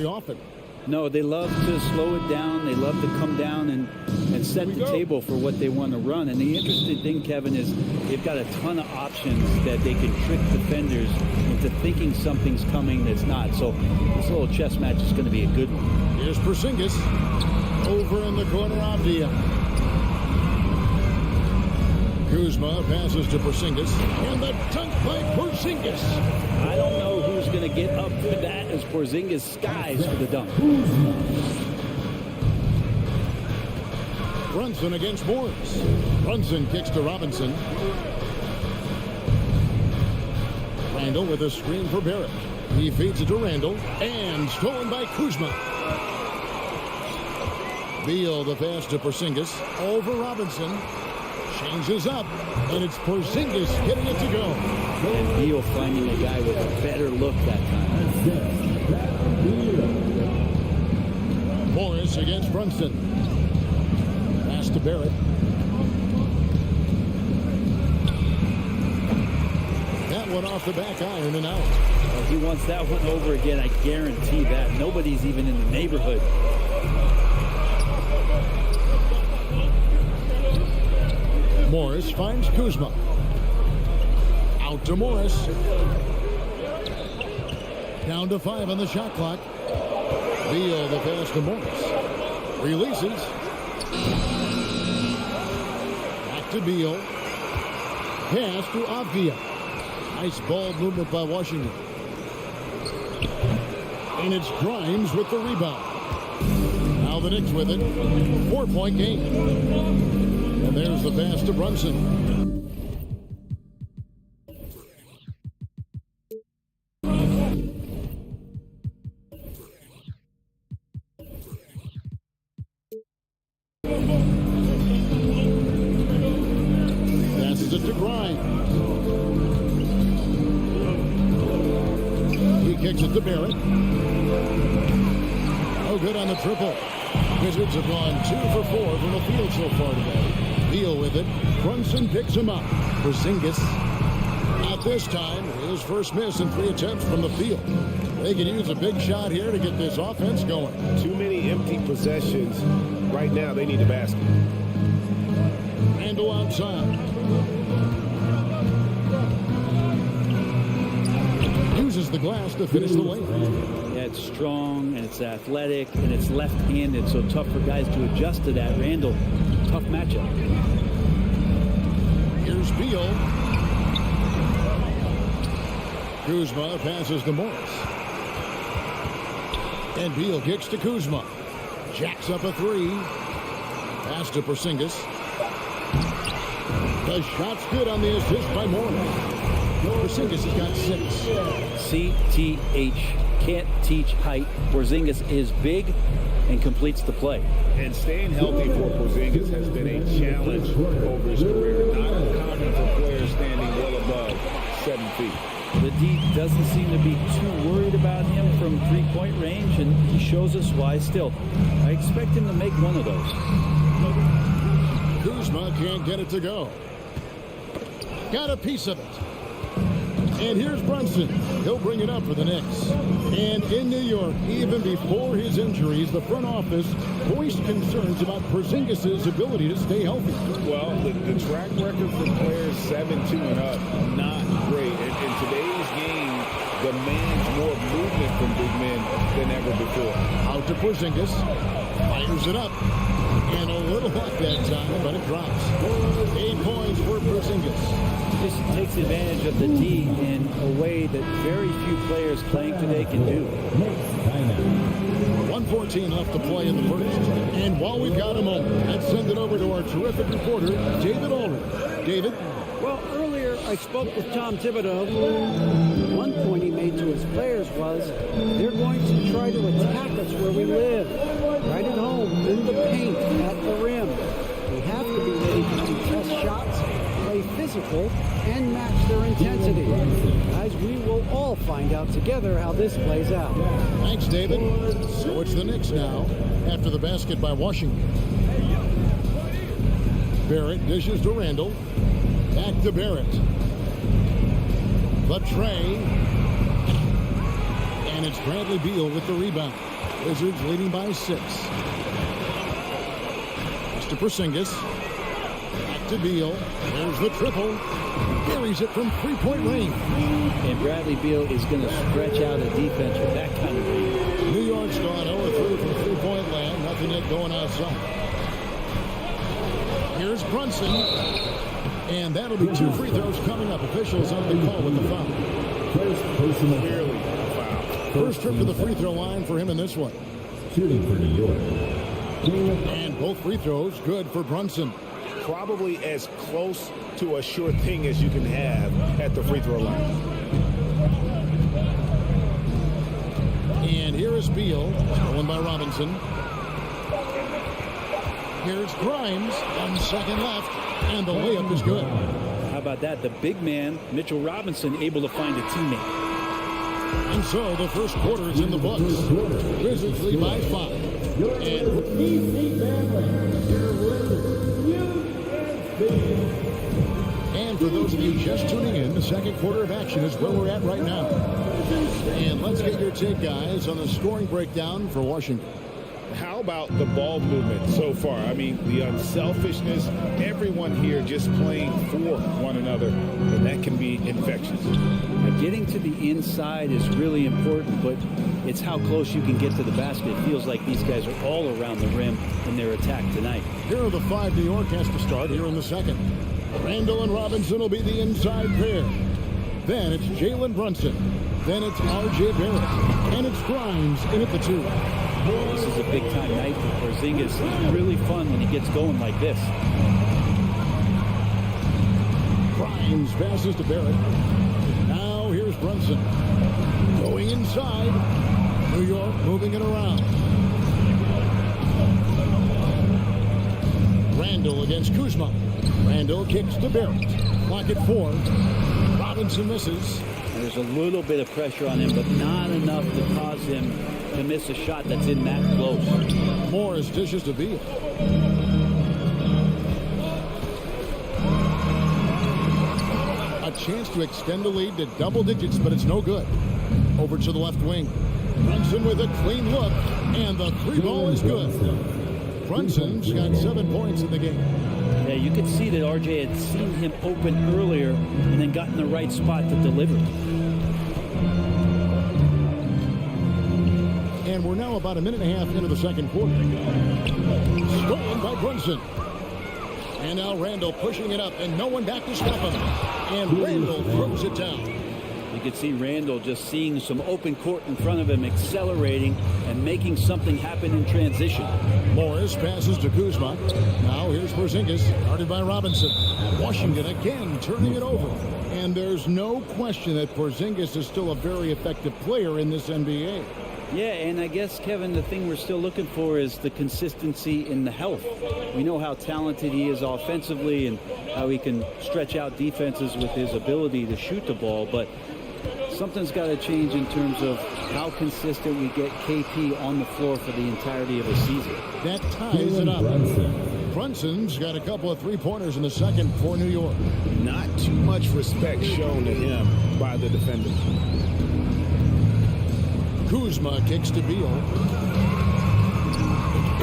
very often. No, they love to slow it down. They love to come down and and set the table for what they want to run. And the interesting thing, Kevin, is they've got a ton of options that they can trick defenders into thinking something's coming that's not. So this little chess match is going to be a good one. Here's Porzingis over in the corner. Avdia. Kuzma passes to Porzingis, and the dunk by Porzingis. I don't know who's going to get up for that as Porzingis skies for the dunk. Brunson against Morris. Brunson kicks to Robinson. Randall with a screen for Barrett. He feeds it to Randall, and stolen by Kuzma. Beal the pass to Porzingis over Robinson. Changes up, and it's Porzingis getting it to go. And Beal finding a guy with a better look that time. Morris against Brunson. Pass to Barrett. That one off the back iron and out. Well, he wants that one over again, I guarantee that. Nobody's even in the neighborhood. Morris finds Kuzma. Out to Morris. Down to 5 on the shot clock. Beal the pass to Morris. Releases. Back to Beal. Pass to Avdia. Nice ball movement by Washington. And it's Grimes with the rebound. Now the Knicks with it. 4-point game. And there's the pass to Brunson. Passes it to Grimes. He kicks it to Barrett. Oh, good on the triple. Wizards have gone 2 for 4 from the field so far today. Beal with it. Brunson picks him up. Porzingis. Not this time. His first miss in 3 attempts from the field. They can use a big shot here to get this offense going. Too many empty possessions. Right now, they need a basket. Randall outside. Uses the glass to finish the lane. Yeah, it's strong, and it's athletic, and it's left-handed, so tough for guys to adjust to that. Randall, tough matchup. Here's Beal. Kuzma passes to Morris. And Beal kicks to Kuzma. Jacks up a 3. Pass to Porzingis. The shot's good on the assist by Morris. Porzingis has got 6. CTH. Can't teach height. Porzingis is big and completes the play. And staying healthy for Porzingis has been a challenge over his career. Not uncommon for players standing well above 7 feet. The D doesn't seem to be too worried about him from 3-point range, and he shows us why still. I expect him to make one of those. Kuzma can't get it to go. Got a piece of it. And here's Brunson. He'll bring it up for the Knicks. And in New York, even before his injuries, the front office voiced concerns about Porzingis' ability to stay healthy. Well, the track record for players 7-2 and up, not great. In today's game, demands more movement from big men than ever before. Out to Porzingis. Fires it up. And a little luck that time, but it drops. 8 points for Porzingis. This takes advantage of the D in a way that very few players playing today can do. 1:14 left to play in the first. And while we've got a moment, let's send it over to our terrific reporter, David Aldridge. David? Well, earlier I spoke with Tom Thibodeau. One point he made to his players was, they're going to try to attack us where we live. Right at home, in the paint, at the rim. We have to be ready to contest shots, play physical, and match their intensity. Guys, we will all find out together how this plays out. Thanks, David. So it's the Knicks now, after the basket by Washington. Barrett dishes to Randall. Back to Barrett. The tray. And it's Bradley Beal with the rebound. Wizards leading by 6. Pass to Porzingis. Back to Beal. There's the triple. Buries it from three-point range. And Bradley Beal is going to stretch out a defense with that kind of range. New York's gone 0-3 from three-point land. Nothing yet going outside. Here's Brunson. And that'll be 2 free throws coming up. Officials on the call with the foul. Clearly a foul. First trip to the free throw line for him in this one. Shooting for New York. And both free throws good for Brunson. Probably as close to a sure thing as you can have at the free throw line. And here is Beal, stolen by Robinson. Here's Grimes, 1 second left, and the layup is good. How about that? The big man, Mitchell Robinson, able to find a teammate. And so the first quarter is in the books. Wizards lead by 5. And for those of you just tuning in, the second quarter of action is where we're at right now. And let's get your take, guys, on the scoring breakdown for Washington. How about the ball movement so far? I mean, the unselfishness, everyone here just playing for one another, and that can be infectious. Getting to the inside is really important, but it's how close you can get to the basket. It feels like these guys are all around the rim in their attack tonight. Here are the 5 New York has to start here in the second. Randall and Robinson will be the inside pair. Then it's Jalen Brunson. Then it's R.J. Barrett. And it's Grimes in at the 2. This is a big-time night for Porzingis. It's really fun when he gets going like this. Grimes passes to Barrett. Now here's Brunson. Going inside. New York moving it around. Randall against Kuzma. Randall kicks to Barrett. Clock at 4. Robinson misses. There's a little bit of pressure on him, but not enough to cause him to miss a shot that's in that close. Morris dishes to Beal. A chance to extend the lead to double digits, but it's no good. Over to the left wing. Brunson with a clean look, and the 3 ball is good. Brunson's got 7 points in the game. Yeah, you could see that RJ had seen him open earlier and then got in the right spot to deliver. And we're now about a minute and a half into the second quarter. Stolen by Brunson. And now Randall pushing it up, and no one back to stop him. And Randall throws it down. You could see Randall just seeing some open court in front of him, accelerating and making something happen in transition. Morris passes to Kuzma. Now here's Porzingis, guarded by Robinson. Washington again turning it over. And there's no question that Porzingis is still a very effective player in this NBA. Yeah, and I guess, Kevin, the thing we're still looking for is the consistency in the health. We know how talented he is offensively and how he can stretch out defenses with his ability to shoot the ball, but something's got to change in terms of how consistent we get KP on the floor for the entirety of the season. That ties it up. Brunson's got a couple of 3-pointers in the second for New York. Not too much respect shown to him by the defenders. Kuzma kicks to Beal.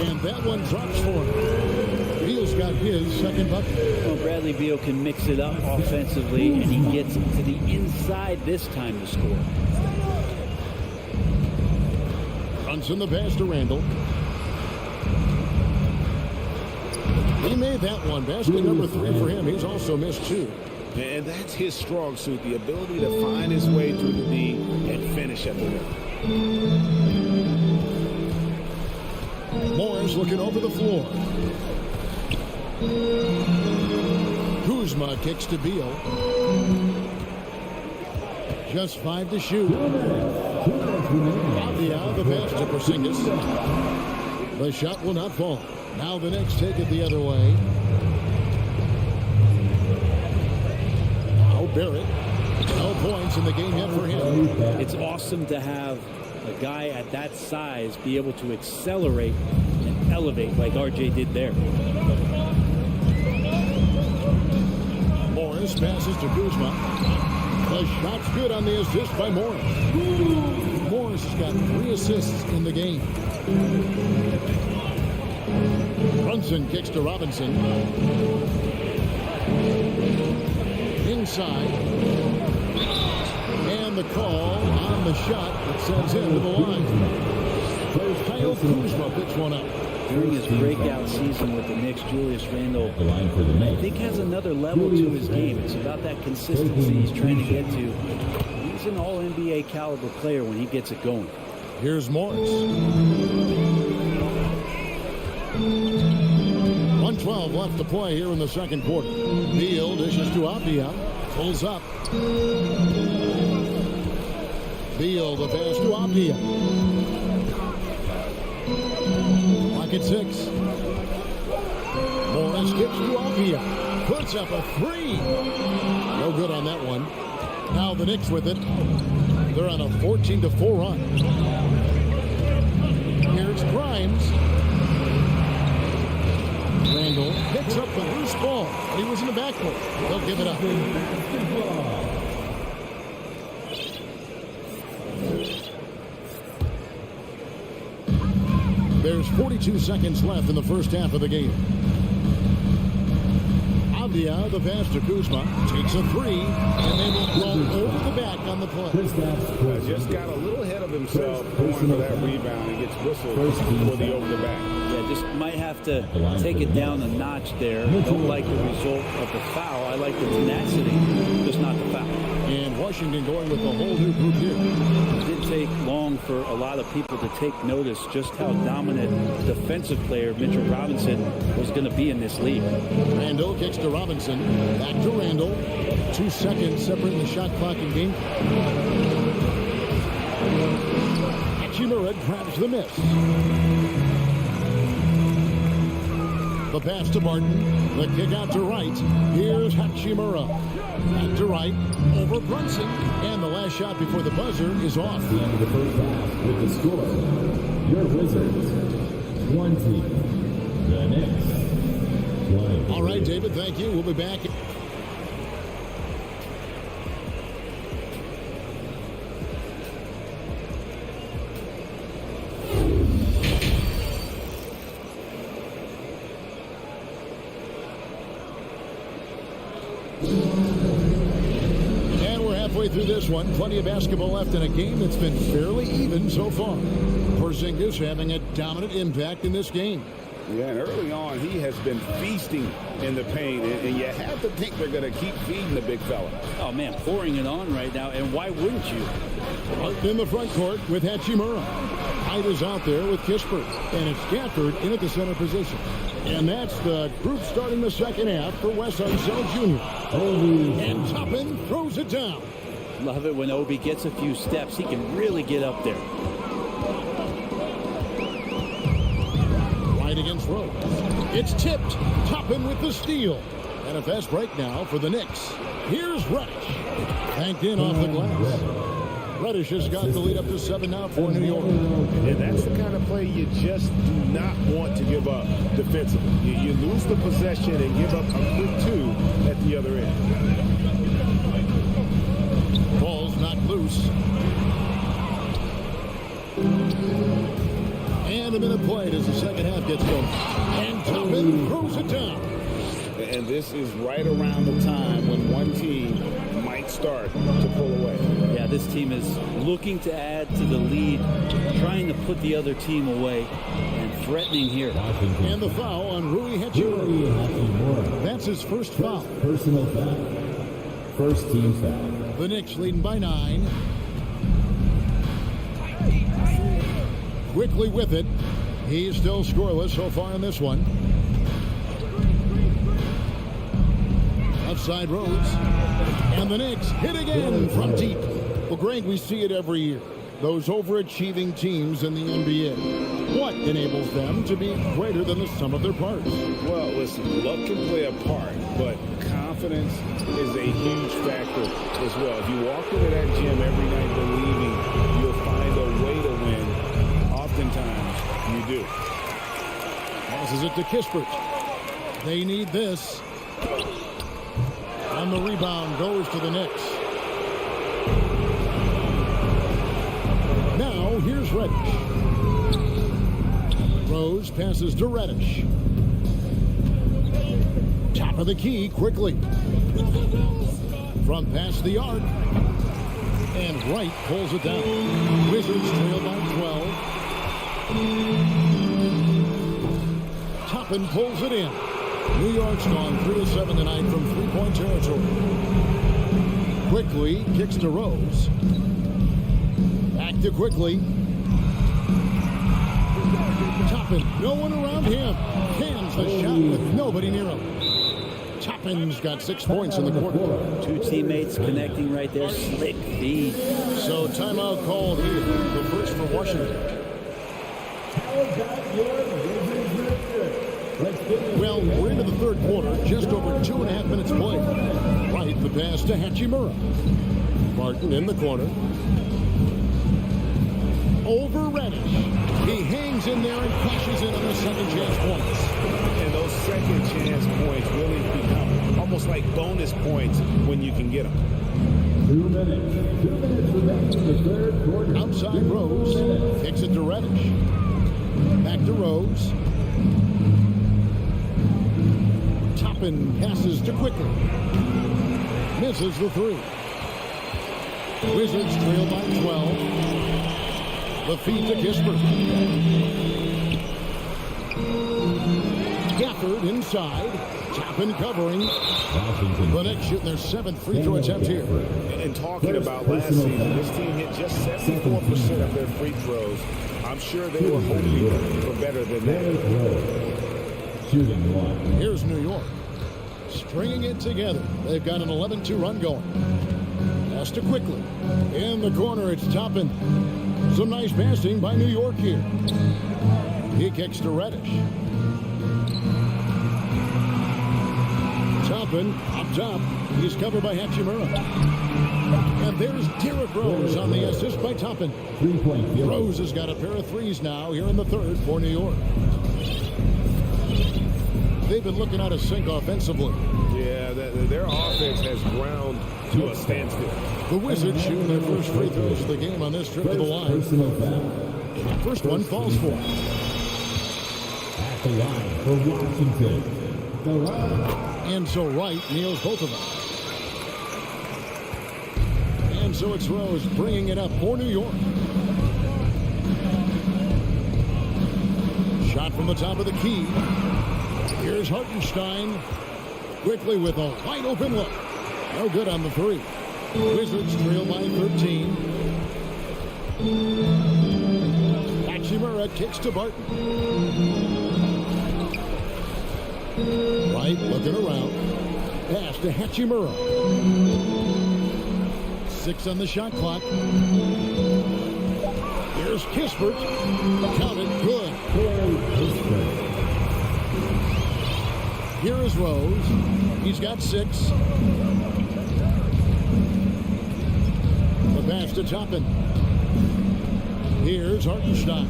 And that one drops for him. Beal's got his second bucket. Well, Bradley Beal can mix it up offensively, and he gets to the inside this time to score. Brunson the pass to Randall. He made that one. Basket number 3 for him. He's also missed 2. And that's his strong suit, the ability to find his way through the D and finish at the rim. Morris looking over the floor. Kuzma kicks to Beal. Just 5 to shoot. Avdia the pass to Porzingis. The shot will not fall. Now the Knicks take it the other way. Now Barrett. No points in the game yet for him. It's awesome to have a guy at that size be able to accelerate and elevate like RJ did there. Morris passes to Kuzma. The shot's good on the assist by Morris. Morris has got 3 assists in the game. Brunson kicks to Robinson. Inside. And the call on the shot that sends him to the line. Kyle Kuzma picks one up. During his breakout season with the Knicks, Julius Randle, I think, has another level to his game. It's about that consistency he's trying to get to. He's an all-NBA caliber player when he gets it going. Here's Morris. 1:12 left to play here in the second quarter. Beal dishes to Avdia. Pulls up. Beal the pass to Avdia. At 6. Morris gets to Avdia. Puts up a 3. No good on that one. Now the Knicks with it. They're on a 14-4 run. Here's Grimes. Randle picks up the loose ball. He was in the backcourt. They'll give it up. There's 42 seconds left in the first half of the game. Avdia, the pass to Kuzma, takes a 3, and they will go over the back on the play. Just got a little ahead of himself going for that rebound and gets whistled for the over the back. Yeah, just might have to take it down a notch there. Don't like the result of the foul. I like the tenacity, just not the foul. And Washington going with a whole new group here. It didn't take long for a lot of people to take notice just how dominant defensive player Mitchell Robinson was going to be in this league. Randle kicks to Robinson. Back to Randle. 2 seconds separating the shot clock and game. Hachimura grabs the miss. The pass to Barton. The kick out to right. Here's Hachimura. Back to right. Over Brunson. And the last shot before the buzzer is off. The end of the first half with the score. Your Wizards 20. The Knicks 20. All right, David, thank you. We'll be back. And we're halfway through this one. Plenty of basketball left in a game that's been fairly even so far. Porzingis having a dominant impact in this game. Yeah, and early on, he has been feasting in the paint, and you have to think they're going to keep feeding the big fella. Oh, man, pouring it on right now, and why wouldn't you? In the front court with Hachimura. Hyde is out there with Kispert, and it's Gafford in at the center position. And that's the group starting the second half for Wes Unseld Jr. And Toppin throws it down. Love it when Obi gets a few steps. He can really get up there. Against Rose. It's tipped. Toppin with the steal. And a fast break now for the Knicks. Here's Reddish. Banked in off the glass. Reddish has got the lead up to 7 now for New York. And that's the kind of play you just do not want to give up defensively. You lose the possession and give up a quick 2 at the other end. Ball's knocked loose. And a minute played as the second half gets going. And Toppin throws it down. And this is right around the time when one team might start to pull away. Yeah, this team is looking to add to the lead, trying to put the other team away, and threatening here. And the foul on Rui Hachimura. That's his first foul. Personal foul. First team foul. The Knicks leading by 9. Quickly with it. He's still scoreless so far in this one. Outside Rhodes. And the Knicks hit again from deep. Well, Greg, we see it every year. Those overachieving teams in the NBA. What enables them to be greater than the sum of their parts? Well, listen, luck can play a part, but confidence is a huge factor as well. If you walk into that gym every night believing you'll find a way to win, oftentimes you do. Passes it to Kispert. They need this. And the rebound goes to the Knicks. Now here's Reddish. Rose passes to Reddish. of the key quickly. From past the arc. And Wright pulls it down. Wizards trail by 12. Toppin pulls it in. New York's gone 3 of 7 tonight from three-point territory. Quickly kicks to Rose. Back to Quickly. Toppin, no one around him. Cans the shot with nobody near him. Toppin's got 6 points in the quarter. Two teammates connecting right there. Slick feed. So timeout called here. The first for Washington. Well, we're into the third quarter. Just over 2.5 minutes played. Right, the pass to Hachimura. Martin in the corner. Over Reddish. He hangs in there and cashes in on the second chance points. And those second chance points really become almost like bonus points when you can get them. 2 minutes. 2 minutes remaining in the third quarter. Outside Rose. Kicks it to Reddish. Back to Rose. Toppin passes to Quickly. Misses the three. Wizards trail by 12. The feed to Kispert. Gafford inside. Toppin covering. The Knicks shooting their 7th free throw attempt here. And talking about last season, this team hit just 74% of their free throws. I'm sure they were hoping for better than that. Shooting one. Here's New York. Stringing it together. They've got an 11-2 run going. Pass to Quickly. In the corner, it's Toppin. Some nice passing by New York here. He kicks to Reddish. Toppin up top. He's covered by Hachimura. And there's Derrick Rose on the assist by Toppin. 3-point. Rose has got a pair of threes now here in the third for New York. They've been looking out of sync offensively. Yeah, their offense has ground to a standstill. The Wizards shooting their first free throws of the game on this trip to the line. Personal foul. First one falls for. At the line for Washington. The line. And so Wright nails both of them. And so it's Rose bringing it up for New York. Shot from the top of the key. Here's Hartenstein. Quickly with a wide open look. No good on the three. Wizards trail by 13. Hachimura kicks to Barton. Wright looking around. Pass to Hachimura. 6 on the shot clock. Here's Kispert. Count it. Good. Here is Rose. He's got 6. The pass to Toppin. Here's Hartenstein.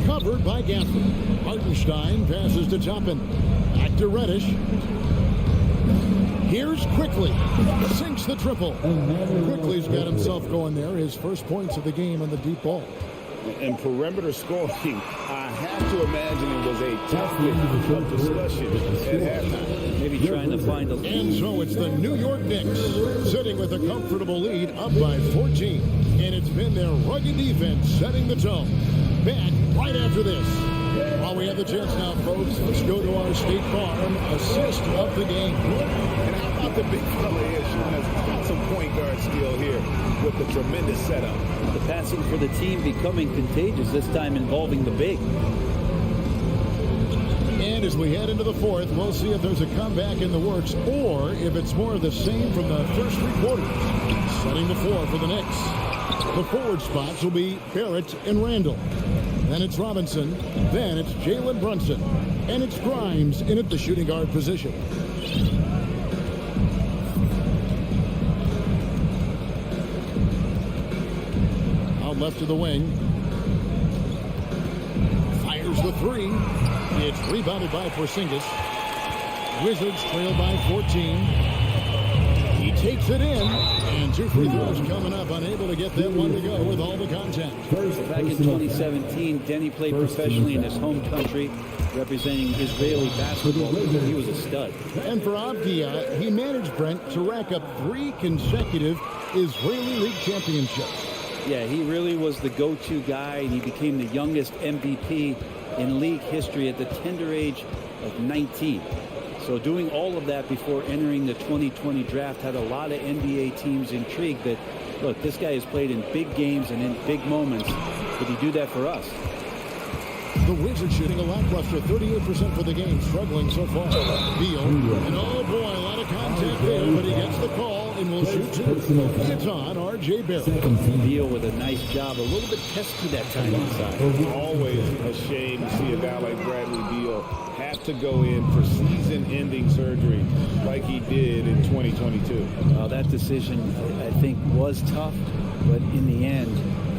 Covered by Gafford. Hartenstein passes to Toppin. Back to Reddish. Here's Quickly. Sinks the triple. Quickly's got himself going there. His first points of the game on the deep ball. And perimeter scoring, I have to imagine it was a topic of discussion at halftime. Maybe trying to find a... And so it's the New York Knicks sitting with a comfortable lead up by 14. And it's been their rugged defense setting the tone. Back right after this. While we have the chance now, folks, let's go to our State Farm assist of the game. And how about the big fella here shooting us? He's got some point guard skill here with the tremendous setup. The passing for the team becoming contagious, this time involving the big. And as we head into the fourth, we'll see if there's a comeback in the works or if it's more of the same from the first 3 quarters. Setting the floor for the Knicks. The forward spots will be Barrett and Randall. Then it's Robinson. Then it's Jalen Brunson. And it's Grimes in at the shooting guard position. Out left to the wing. Fires the 3. It's rebounded by Porzingis. Wizards trail by 14. He takes it in. And 2 free throws coming up. Unable to get that one to go with all the contact. Back in 2017, Denny played professionally in his home country. representing Israeli basketball. He was a stud. And for Avdia, he managed Brent to rack up 3 consecutive Israeli League championships. Yeah, he really was the go-to guy, and he became the youngest MVP in league history at the tender age of 19. So doing all of that before entering the 2020 draft had a lot of NBA teams intrigued that, look, this guy has played in big games and in big moments. Could he do that for us? The Wizards shooting a lackluster 38% for the game, struggling so far. Beal, and oh boy, a lot of contact there, but he gets the call and will shoot 2. It's on R.J. Barrett. Beal with a nice job, a little bit pesky that time inside. Always a shame to see a guy like Bradley Beal have to go in for season-ending surgery like he did in 2022. Well, that decision, I think, was tough, but in the end,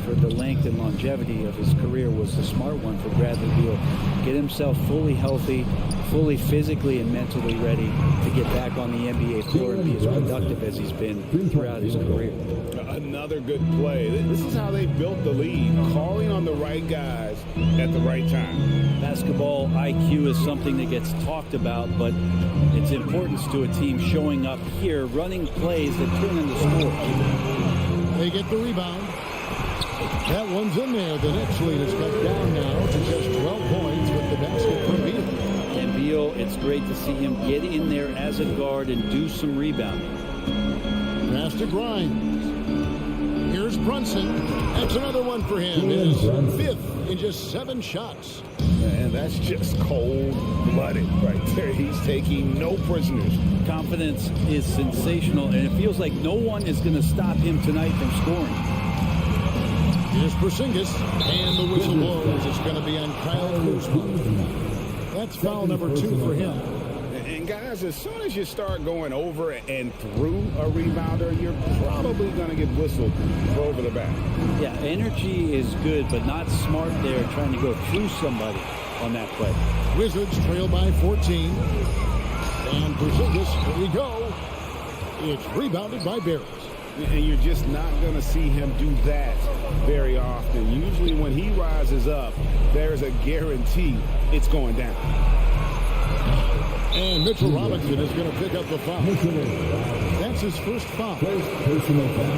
for the length and longevity of his career, was the smart one for Bradley Beal. Get himself fully healthy, fully physically and mentally ready to get back on the NBA floor and be as productive as he's been throughout his career. Another good play. This is how they built the lead, calling on the right guys at the right time. Basketball IQ is something that gets talked about, but its importance to a team showing up here, running plays that turn into scores. They get the rebound. That one's in there. The Knicks lead is cut down now to just 12 points with the basket from Beal. And Beal, it's great to see him get in there as a guard and do some rebounding. Pass to Grimes. Here's Brunson. That's another one for him. His 5th in just 7 shots. Man, that's just cold-blooded right there. He's taking no prisoners. Confidence is sensational, and it feels like no one is going to stop him tonight from scoring. Here's Porzingis, and the whistle blows. It's going to be on Kyle Kuzma. That's foul number 2 for him. And guys, as soon as you start going over and through a rebounder, you're probably going to get whistled for over the back. Yeah, energy is good, but not smart there trying to go through somebody on that play. Wizards trail by 14. And Porzingis, here we go. It's rebounded by Barrett. And you're just not going to see him do that very often. Usually when he rises up, there's a guarantee it's going down. And Mitchell Robinson is going to pick up the foul. That's his first foul. Personal foul.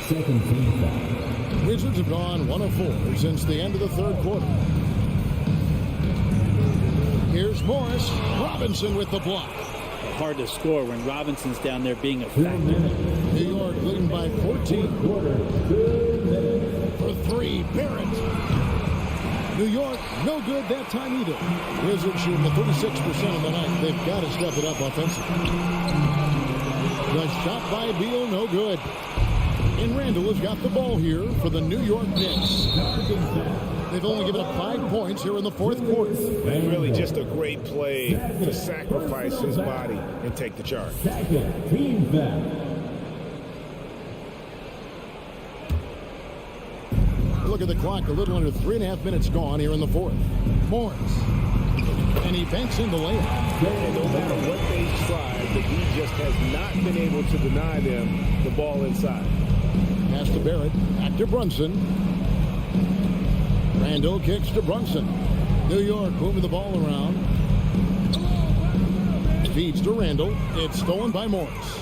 Second team foul. Wizards have gone 1 of 4 since the end of the 3rd quarter. Here's Morris. Robinson with the block. Hard to score when Robinson's down there being a factor. New York leading by 14. For 3, Barrett. New York, no good that time either. Wizards shooting the 36% of the night. They've got to step it up offensively. The shot by Beal, no good. And Randall has got the ball here for the New York Knicks. They've only given up 5 points here in the 4th quarter. And really just a great play to sacrifice his body and take the charge. Second team foul. Look at the clock, a little under 3.5 minutes gone here in the 4th. Morris. And he banks in the layup. And no matter what they tried, the D just has not been able to deny them the ball inside. Pass to Barrett. Back to Brunson. Randall kicks to Brunson. New York moving the ball around. Feeds to Randall. It's stolen by Morris.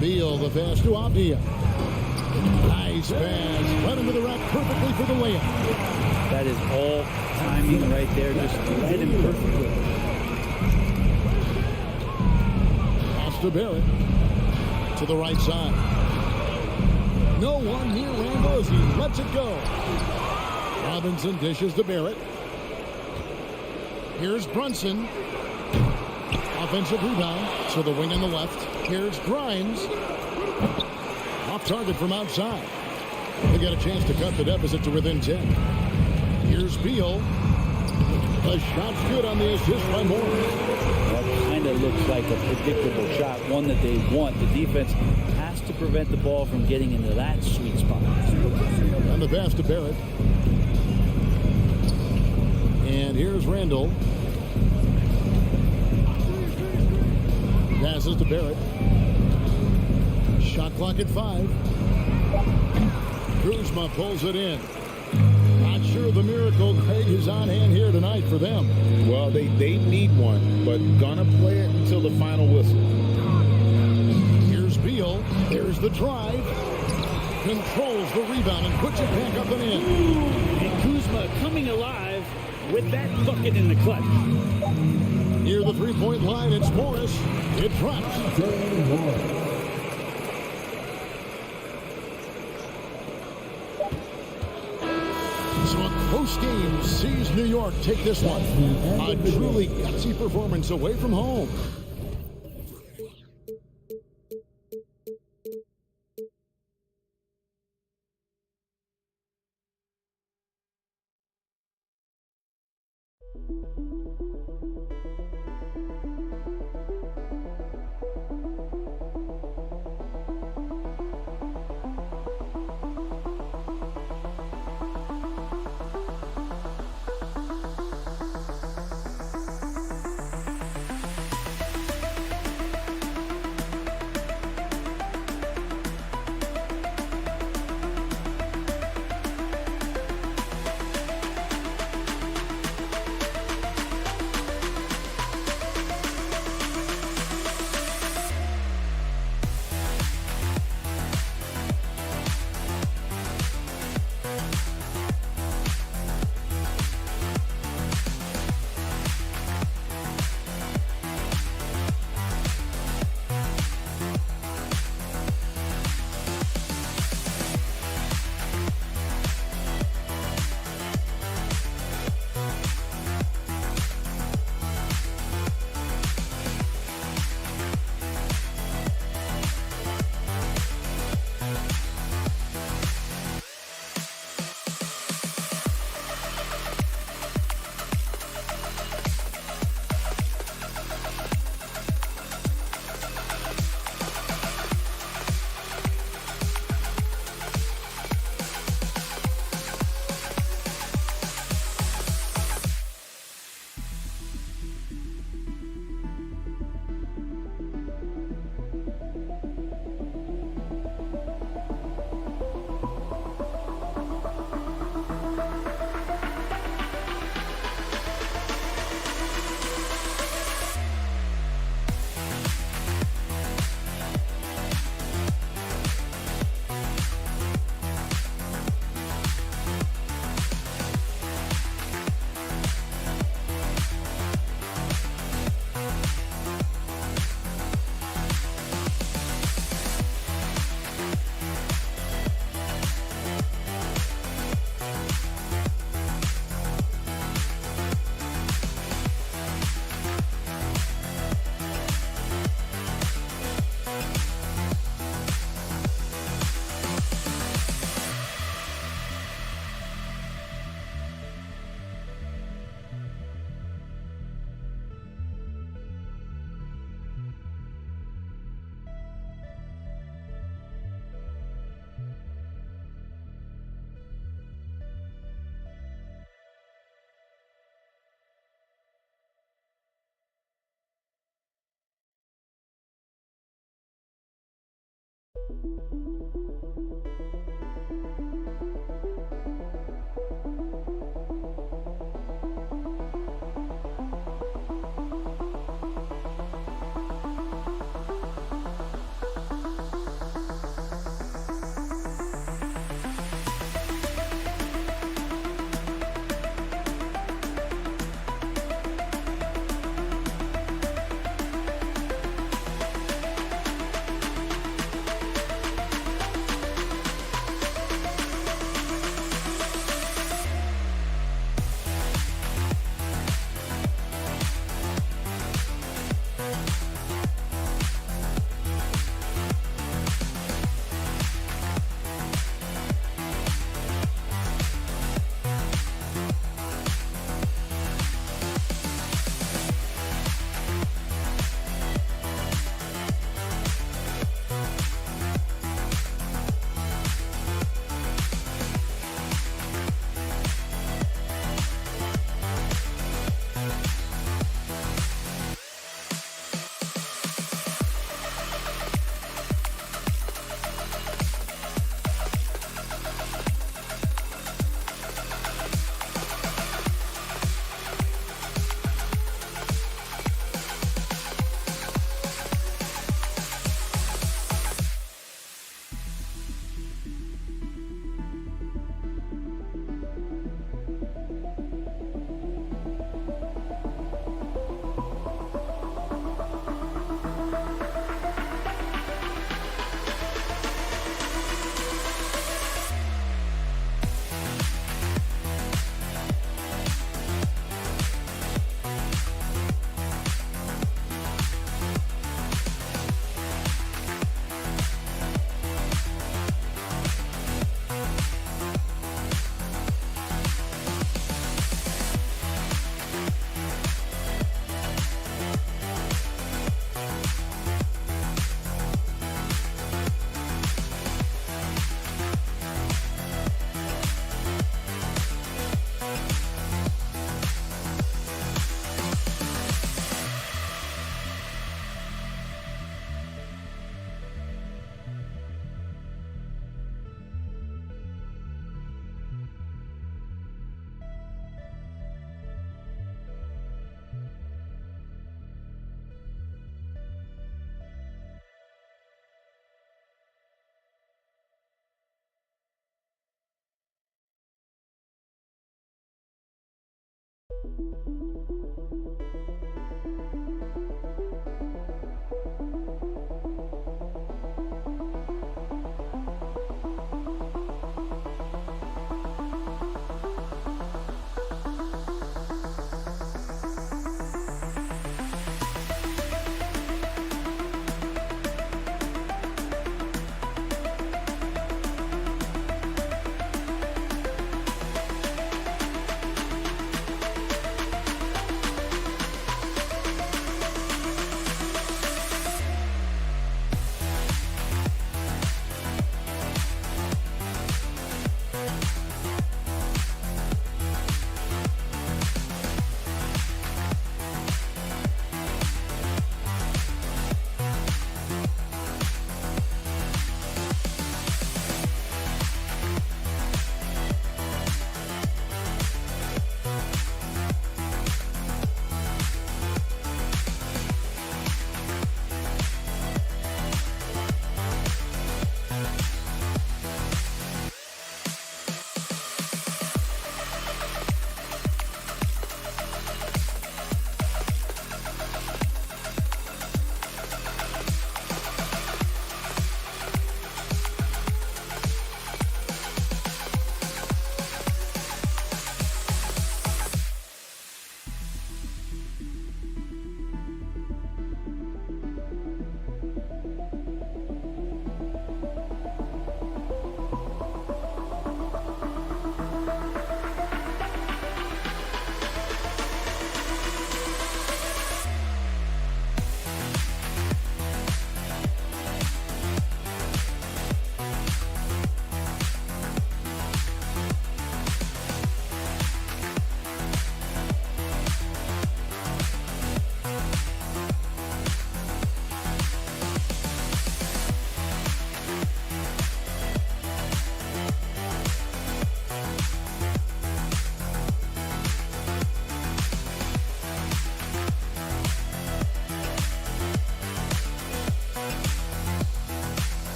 Beal, the pass to Avdia. Nice pass. Right into the rack perfectly for the layup. That is all timing right there. Just read him perfectly. Pass to Barrett. To the right side. No one near Randall as he lets it go. Robinson dishes to Barrett. Here's Brunson. Offensive rebound. So the wing on the left. Here's Grimes. Off target from outside. They got a chance to cut the deficit to within 10. Here's Beal. The shot's good on the assist by Morris. That kind of looks like a predictable shot, one that they want. The defense has to prevent the ball from getting into that sweet spot. And the pass to Barrett. And here's Randall. Passes to Barrett. Shot clock at 5. Kuzma pulls it in. On Not sure the miracle, Craig, is on hand here tonight for them. Well, they need one, but gonna play it until the final whistle. Here's Beal. There's the drive. Controls the rebound and puts it back up and in. And Kuzma coming alive with that bucket in the clutch. Near the three-point line, it's Morris. It drops. So a close game sees New York take this one. A truly gutsy performance away from home.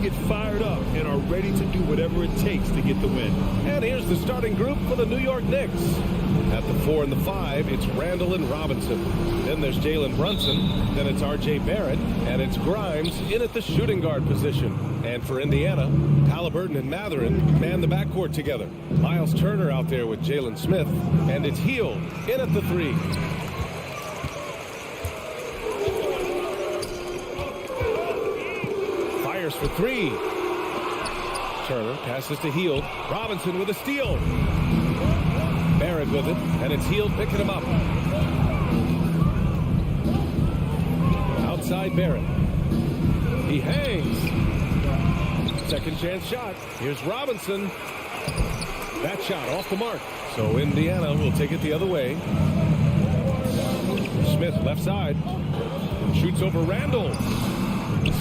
get fired up and are ready to do whatever it takes to get the win. And here's the starting group for the New York Knicks. At the 4 and the 5, it's Randall and Robinson. Then there's Jalen Brunson. Then it's R.J. Barrett. And it's Grimes in at the shooting guard position. And for Indiana, Halliburton and Mathurin man the backcourt together. Miles Turner out there with Jalen Smith. And it's Hield in at the 3. Fires for 3. Turner passes to Heald. Robinson with a steal. Barrett with it, and it's Heald picking him up. Outside Barrett. He hangs. Second chance shot. Here's Robinson. That shot off the mark. So Indiana will take it the other way. Smith left side. Shoots over Randall.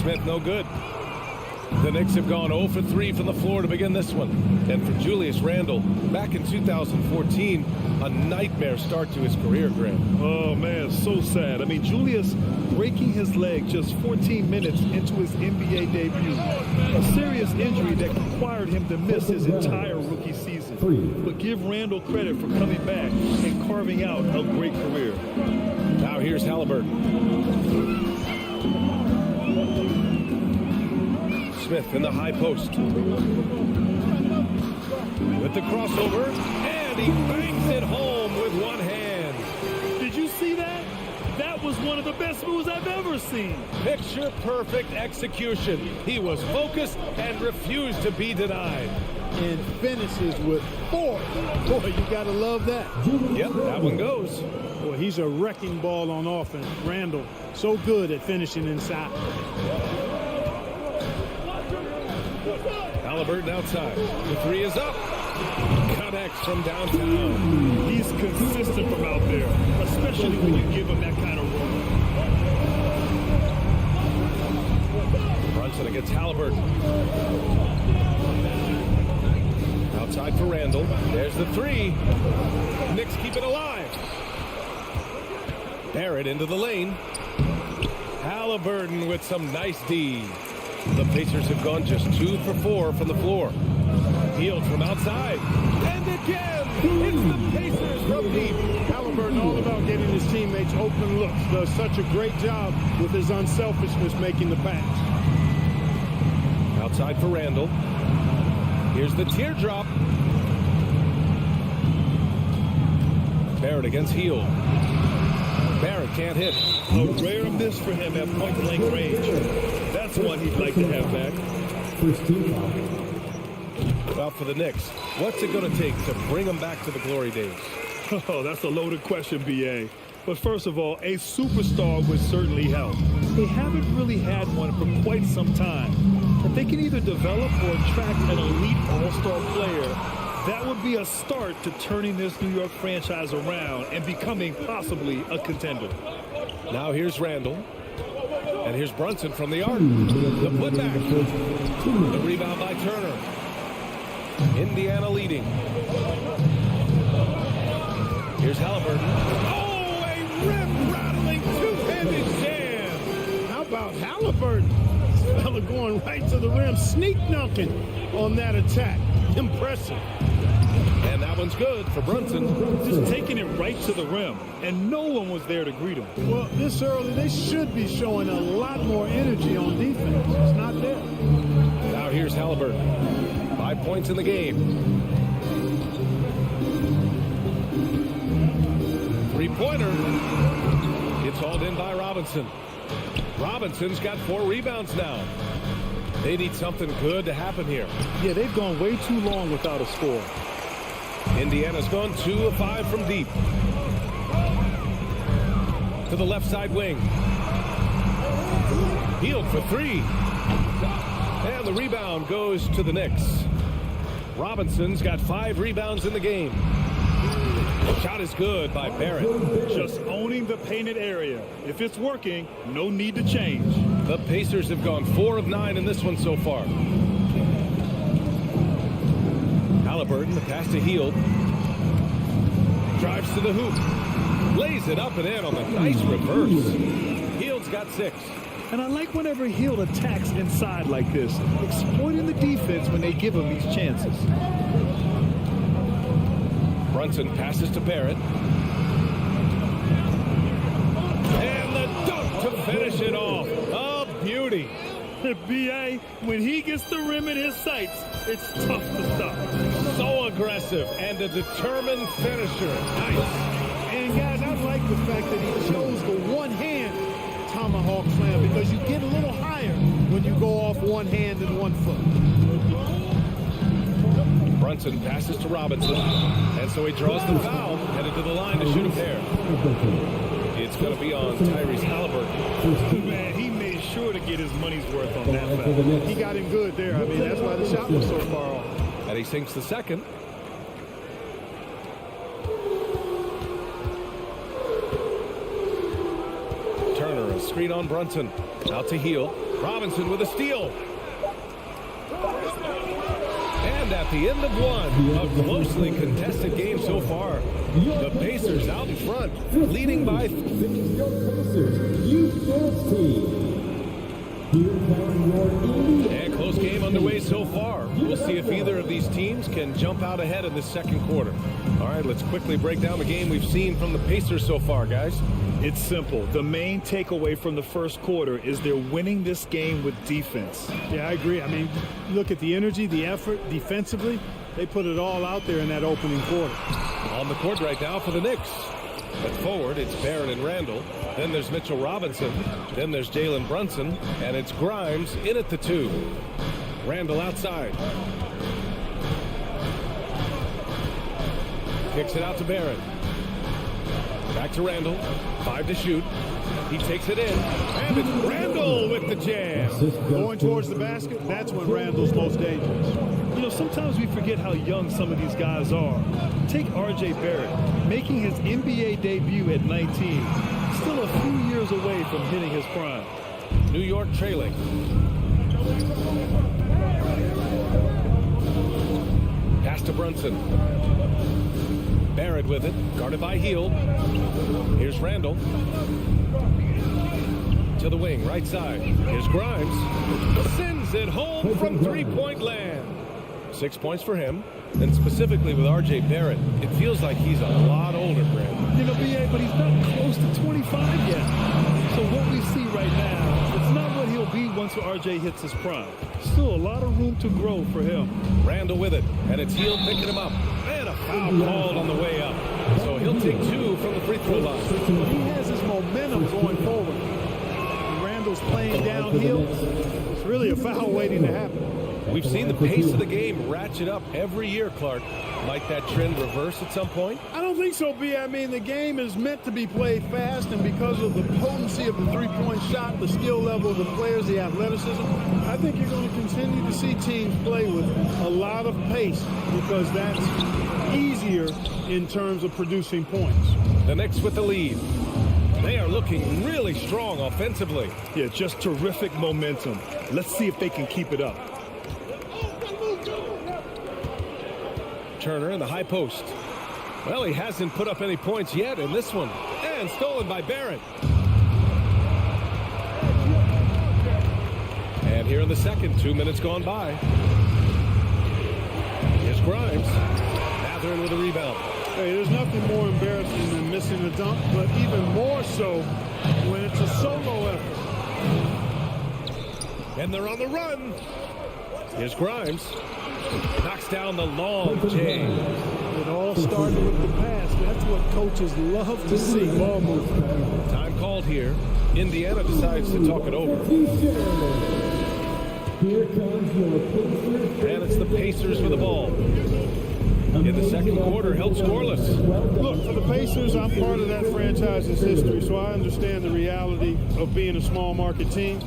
Smith no good. The Knicks have gone 0 for 3 from the floor to begin this one. And for Julius Randle, back in 2014, a nightmare start to his career, Graham. Oh, man, so sad. I mean, Julius breaking his leg just 14 minutes into his NBA debut. A serious injury that required him to miss his entire rookie season. But give Randle credit for coming back and carving out a great career. Now here's Halliburton. Smith in the high post. With the crossover, and he bangs it home with one hand. Did you see that? That was one of the best moves I've ever seen. Picture perfect execution. He was focused and refused to be denied. And finishes with force. Boy, you gotta love that. Yep, that one goes. Boy, he's a wrecking ball on offense. Randle, so good at finishing inside. Halliburton outside. The three is up. Connects from downtown. He's consistent from out there, especially when you give him that kind of room. Brunson against Halliburton. Outside for Randall. There's the three. Knicks keep it alive. Barrett into the lane. Halliburton with some nice D. The Pacers have gone just 2 for 4 from the floor. Heald from outside. And again, it's the Pacers from deep. Halliburton all about getting his teammates open looks. Does such a great job with his unselfishness making the pass. Outside for Randall. Here's the teardrop. Barrett against Heald. Barrett can't hit. A rare miss for him at point-blank range. That's one he'd like to have back. First team foul. Well, for the Knicks, what's it going to take to bring them back to the glory days? Oh, that's a loaded question, B.A. But first of all, a superstar would certainly help. They haven't really had one for quite some time. If they can either develop or attract an elite all-star player, that would be a start to turning this New York franchise around and becoming possibly a contender. Now here's Randall. And here's Brunson from the arc. The putback. The rebound by Turner. Indiana leading. Here's Halliburton. Oh, a rim-rattling two-handed jam. How about Halliburton? This fella going right to the rim, sneak dunking on that attack. Impressive. And that one's good for Brunson. Just taking it right to the rim, and no one was there to greet him. Well, this early, they should be showing a lot more energy on defense. It's not there. Now here's Halliburton. 5 points in the game. Three-pointer. It's hauled in by Robinson. Robinson's got 4 rebounds now. They need something good to happen here. Yeah, they've gone way too long without a score. Indiana's gone 2 of 5 from deep. To the left side wing. Heald for 3. And the rebound goes to the Knicks. Robinson's got 5 rebounds in the game. The shot is good by Barrett. Just owning the painted area. If it's working, no need to change. The Pacers have gone 4 of 9 in this one so far. Halliburton, the pass to Heald. Drives to the hoop. Lays it up and in on the nice reverse. Heald's got 6. And I like whenever Heald attacks inside like this, exploiting the defense when they give him these chances. Brunson passes to Barrett. And the dunk to finish it off. A beauty. B.A., when he gets the rim in his sights, it's tough to stop. So aggressive and a determined finisher. Nice. And guys, I like the fact that he chose the one-hand tomahawk slam because you get a little higher when you go off one hand and one foot. Brunson passes to Robinson, and so he draws the foul, headed to the line to shoot a pair. It's going to be on Tyrese Halliburton. Man, he made sure to get his money's worth on that foul. He got him good there. I mean, that's why the shot was so far off. And he sinks the second. Turner, a screen on Brunson. Out to Heel. Robinson with a steal. And at the end of one, a closely contested game so far. The Pacers out in front, leading by... And close game underway so far. We'll see if either of these teams can jump out ahead in the second quarter. All right, let's quickly break down the game we've seen from the Pacers so far, guys. It's simple. The main takeaway from the first quarter is they're winning this game with defense. Yeah, I agree. I mean, look at the energy, the effort defensively. They put it all out there in that opening quarter. On the court right now for the Knicks. At forward, it's Barrett and Randall. Then there's Mitchell Robinson. Then there's Jalen Brunson. And it's Grimes in at the 2. Randall outside. Kicks it out to Barrett. Back to Randall. 5 to shoot. He takes it in. And it's Randall with the jam. Going towards the basket, that's when Randall's most dangerous. You know, sometimes we forget how young some of these guys are. Take R.J. Barrett, making his NBA debut at 19. Still a few years away from hitting his prime. New York trailing. Pass to Brunson. Barrett with it, guarded by Heel. Here's Randall. To the wing, right side. Here's Grimes. Sends it home from three-point land. 6 points for him. And specifically with R.J. Barrett, it feels like he's a lot older, Brandon. You know, B.A., but he's not close to 25 yet. So what we see right now, it's not what he'll be once R.J. hits his prime. Still a lot of room to grow for him. Randall with it, and it's Heel picking him up. And a foul called on the way up. So he'll take 2 from the free throw line. He has his momentum going forward. Randall's playing downhill. It's really a foul waiting to happen. We've seen the pace of the game ratchet up every year, Clark. Might that trend reverse at some point? I don't think so, B. I mean, the game is meant to be played fast, and because of the potency of the three-point shot, the skill level of the players, the athleticism, I think you're going to continue to see teams play with a lot of pace because that's easier in terms of producing points. The Knicks with the lead. They are looking really strong offensively. Yeah, just terrific momentum. Let's see if they can keep it up. Turner in the high post. Well, he hasn't put up any points yet in this one. And stolen by Barrett. And here in the second, 2 minutes gone by. Here's Grimes. Mathurin with a rebound. Hey, there's nothing more embarrassing than missing a dunk, but even more so when it's a solo effort. And they're on the run. Here's Grimes. Knocks down the long J. It all started with the pass. That's what coaches love to see. Ball movement. Time called here. Indiana decides to talk it over. And it's the Pacers with the ball. In the second quarter, held scoreless. Look, for the Pacers, I'm part of that franchise's history, so I understand the reality of being a small market team.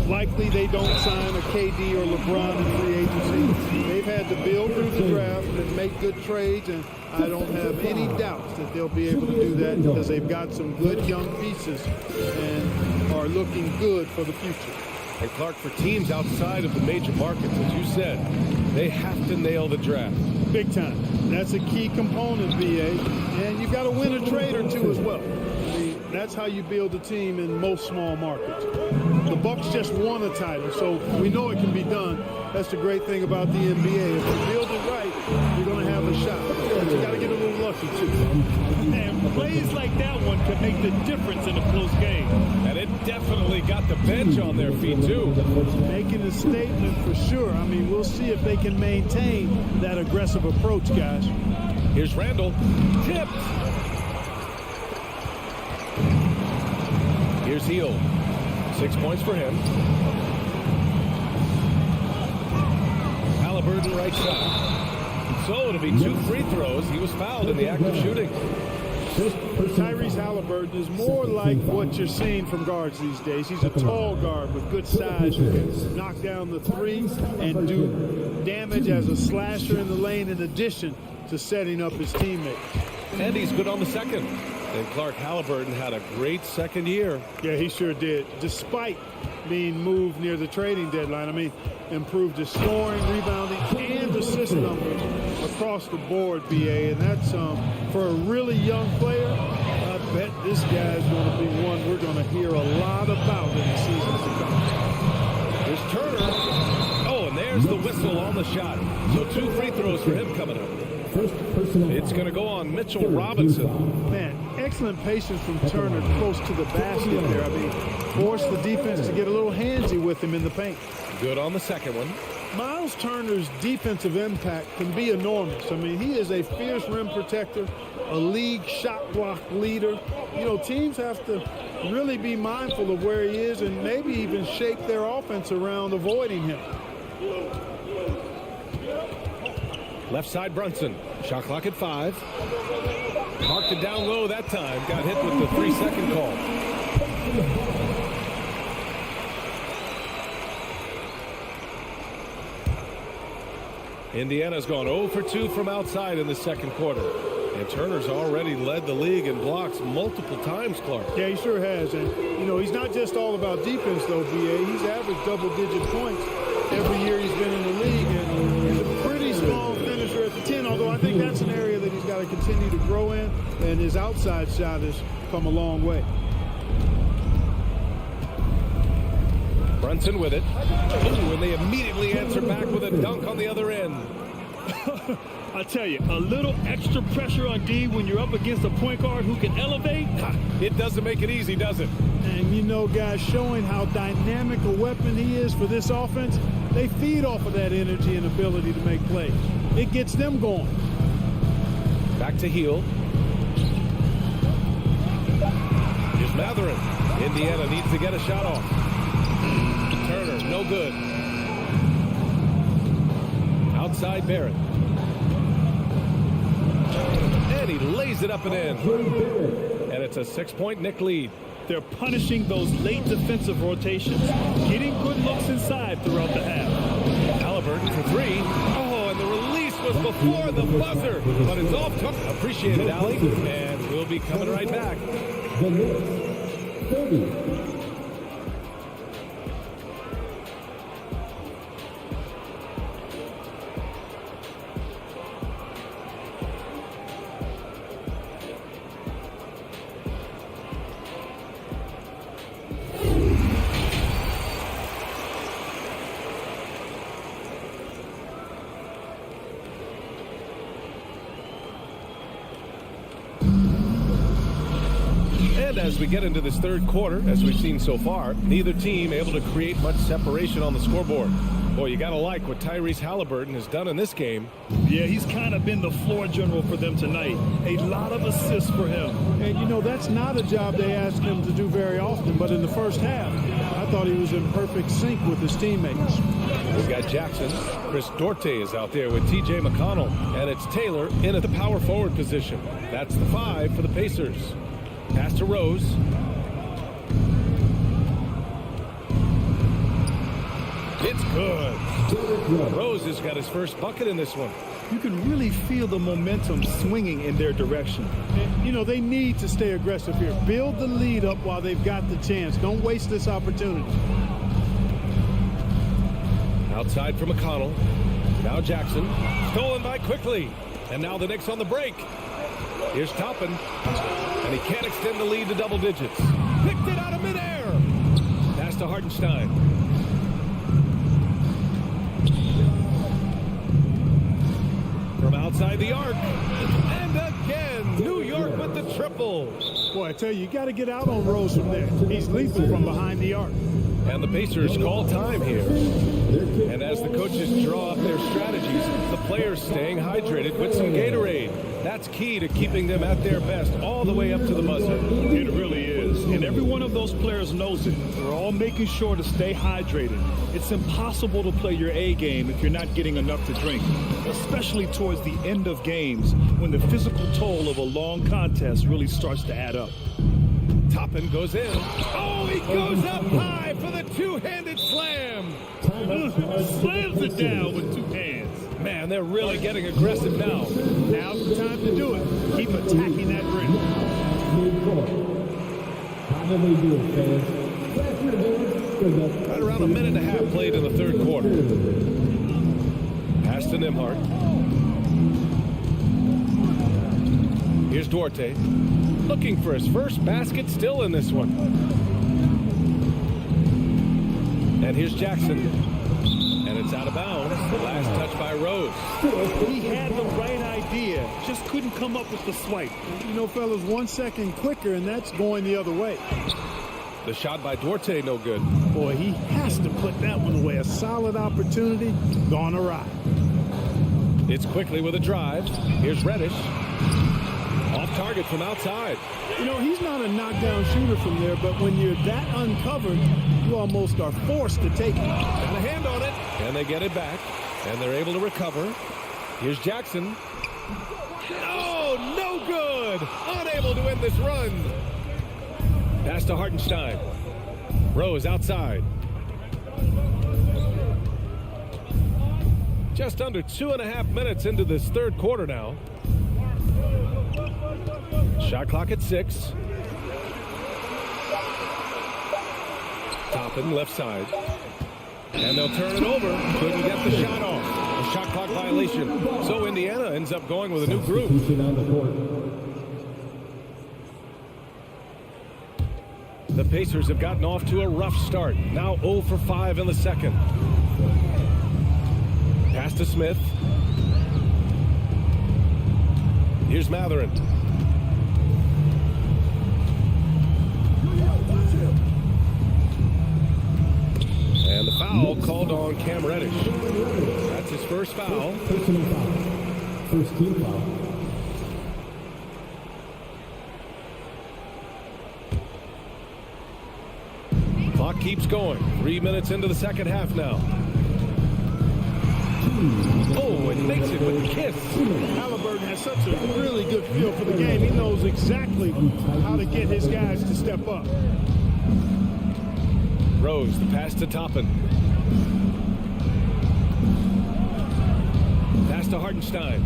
Likely they don't sign a KD or LeBron in free agency. They've had to build through the draft and make good trades, and I don't have any doubts that they'll be able to do that because they've got some good young pieces and are looking good for the future. And Clark, for teams outside of the major markets, as you said, they have to nail the draft. Big time. That's a key component, BA. And you've got to win a trade or two as well. I mean, that's how you build a team in most small markets. The Bucks just won a title, so we know it can be done. That's the great thing about the NBA. If you build it right, you're going to have a shot. But you got to get a little lucky, too. And plays like that one can make the difference in a close game. And it definitely got the bench on their feet, too. Making a statement for sure. I mean, we'll see if they can maintain that aggressive approach, guys. Here's Randall. Tipped. Here's Heel. 6 points for him. Halliburton right side. So it'll be 2 free throws. He was fouled in the act of shooting. Tyrese Halliburton is more like what you're seeing from guards these days. He's a tall guard with good size who can knock down the three and do damage as a slasher in the lane in addition to setting up his teammates. And he's good on the second. And Clark Halliburton had a great second year. Yeah, he sure did. Despite being moved near the trading deadline, I mean, improved his scoring, rebounding, and assist numbers across the board, BA. And that's for a really young player. I bet this guy's going to be one we're going to hear a lot about in the seasons to come. Here's Turner. Oh, and there's the whistle on the shot. So 2 free throws for him coming up. It's going to go on Mitchell Robinson. Man, excellent patience from Turner close to the basket there. I mean, forced the defense to get a little handsy with him in the paint. Good on the second one. Miles Turner's defensive impact can be enormous. I mean, he is a fierce rim protector, a league shot block leader. You know, teams have to really be mindful of where he is and maybe even shape their offense around avoiding him. Left side Brunson. Shot clock at 5. Marked it down low that time. Got hit with the 3-second call. Indiana's gone 0 for 2 from outside in the second quarter. And Turner's already led the league in blocks multiple times, Clark. Yeah, he sure has. And, you know, he's not just all about defense, though, BA. He's averaged double-digit points every year he's been in the league. And he's a pretty strong finisher at the 10, although I think that's an area that he's got to continue to grow in. And his outside shot has come a long way. Brunson with it. Ooh, and they immediately answer back with a dunk on the other end. I tell you, a little extra pressure on D when you're up against a point guard who can elevate. It doesn't make it easy, does it? And, you know, guys, showing how dynamic a weapon he is for this offense, they feed off of that energy and ability to make plays. It gets them going. Back to Heel. Here's Matherin. Indiana needs to get a shot off. Turner, no good. Outside Barrett. And he lays it up and in. And it's a 6-point Knick lead. They're punishing those late defensive rotations, getting good looks inside throughout the half. Halliburton for 3. Oh, and the release was before the buzzer. But it's off. Appreciate it, Allie. And we'll be coming right back. The Knicks 30. And as we get into this third quarter, as we've seen so far, neither team able to create much separation on the scoreboard. Boy, you got to like what Tyrese Halliburton has done in this game. Yeah, he's kind of been the floor general for them tonight. A lot of assists for him. And, you know, that's not a job they ask him to do very often. But in the first half, I thought he was in perfect sync with his teammates. We've got Jackson. Chris Duarte is out there with T.J. McConnell. And it's Taylor in at the power forward position. That's the 5 for the Pacers. Pass to Rose. It's good. Rose has got his first bucket in this one. You can really feel the momentum swinging in their direction. And, you know, they need to stay aggressive here. Build the lead up while they've got the chance. Don't waste this opportunity. Outside for McConnell. Now Jackson. Stolen by Quickly. And now the Knicks on the break. Here's Toppin. And he can't extend the lead to double digits. Picked it out of midair. Pass to Hartenstein. From outside the arc. And again, New York with the triple. Boy, I tell you, you got to get out on Rose from there. He's leaping from behind the arc. And the Pacers call time here. And as the coaches draw up their strategies, the players staying hydrated with some Gatorade. That's key to keeping them at their best all the way up to the buzzer. It really is. And every one of those players knows it. They're all making sure to stay hydrated. It's impossible to play your A game if you're not getting enough to drink, especially towards the end of games when the physical toll of a long contest really starts to add up. Toppin goes in. Oh, he goes up high for the two-handed slam. Slams it down with two hands. Man, they're really getting aggressive now. Now's the time to do it. Keep attacking that rim. Right around a minute and a half played in the third quarter. Pass to Nembhard. Here's Duarte. Looking for his first basket, still in this one. And here's Jackson. And it's out of bounds. The last touch by Rose. He had the right idea, just couldn't come up with the swipe. You know, fellas, 1 second quicker, and that's going the other way. The shot by Duarte, no good. Boy, he has to put that one away. A solid opportunity, gone awry. It's quickly with a drive. Here's Reddish. Off target from outside. You know, he's not a knockdown shooter from there, but when you're that uncovered, you almost are forced to take it. Got a hand on it. And they get it back. And they're able to recover. Here's Jackson. Oh, no good. Unable to win this run. Pass to Hartenstein. Rose outside. Just under 2.5 minutes into this third quarter now. Shot clock at 6. Toppin left side. And they'll turn it over. Couldn't get the shot off. A shot clock violation. So Indiana ends up going with a new group. The Pacers have gotten off to a rough start. Now 0 for 5 in the second. Pass to Smith. Here's Matherin. And the foul called on Cam Reddish. That's his first foul. Personal foul. First team foul. Clock keeps going. 3 minutes into the second half now. Oh, and makes it with a kiss. Halliburton has such a really good feel for the game. He knows exactly how to get his guys to step up. Rose, the pass to Toppin. Pass to Hartenstein.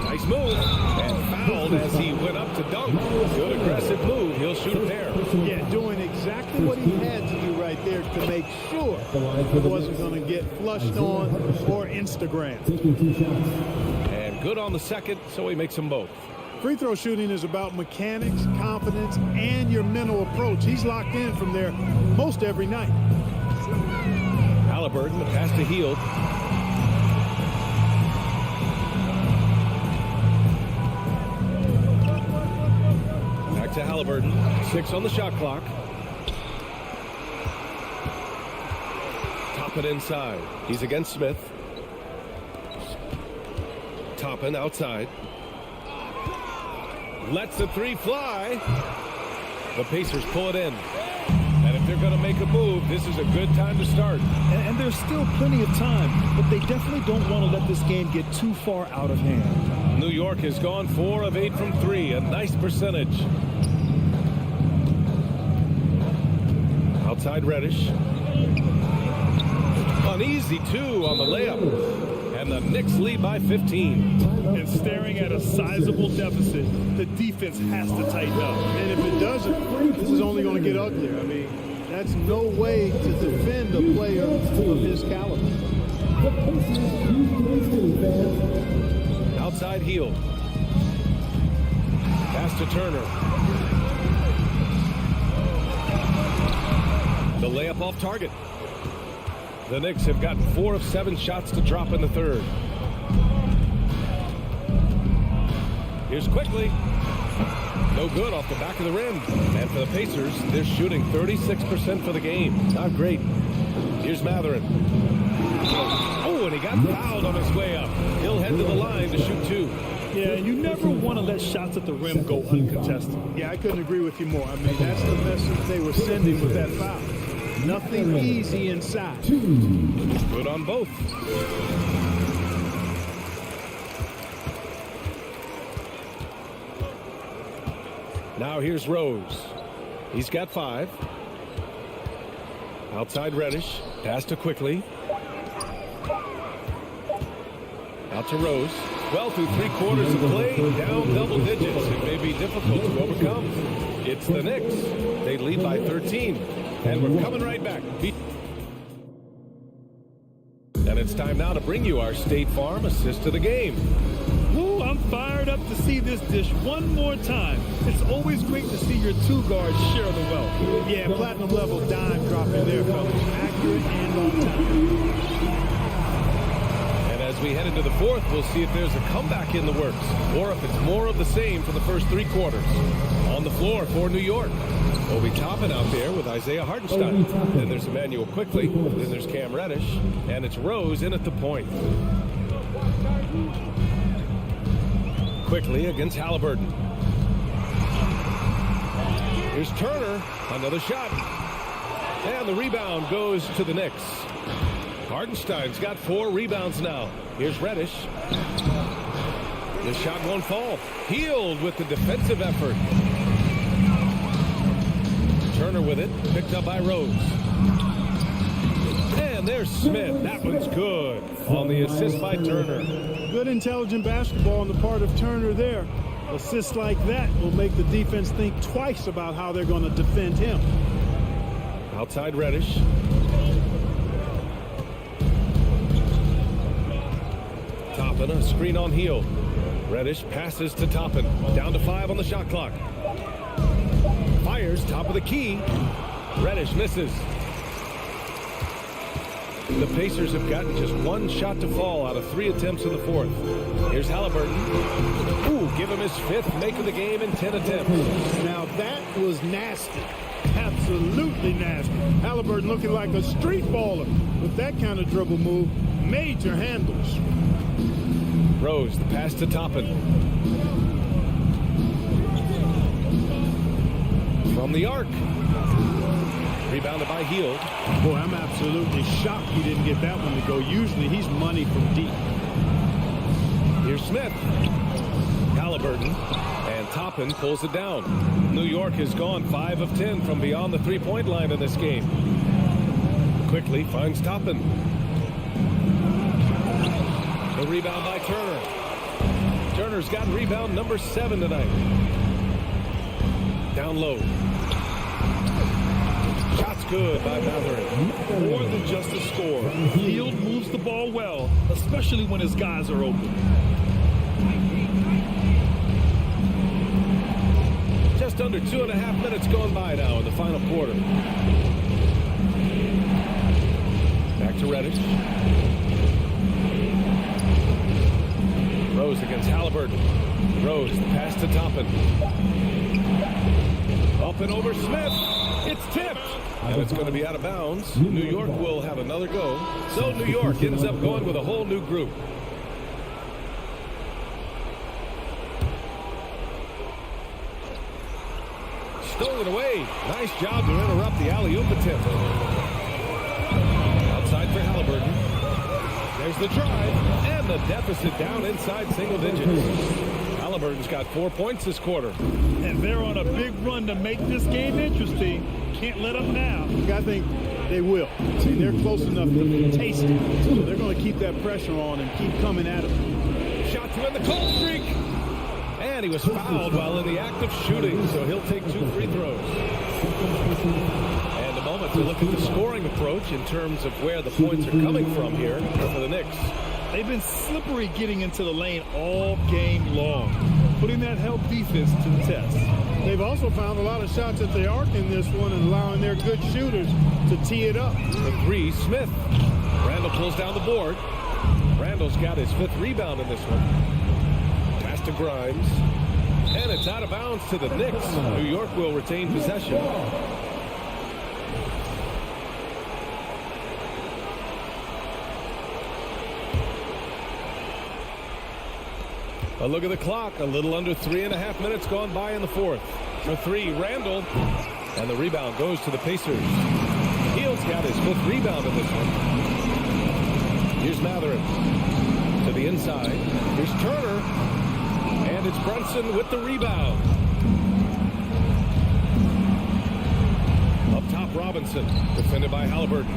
Nice move. And fouled as he went up to dunk. Good aggressive move. He'll shoot a pair. Yeah, doing exactly what he had to do right there to make sure he wasn't going to get flushed on or Instagram. Taking 2 shots. And good on the second, so he makes them both. Free throw shooting is about mechanics, confidence, and your mental approach. He's locked in from there most every night. Halliburton, the pass to Hield. Back to Halliburton. 6 on the shot clock. Toppin inside. He's against Smith. Toppin outside. Lets the three fly. The Pacers pull it in. And if they're going to make a move, this is a good time to start. And there's still plenty of time, but they definitely don't want to let this game get too far out of hand. New York has gone 4 of 8 from 3. A nice percentage. Outside Reddish. An easy 2 on the layup. And the Knicks lead by 15. And staring at a sizable deficit, the defense has to tighten up. And if it doesn't, this is only going to get uglier. I mean, that's no way to defend a player of his caliber. Outside Hield. Pass to Turner. The layup off target. The Knicks have gotten 4 of 7 shots to drop in the third. Here's quickly. No good off the back of the rim. And for the Pacers, they're shooting 36% for the game. Not great. Here's Matherin. Oh, and he got fouled on his way up. He'll head to the line to shoot 2. Yeah, you never want to let shots at the rim go uncontested. Yeah, I couldn't agree with you more. I mean, that's the message they were sending with that foul. Nothing easy inside. Good on both. Now here's Rose. He's got 5. Outside Reddish. Pass to Quickly. Out to Rose. Well through 3/4 of play. Down double digits. It may be difficult to overcome. It's the Knicks. They lead by 13. And we're coming right back. And it's time now to bring you our State Farm assist of the game. Woo, I'm fired up to see this dish one more time. It's always great to see your 2 guards share the wealth. Yeah, platinum level dime dropping there, fellas. Accurate and on time. And as we head into the 4th, we'll see if there's a comeback in the works or if it's more of the same for the first 3 quarters. On the floor for New York, Obi Toppin out there with Isaiah Hartenstein. Then there's Emmanuel Quickly. Then there's Cam Reddish. And it's Rose in at the point. Quickly against Halliburton. Here's Turner. Another shot. And the rebound goes to the Knicks. Hartenstein's got 4 rebounds now. Here's Reddish. The shot won't fall. Healed with the defensive effort. Turner with it. Picked up by Rose. And there's Smith. That one's good on the assist by Turner. Good intelligent basketball on the part of Turner there. Assists like that will make the defense think twice about how they're going to defend him. Outside Reddish. Toppin, a screen on heel. Reddish passes to Toppin. Down to 5 on the shot clock. Fires top of the key. Reddish misses. The Pacers have gotten just 1 shot to fall out of 3 attempts in the 4th. Here's Halliburton. Ooh, give him his 5th make of the game in 10 attempts. Now that was nasty. Absolutely nasty. Halliburton looking like a street baller with that kind of dribble move. Major handles. Rose, the pass to Toppin. From the arc. Rebounded by Hield. Boy, I'm absolutely shocked he didn't get that one to go. Usually he's money from deep. Here's Smith. Halliburton. And Toppin pulls it down. New York has gone 5 of 10 from beyond the 3-point line in this game. Quickly finds Toppin. The rebound by Turner. Turner's got rebound number 7 tonight. Down low. Shot's good by Matherin. More than just a score. Hield moves the ball well, especially when his guys are open. Just under 2.5 minutes gone by now in the final quarter. Back to Reddish. Rose against Halliburton. Rose, the pass to Toppin. Up and over Smith. It's tipped. And it's going to be out of bounds. New York will have another go. So New York ends up going with a whole new group. Stolen away. Nice job to interrupt the alley-oop attempt. Outside for Halliburton. There's the drive. And the deficit down inside single digits. Halliburton's got 4 points this quarter. And they're on a big run to make this game interesting. Can't let up now. I think they will. See, they're close enough to taste it. So they're going to keep that pressure on and keep coming at him. Shot to end the cold streak. And he was fouled while in the act of shooting, so he'll take 2 free throws. And a moment to look at the scoring approach in terms of where the points are coming from here for the Knicks. They've been slippery getting into the lane all game long, putting that help defense to the test. They've also found a lot of shots at the arc in this one and allowing their good shooters to tee it up. The 3, Smith. Randall pulls down the board. Randall's got his 5th rebound in this one. Pass to Grimes. And it's out of bounds to the Knicks. New York will retain possession. A look at the clock. A little under 3.5 minutes gone by in the fourth. For three, Randall. And the rebound goes to the Pacers. Hield's got his 5th rebound in this one. Here's Matherin to the inside. Here's Turner. And it's Brunson with the rebound. Up top, Robinson. Defended by Halliburton.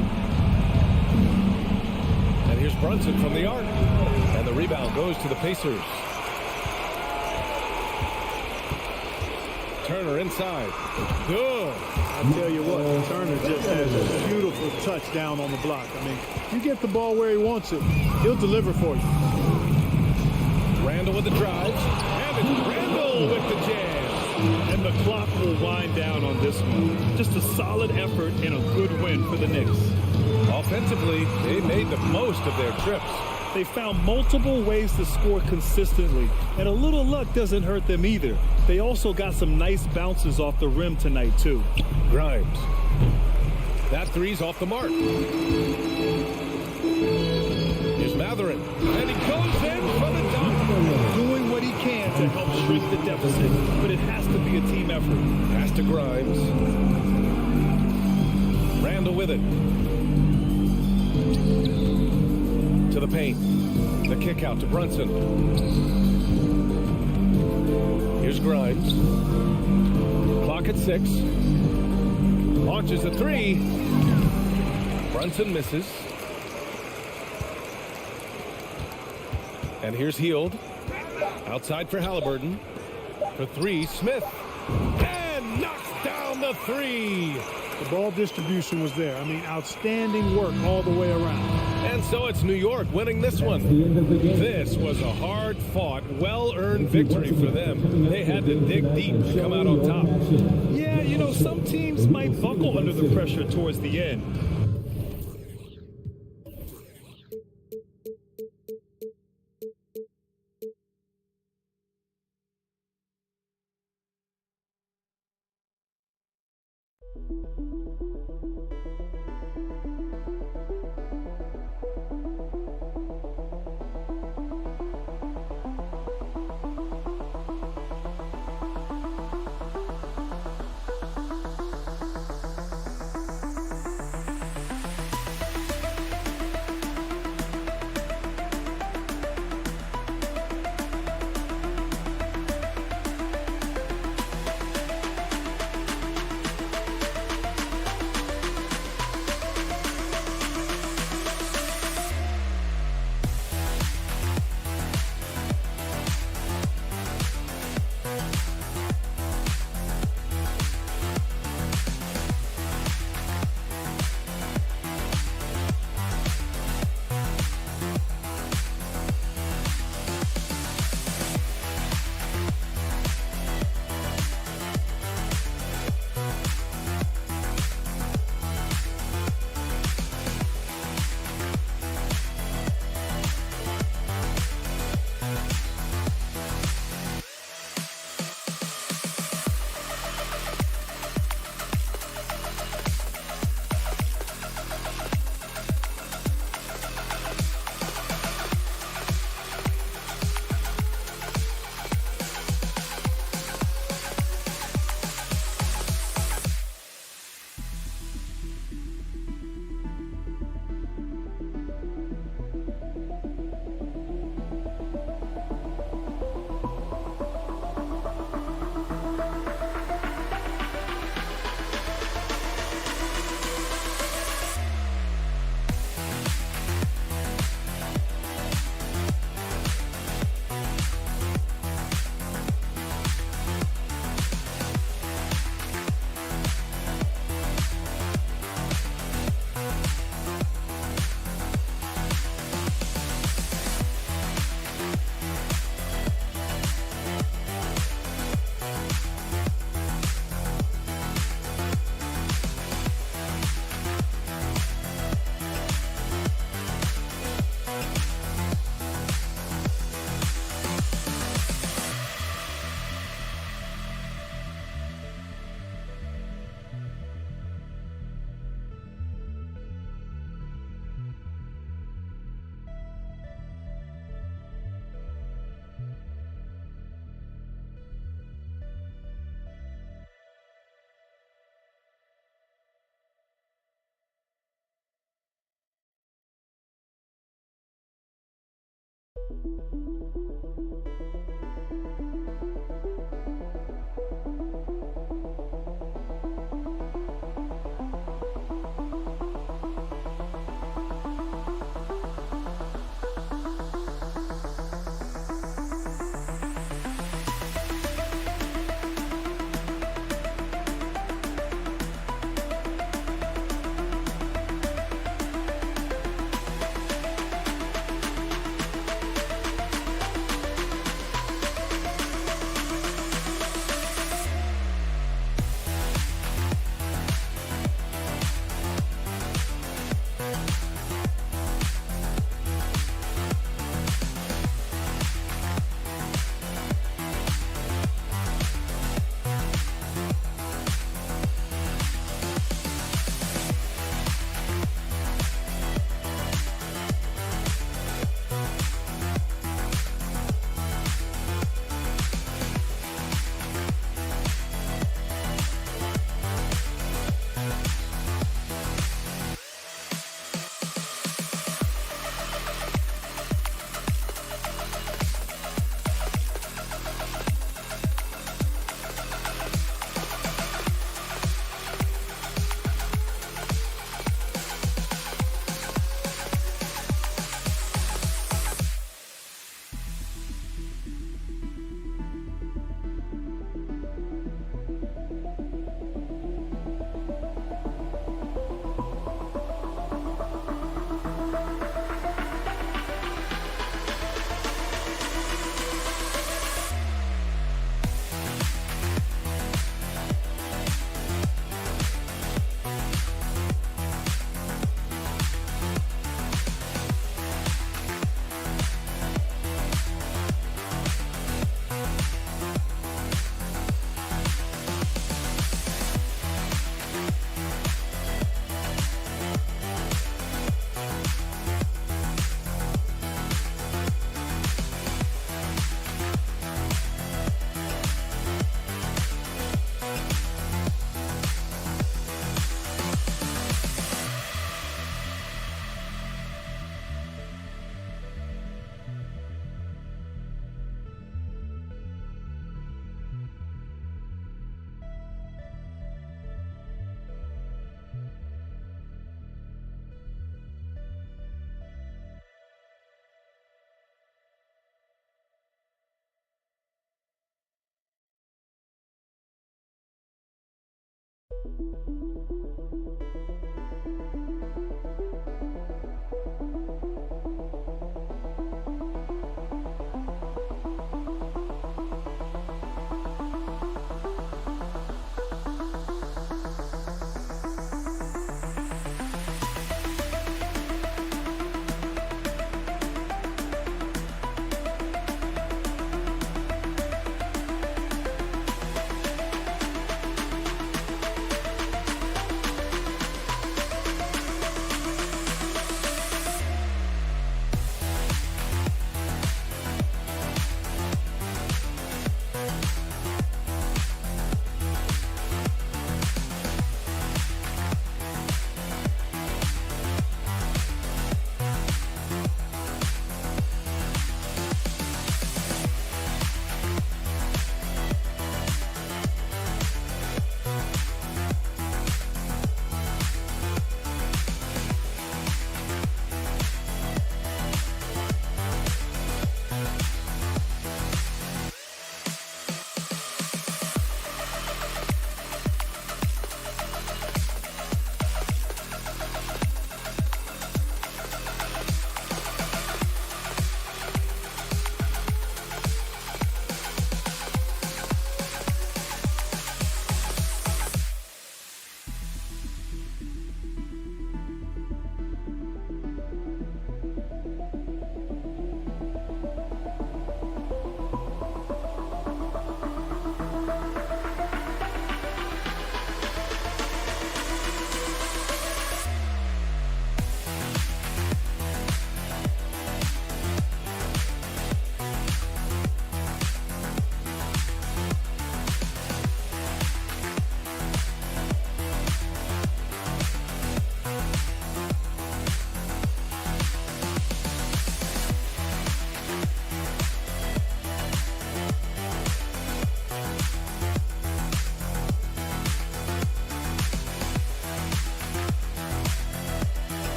And here's Brunson from the arc. And the rebound goes to the Pacers. Turner inside. Good. I tell you what, Turner just has a beautiful touch down on the block. I mean, you get the ball where he wants it, he'll deliver for you. Randall with the drive. And it's Randall with the jam. And the clock will wind down on this one. Just a solid effort and a good win for the Knicks. Offensively, they made the most of their trips. They found multiple ways to score consistently, and a little luck doesn't hurt them either. They also got some nice bounces off the rim tonight, too. Grimes. That three's off the mark. Here's Matherin. And he goes in for the dunk. Doing what he can to help shrink the deficit, but it has to be a team effort. Pass to Grimes. Randall with it. To the paint. The kick out to Brunson. Here's Grimes. Clock at 6. Launches a 3. Brunson misses. And here's Hield. Outside for Halliburton. For 3, Smith. And knocks down the 3. The ball distribution was there. I mean, outstanding work all the way around. And so it's New York winning this one. This was a hard-fought, well-earned victory for them. They had to dig deep to come out on top. Yeah, you know, some teams might buckle under the pressure towards the end.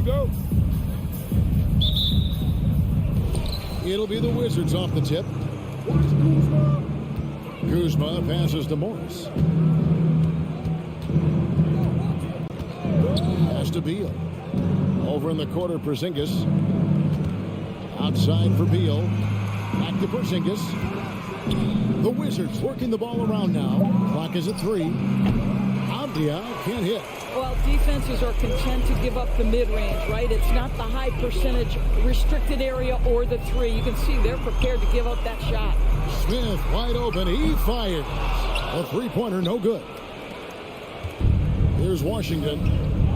go. It'll be the Wizards off the tip. Kuzma passes to Morris. Pass to Beal. Over in the corner, Porzingis. Outside for Beal. Back to Porzingis. The Wizards working the ball around now. Clock is at 3. Avdia can't hit. Well, defenses are content to give up the mid-range, right? It's not the high percentage restricted area or the 3. You can see they're prepared to give up that shot. Smith wide open. He fires. A three-pointer, no good. Here's Washington.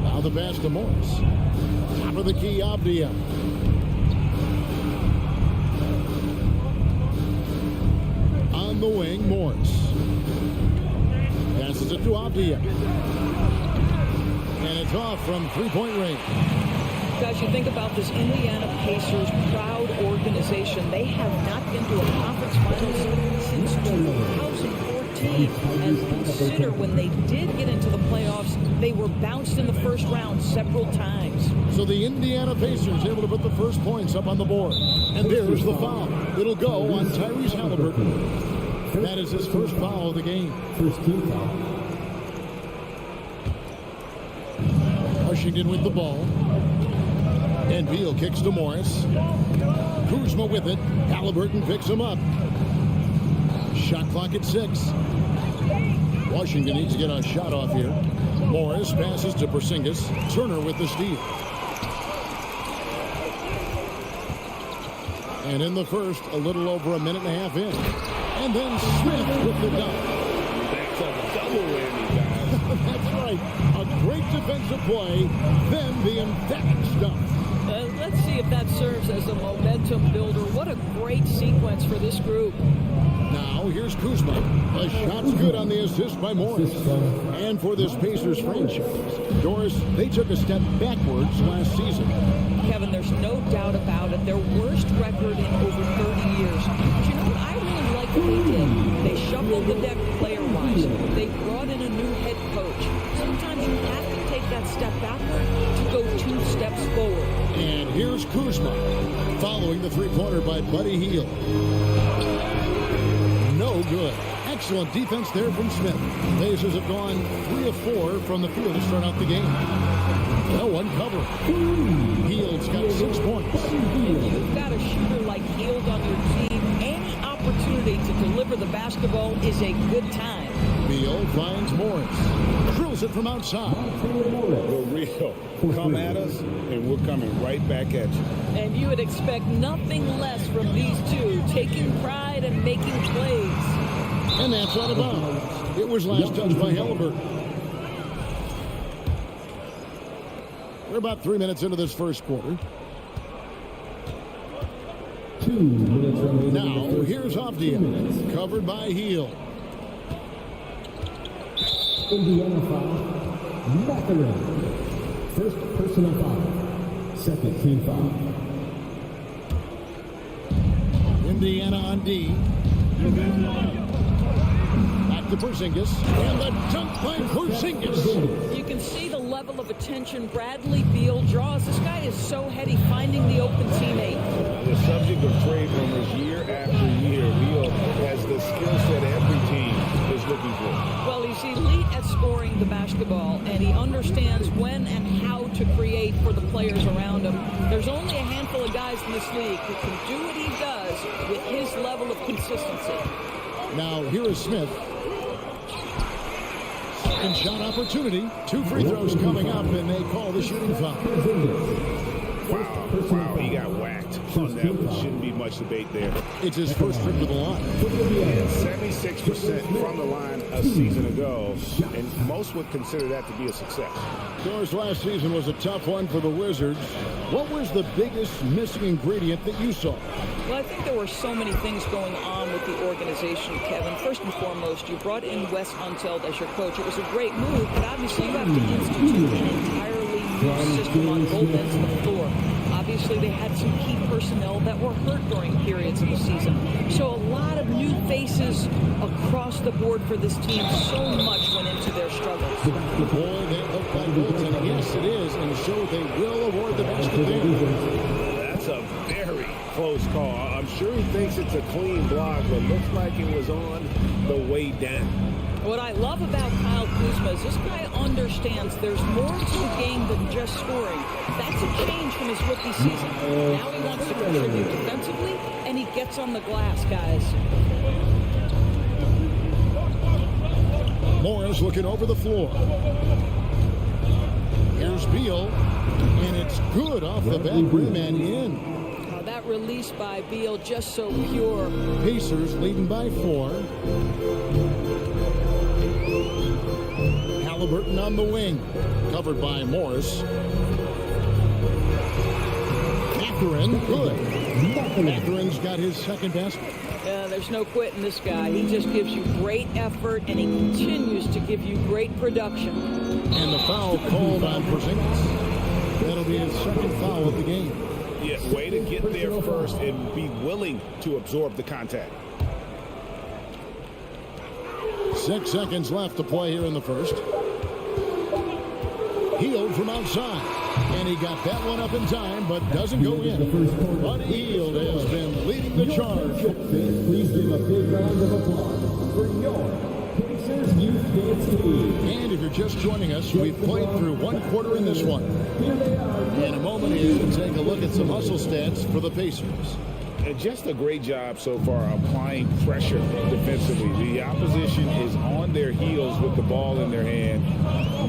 Now the pass to Morris. Top of the key, Avdia. On the wing, Morris. Passes it to Avdia. And it's off from three-point range. Guys, you think about this Indiana Pacers proud organization. They have not been to a conference finals since 2014. And consider when they did get into the playoffs, they were bounced in the first round several times. So the Indiana Pacers able to put the first points up on the board. And there's the foul. It'll go on Tyrese Halliburton. That is his first foul of the game. First team foul. Washington with the ball. And Beal kicks to Morris. Kuzma with it. Halliburton picks him up. Shot clock at 6. Washington needs to get a shot off here. Morris passes to Porzingis. Turner with the steal. And in the first, a little over a minute and a half in. And then Smith with the dunk. That's a double whammy, guys. That's right. A great defensive play, then the emphatic stuff. Let's see if that serves as a momentum builder. What a great sequence for this group. Now here's Kuzma. The shot's good on the assist by Morris. And for this Pacers franchise, Doris, they took a step backwards last season. Kevin, there's no doubt about it. Their worst record in over 30 years. But you know what? I really like what they did. They shuffled the deck player-wise. They brought in a new head coach. Sometimes you have to take that step backward to go 2 steps forward. And here's Kuzma, following the three-pointer by Buddy Hield. No good. Excellent defense there from Smith. Pacers have gone 3 of 4 from the field to start out the game. No one covered. Hield's got 6 points. If you've got a shooter like Hield on your team, any opportunity to deliver the basketball is a good time. Beal finds Morris. Drills it from outside. We're real. Come at us, and we're coming right back at you. And you would expect nothing less from these two, taking pride and making plays. And that's out of bounds. It was last touched by Halliburton. We're about 3 minutes into this first quarter. 2 minutes remaining. Now, here's Avdia, covered by Hield. Indiana foul. McInerney. First personal foul. Second team foul. Indiana on D. Back to Porzingis. And the dunk by Porzingis. You can see the level of attention Bradley Beal draws. This guy is so heady finding the open teammate. The subject of trade rumors year after year. Beal has the skill set every team is looking for. Well, he's elite at scoring the basketball, and he understands when and how to create for the players around him. There's only a handful of guys in this league who can do what he does with his level of consistency. Now, here is Smith. Second shot opportunity. 2 free throws coming up, and they call the shooting foul. Wow, he got whacked on that one. Shouldn't be much debate there. It's his first trip to the line. 76% from the line a season ago, and most would consider that to be a success. Doris, last season was a tough one for the Wizards. What was the biggest missing ingredient that you saw? Well, I think there were so many things going on with the organization, Kevin. First and foremost, you brought in Wes Unseld as your coach. It was a great move, but obviously you have to institute an entirely new system on both ends of the floor. Obviously, they had some key personnel that were hurt during periods of the season. So a lot of new faces across the board for this team. So much went into to their struggles. Boy, that looked like goaltending. Yes, it is, and so they will award the basket there. That's a very close call. I'm sure he thinks it's a clean block, but looks like it was on the way down. What I love about Kyle Kuzma is this guy understands there's more to the game than just scoring. That's a change from his rookie season. Now he wants to contribute defensively, and he gets on the glass, guys. Morris looking over the floor. Here's Beal, and it's good off the back rim and in. Oh, that release by Beal just so pure. Pacers leading by 4. Halliburton on the wing, covered by Morris. Mathurin, good. Mathurin's got his second basket. There's no quitting this guy. He just gives you great effort, and he continues to give you great production. And the foul called on Porzingis. That'll be his second foul of the game. Yeah, way to get there first and be willing to absorb the contact. 6 seconds left to play here in the first. Hield from outside. And he got that one up in time, but doesn't go in. But Hield has been leading the charge. Please give a big round of applause for your Pacers Youth Dance Team. And if you're just joining us, we've played through 1 quarter in this one. In a moment here, we'll take a look at some hustle stats for the Pacers. And just a great job so far applying pressure defensively. The opposition is on their heels with the ball in their hand.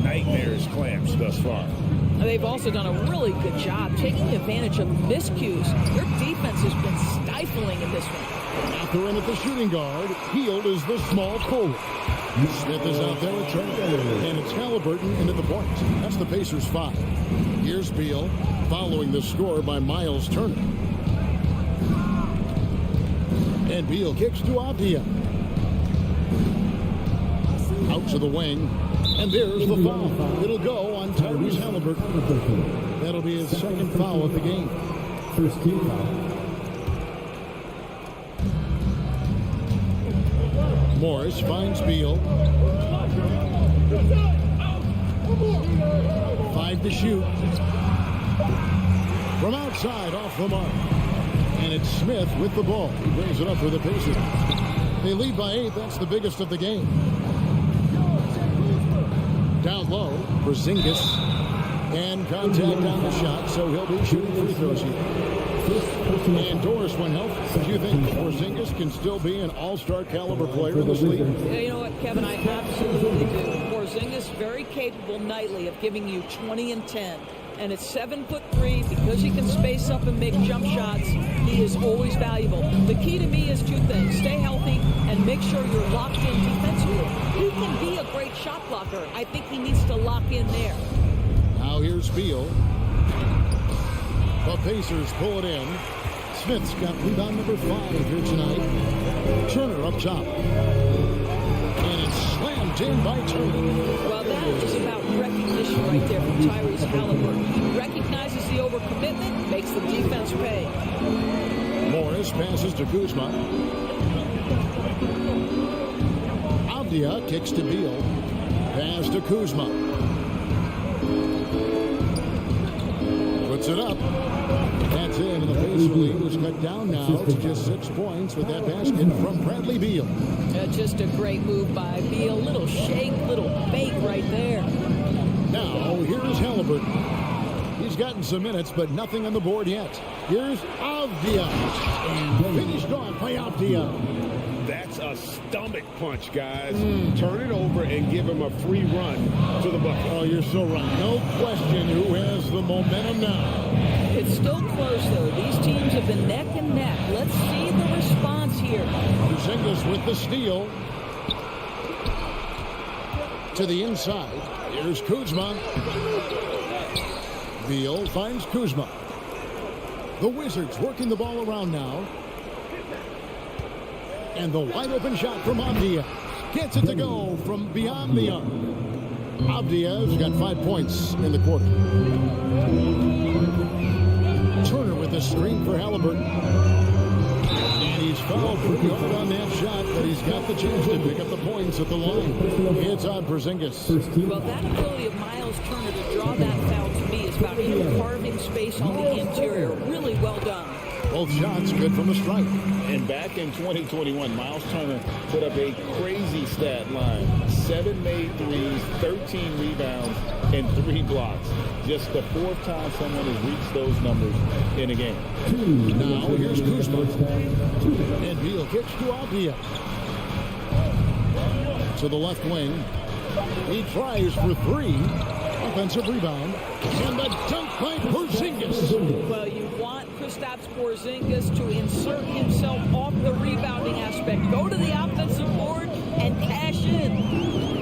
Nightmares clamps thus far. They've also done a really good job taking advantage of miscues. Their defense has been stifling in this one. Mathurin at the shooting guard. Hield is the small forward. Smith is out there with Trey. And it's Halliburton into the point. That's the Pacers 5. Here's Beal following the score by Miles Turner. And Beal kicks to Avdia. Out to the wing. And there's the foul. It'll go on Tyrese Halliburton. That'll be his second foul of the game. First team foul. Morris finds Beal. 5 to shoot. From outside, off the mark. And it's Smith with the ball. He brings it up for the Pacers. They lead by 8. That's the biggest of the game. Down low, Porzingis, and contact on the shot, so he'll be shooting free throws here. And Doris, when healthy, do you think Porzingis can still be an all-star caliber player in this league? Yeah, you know what, Kevin, I absolutely do. Porzingis very capable nightly of giving you 20 and 10. And at 7'3", because he can space up and make jump shots, he is always valuable. The key to me is 2 things. Stay healthy and make sure you're locked in defensively. He can be a great shot blocker. I think he needs to lock in there. Now here's Beal. The Pacers pull it in. Smith's got rebound number 5 here tonight. Turner up top. And it's slammed in by Turner. Well, that is about recognition right there from Tyrese Halliburton. He recognizes the overcommitment, makes the defense pay. Morris passes to Kuzma. Avdia kicks to Beal. Pass to Kuzma. Puts it up. That's in, and the Pacer lead was cut down now to just 6 points with that basket from Bradley Beal. Just a great move by Beal. Little shake, little bake right there. Now, here's Halliburton. He's gotten some minutes, but nothing on the board yet. Here's Avdia. And finished off by Avdia. That's a stomach punch, guys. Turn it over and give him a free run to the bucket. Oh, you're so right. No question who has the momentum now. It's still close, though. These teams have been neck and neck. Let's see the response here. Porzingis with the steal. To the inside. Here's Kuzma. Beal finds Kuzma. The Wizards working the ball around now. And the wide open shot from Avdia. Gets it to go from beyond the arc. Avdia's got 5 points in the quarter. Turner with the screen for Halliburton. And he's fouled ball pretty hard on that shot, but he's got the chance to pick up the points at the line. It's on Porzingis. Well, that ability of Miles Turner to draw that foul to me is about him carving space on the interior. Really well done. Both shots good from the stripe. And back in 2021, Miles Turner put up a crazy stat line. 7 made threes, 13 rebounds, and 3 blocks. Just the 4th time someone has reached those numbers in a game. Now here's Kuzma. And Beal kicks to Avdia. To the left wing. He tries for 3. Offensive rebound. And the dunk by Porzingis. Well, you want Kristaps Porzingis to insert himself off the rebounding aspect. Go to the offensive board and cash in.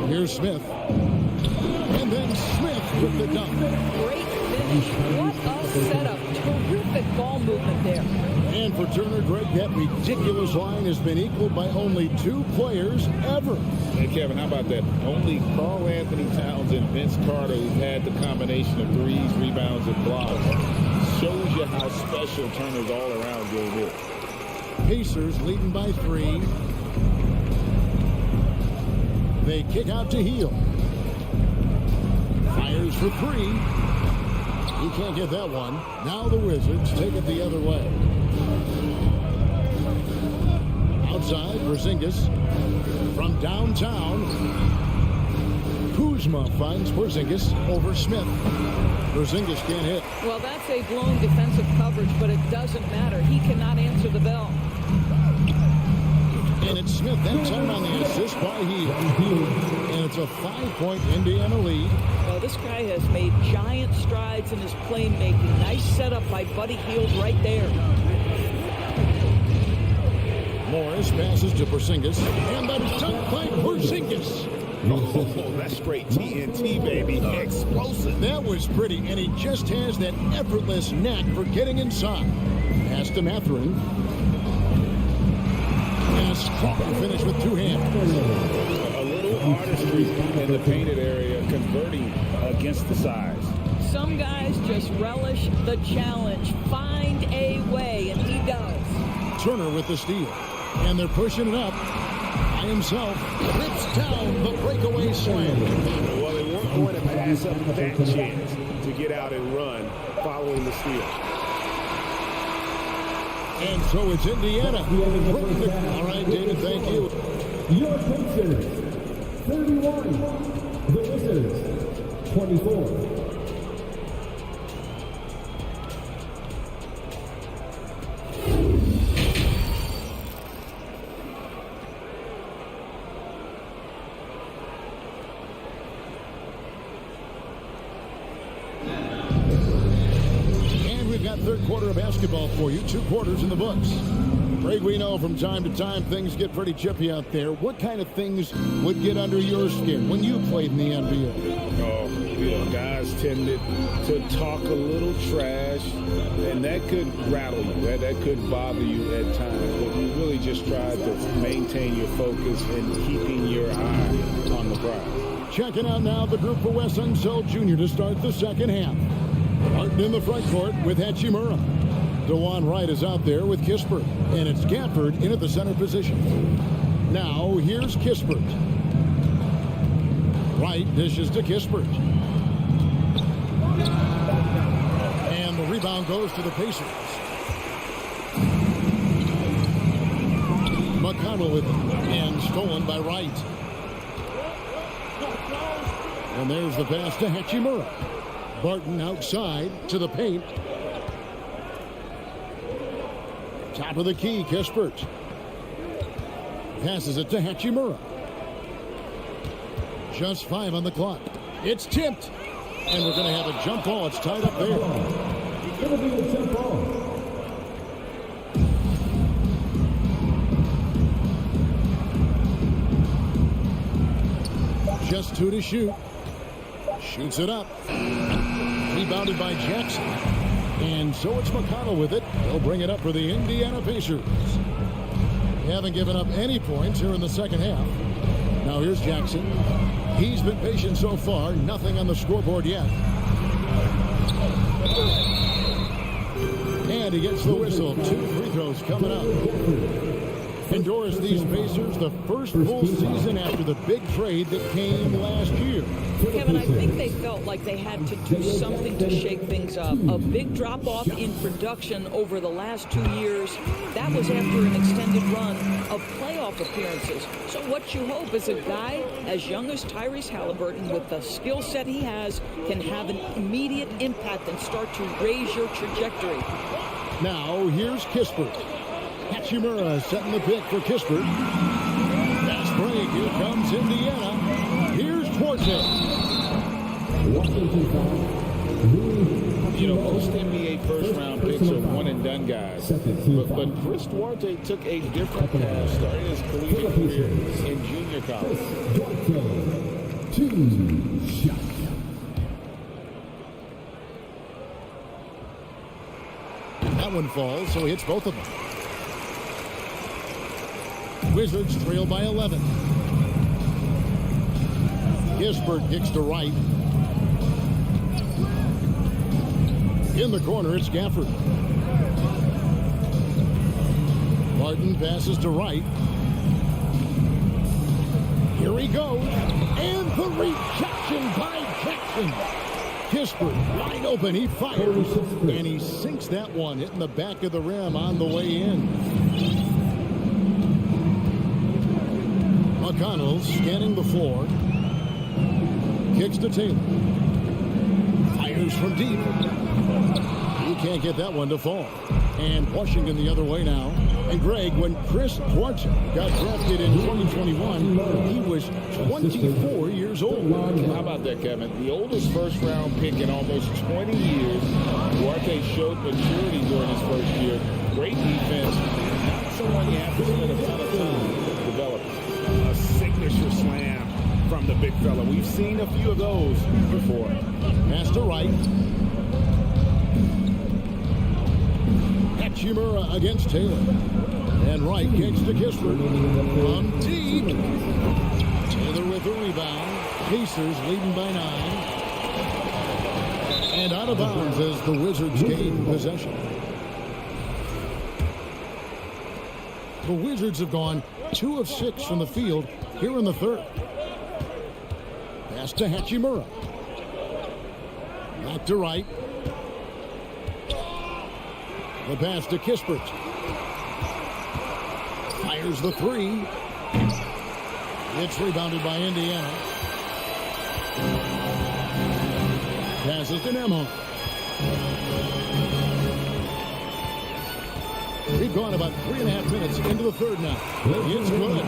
Here's Smith. And then Smith with the dunk. Great finish. What a setup. Terrific ball movement there. And for Turner, Greg, that ridiculous line has been equaled by only 2 players ever. Hey, Kevin, how about that? Only Karl Anthony Towns and Vince Carter, who've had the combination of threes, rebounds, and blocks. Shows you how special Turner's all-around game is. Pacers leading by 3. They kick out to Heel. Fires for 3. He can't get that one. Now the Wizards take it the other way. Outside, Porzingis from downtown. Kuzma finds Porzingis over Smith. Porzingis can't hit. Well, that's a blown defensive coverage, but it doesn't matter. He cannot answer the bell. And it's Smith that time on the assist by Heel. And it's a 5-point Indiana lead. Well, this guy has made giant strides in his playmaking. Nice setup by Buddy Hield right there. Morris passes to Porzingis. And the dunk by Porzingis. Oh, that's straight TNT, baby. Explosive. That was pretty, and he just has that effortless knack for getting inside. Pass to Mathurin. And a strong finish with 2 hands. A little artistry in the painted area, converting against the size. Some guys just relish the challenge. Find a way, and he does. Turner with the steal. And they're pushing it up. By himself, rips down the breakaway slam. Well, they weren't going to pass up that chance to get out and run following the steal. And so it's Indiana. All right, David, thank you. Your Pacers, 31. The Wizards, 24. Third quarter of basketball for you. 2 quarters in the books. Greg, we know from time to time things get pretty chippy out there. What kind of things would get under your skin when you played in the NBA? Oh, guys tended to talk a little trash, and that could rattle you. That could bother you at times. But you really just tried to maintain your focus and keeping your eye on the prize. Checking out now the group for Wes Unseld Jr. to start the second half. Martin in the front court with Hachimura. DeJuan Wright is out there with Kispert. And it's Gafford in at the center position. Now here's Kispert. Wright dishes to Kispert. And the rebound goes to the Pacers. McConnell with it. And stolen by Wright. And there's the pass to Hachimura. Barton outside to the paint. Top of the key, Kispert. Passes it to Hachimura. Just 5 on the clock. It's tipped. And we're going to have a jump ball. It's tied up there. It'll be a jump ball. Just 2 to shoot. Shoots it up. Rebounded by Jackson. And so it's McConnell with it. He'll bring it up for the Indiana Pacers. They haven't given up any points here in the second half. Now here's Jackson. He's been patient so far. Nothing on the scoreboard yet. And he gets the whistle. 2 free throws coming up. And Doris, these Pacers, the first full season after the big trade that came last year. Kevin, I think they felt like they had to do something to shake things up. A big drop-off in production over the last 2 years. That was after an extended run of playoff appearances. So what you hope is a guy as young as Tyrese Halliburton, with the skill set he has, can have an immediate impact and start to raise your trajectory. Now, here's Kispert. Hachimura setting the pick for Kispert. Fast break. Here comes Indiana. Here's Duarte. You know, most NBA first-round picks are one-and-done guys. But Chris Duarte took a different path, starting his collegiate career in junior college. Two shots. That one falls, so he hits both of them. Wizards trail by 11. Kispert kicks to right. In the corner, it's Gafford. Martin passes to right. Here he goes. And the rejection by Jackson. Kispert wide open. He fires. And he sinks that one, hitting the back of the rim on the way in. McConnell scanning the floor. Kicks to Taylor. Fires from deep. You can't get that one to fall. And Washington the other way now. And Greg, when Chris Duarte got drafted in 2021, he was 24 years old. How about that, Kevin? The oldest first-round pick in almost 20 years. Duarte showed maturity during his first year. Great defense. Not someone you have to spend a ton of time developing. A signature slam from the big fella. We've seen a few of those before. Pass to right. Hachimura against Taylor. And Wright kicks to Kispert. From deep. Taylor with the rebound. Pacers leading by 9. And out of bounds as the Wizards gain possession. The Wizards have gone 2 of 6 from the field here in the third. Pass to Hachimura. Back to right. The pass to Kispert. Fires the 3. It's rebounded by Indiana. Passes to Nemo. We've gone about 3.5 minutes into the third now. It's good.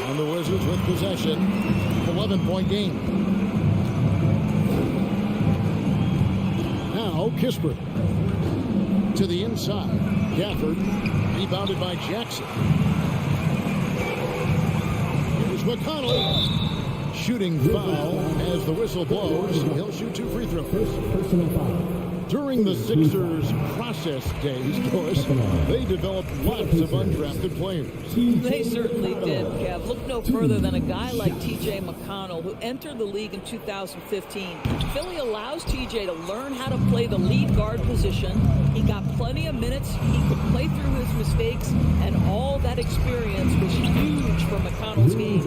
And the Wizards with possession. 11-point game. Now Kispert. To the inside. Gafford. Rebounded by Jackson. Here's McConnell. Shooting foul as the whistle blows. He'll shoot 2 free throws. Personal foul. During the Sixers process days, Doris, they developed lots of undrafted players. They certainly did, Kev. Look no further than a guy like T.J. McConnell, who entered the league in 2015. Philly allows T.J. to learn how to play the lead guard position. He got plenty of minutes. He could play through his mistakes, and all that experience was huge for McConnell's game.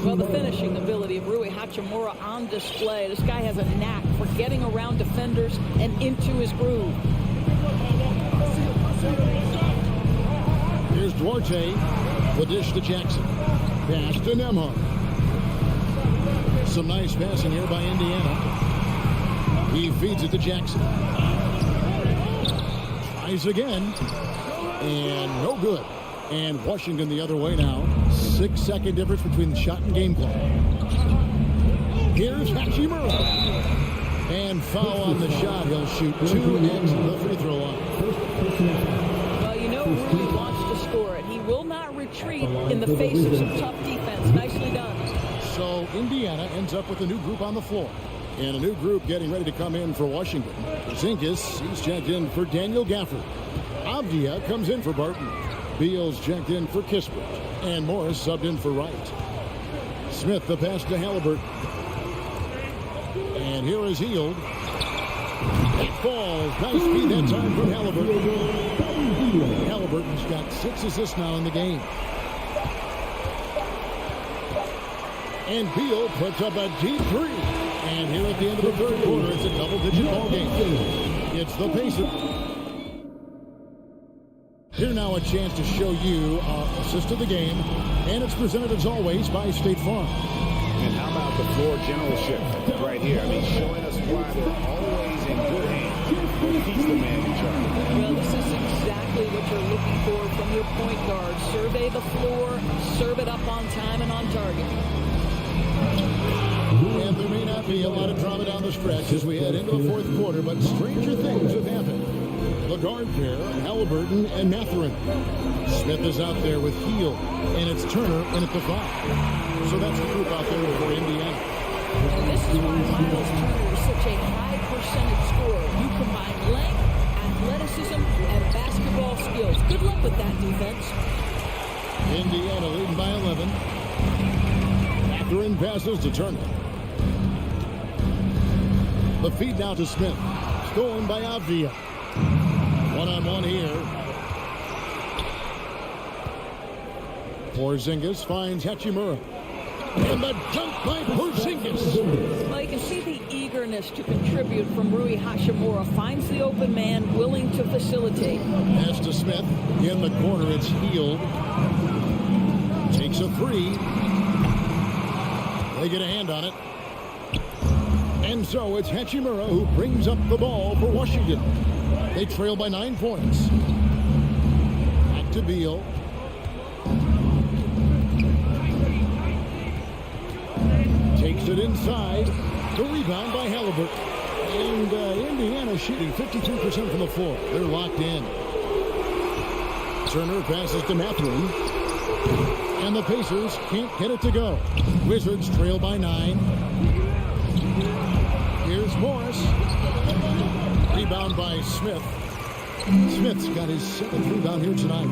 Well, the finishing ability of Rui Hachimura on display. This guy has a knack for getting around defenders and into his groove. Here's Duarte. The dish to Jackson. Pass to Nemhard. Some nice passing here by Indiana. He feeds it to Jackson. Tries again. And no good. And Washington the other way now. 6-second difference between the shot and game clock. Here's Hachimura. And foul on the shot. He'll shoot 2 at the free throw line. Well, you know Rui wants to score it. He will not retreat in the face of some tough defense. Nicely done. So Indiana ends up with a new group on the floor. And a new group getting ready to come in for Washington. Skijesss, he's checked in for Daniel Gafford. Avdia comes in for Barton. Beals checked in for Kispert. And Morris subbed in for Wright. Smith the pass to Halliburton. And here is Hield. At falls. Nice feed that time from Halliburton. Halliburton's got 6 assists now in the game. And Beal puts up a deep 3. And here at the end of the third quarter, it's a double-digit ball game. It's the Pacers. Here now a chance to show you assist of the game. And it's presented as always by State Farm. And how about the floor generalship right here? I mean, showing us why they're always in good hands when he's the man in charge. Well, this is exactly what you're looking for from your point guard. Survey the floor, serve it up on time and on target. And there may not be a lot of drama down the stretch as we head into the fourth quarter, but stranger things have happened. The guard pair, Halliburton and Mathurin. Smith is out there with Heel, and it's Turner in at the 5. So that's the group out there for Indiana. And this is why Miles Turner is such a high percentage scorer. You combine length, athleticism, and basketball skills. Good luck with that defense. Indiana leading by 11. Mathurin passes to Turner. The feed now to Smith. Stolen by Avdia. One-on-one here. Porzingis finds Hachimura. And the dunk by Porzingis. Well, you can see the eagerness to contribute from Rui Hachimura. Finds the open man, willing to facilitate. Pass to Smith. In the corner, it's Heel. Takes a 3. They get a hand on it. And so it's Hachimura who brings up the ball for Washington. They trail by 9 points. Back to Beal. Takes it inside. The rebound by Halliburton. And Indiana shooting 53% from the floor. They're locked in. Turner passes to Mathurin. And the Pacers can't get it to go. Wizards trail by 9. Here's Morris. Rebound by Smith. Smith's got his 7th rebound here tonight.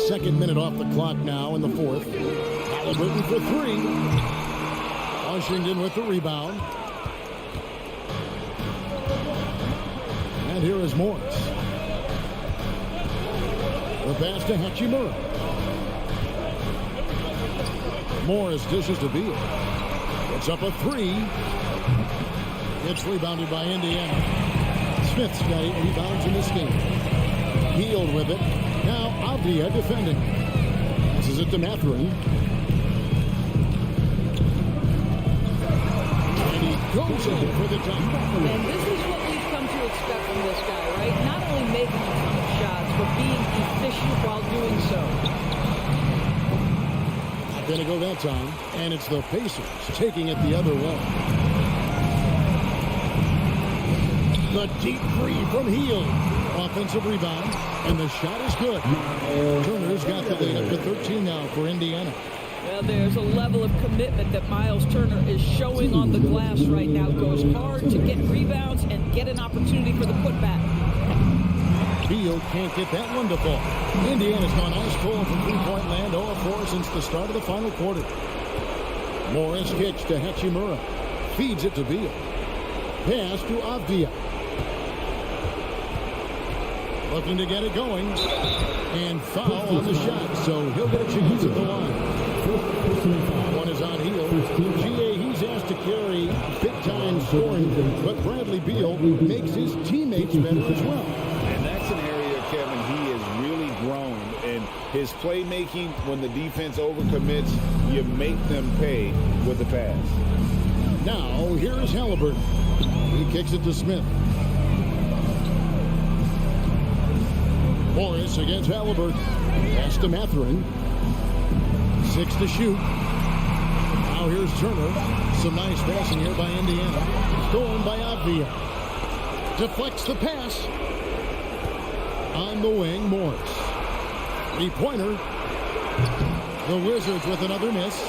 2nd minute off the clock now in the 4th. Halliburton for 3. Washington with the rebound. And here is Morris. The pass to Hachimura. Morris dishes to Beal. It's up a 3. It's rebounded by Indiana. Smith's got 8 rebounds in this game. Healed with it. Now Avdia defending. This is it to Mathurin. And he goes in for the jump. And this is what we've come to expect from this guy, right? Not only making a ton of shots, but being efficient while doing so. Gonna go that time, and it's the Pacers taking it the other way. The deep 3 from Heel. Offensive rebound, and the shot is good. Turner's got the lead up to 13 now for Indiana. Well, there's a level of commitment that Miles Turner is showing on the glass right now. Goes hard to get rebounds and get an opportunity for the putback. Beal can't get that one to fall. Indiana's gone ice cold from three-point land, 0-4 since the start of the final quarter. Morris kicks to Hachimura. Feeds it to Beal. Pass to Avdia. Looking to get it going. And foul on the shot, so he'll get a chance at the line. One is on Heel. GA, he's asked to carry big-time scoring, but Bradley Beal makes his teammates better as well. And that's an area, Kevin, he has really grown. And his playmaking, when the defense overcommits, you make them pay with the pass. Now, here is Halliburton. He kicks it to Smith. Morris against Halliburton. Pass to Mathurin. 6 to shoot. Now here's Turner. Some nice passing here by Indiana. Stolen by Avdia. Deflects the pass. On the wing, Morris. 3-pointer. The Wizards with another miss.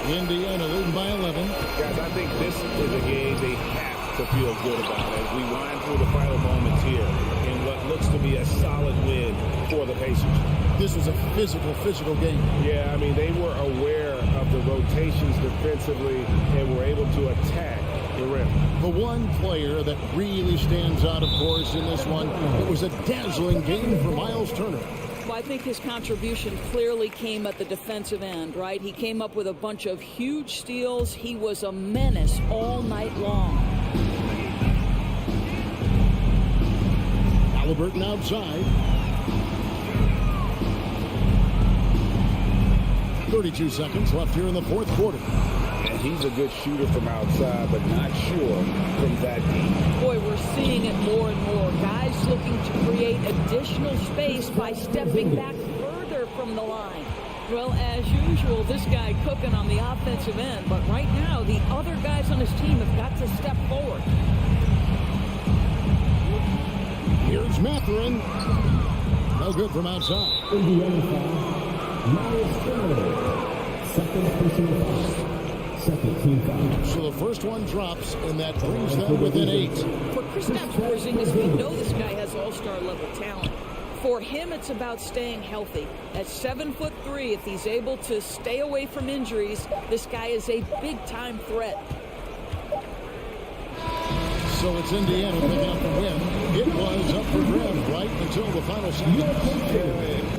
Indiana leading by 11. Guys, I think this is a game they have to feel good about as we wind through the final moments here in what looks to be a solid win for the Pacers. This was a physical game. Yeah, I mean, they were aware of the rotations defensively and were able to attack one player that really stands out, of course, in this one. It was a dazzling game for Miles Turner. Well, I think his contribution clearly came at the defensive end, right? He came up with a bunch of huge steals. He was a menace all night long. Halliburton outside. 32 seconds left here in the fourth quarter. And he's a good shooter from outside, but not sure from that deep. Boy, we're seeing it more and more. Guys looking to create additional space by stepping back further from the line. Well, as usual, this guy cooking on the offensive end. But right now, the other guys on his team have got to step forward. Here's Mathurin. No good from outside. Indiana foul. Miles Turner. Second personal foul. Second team foul. So the first one drops, and that brings them within 8. For Kristaps Porzingis, we know this guy has all-star level talent. For him, it's about staying healthy. At 7'3", if he's able to stay away from injuries, this guy is a big-time threat. So it's Indiana picking up the win. It was up for grabs right until the final seconds.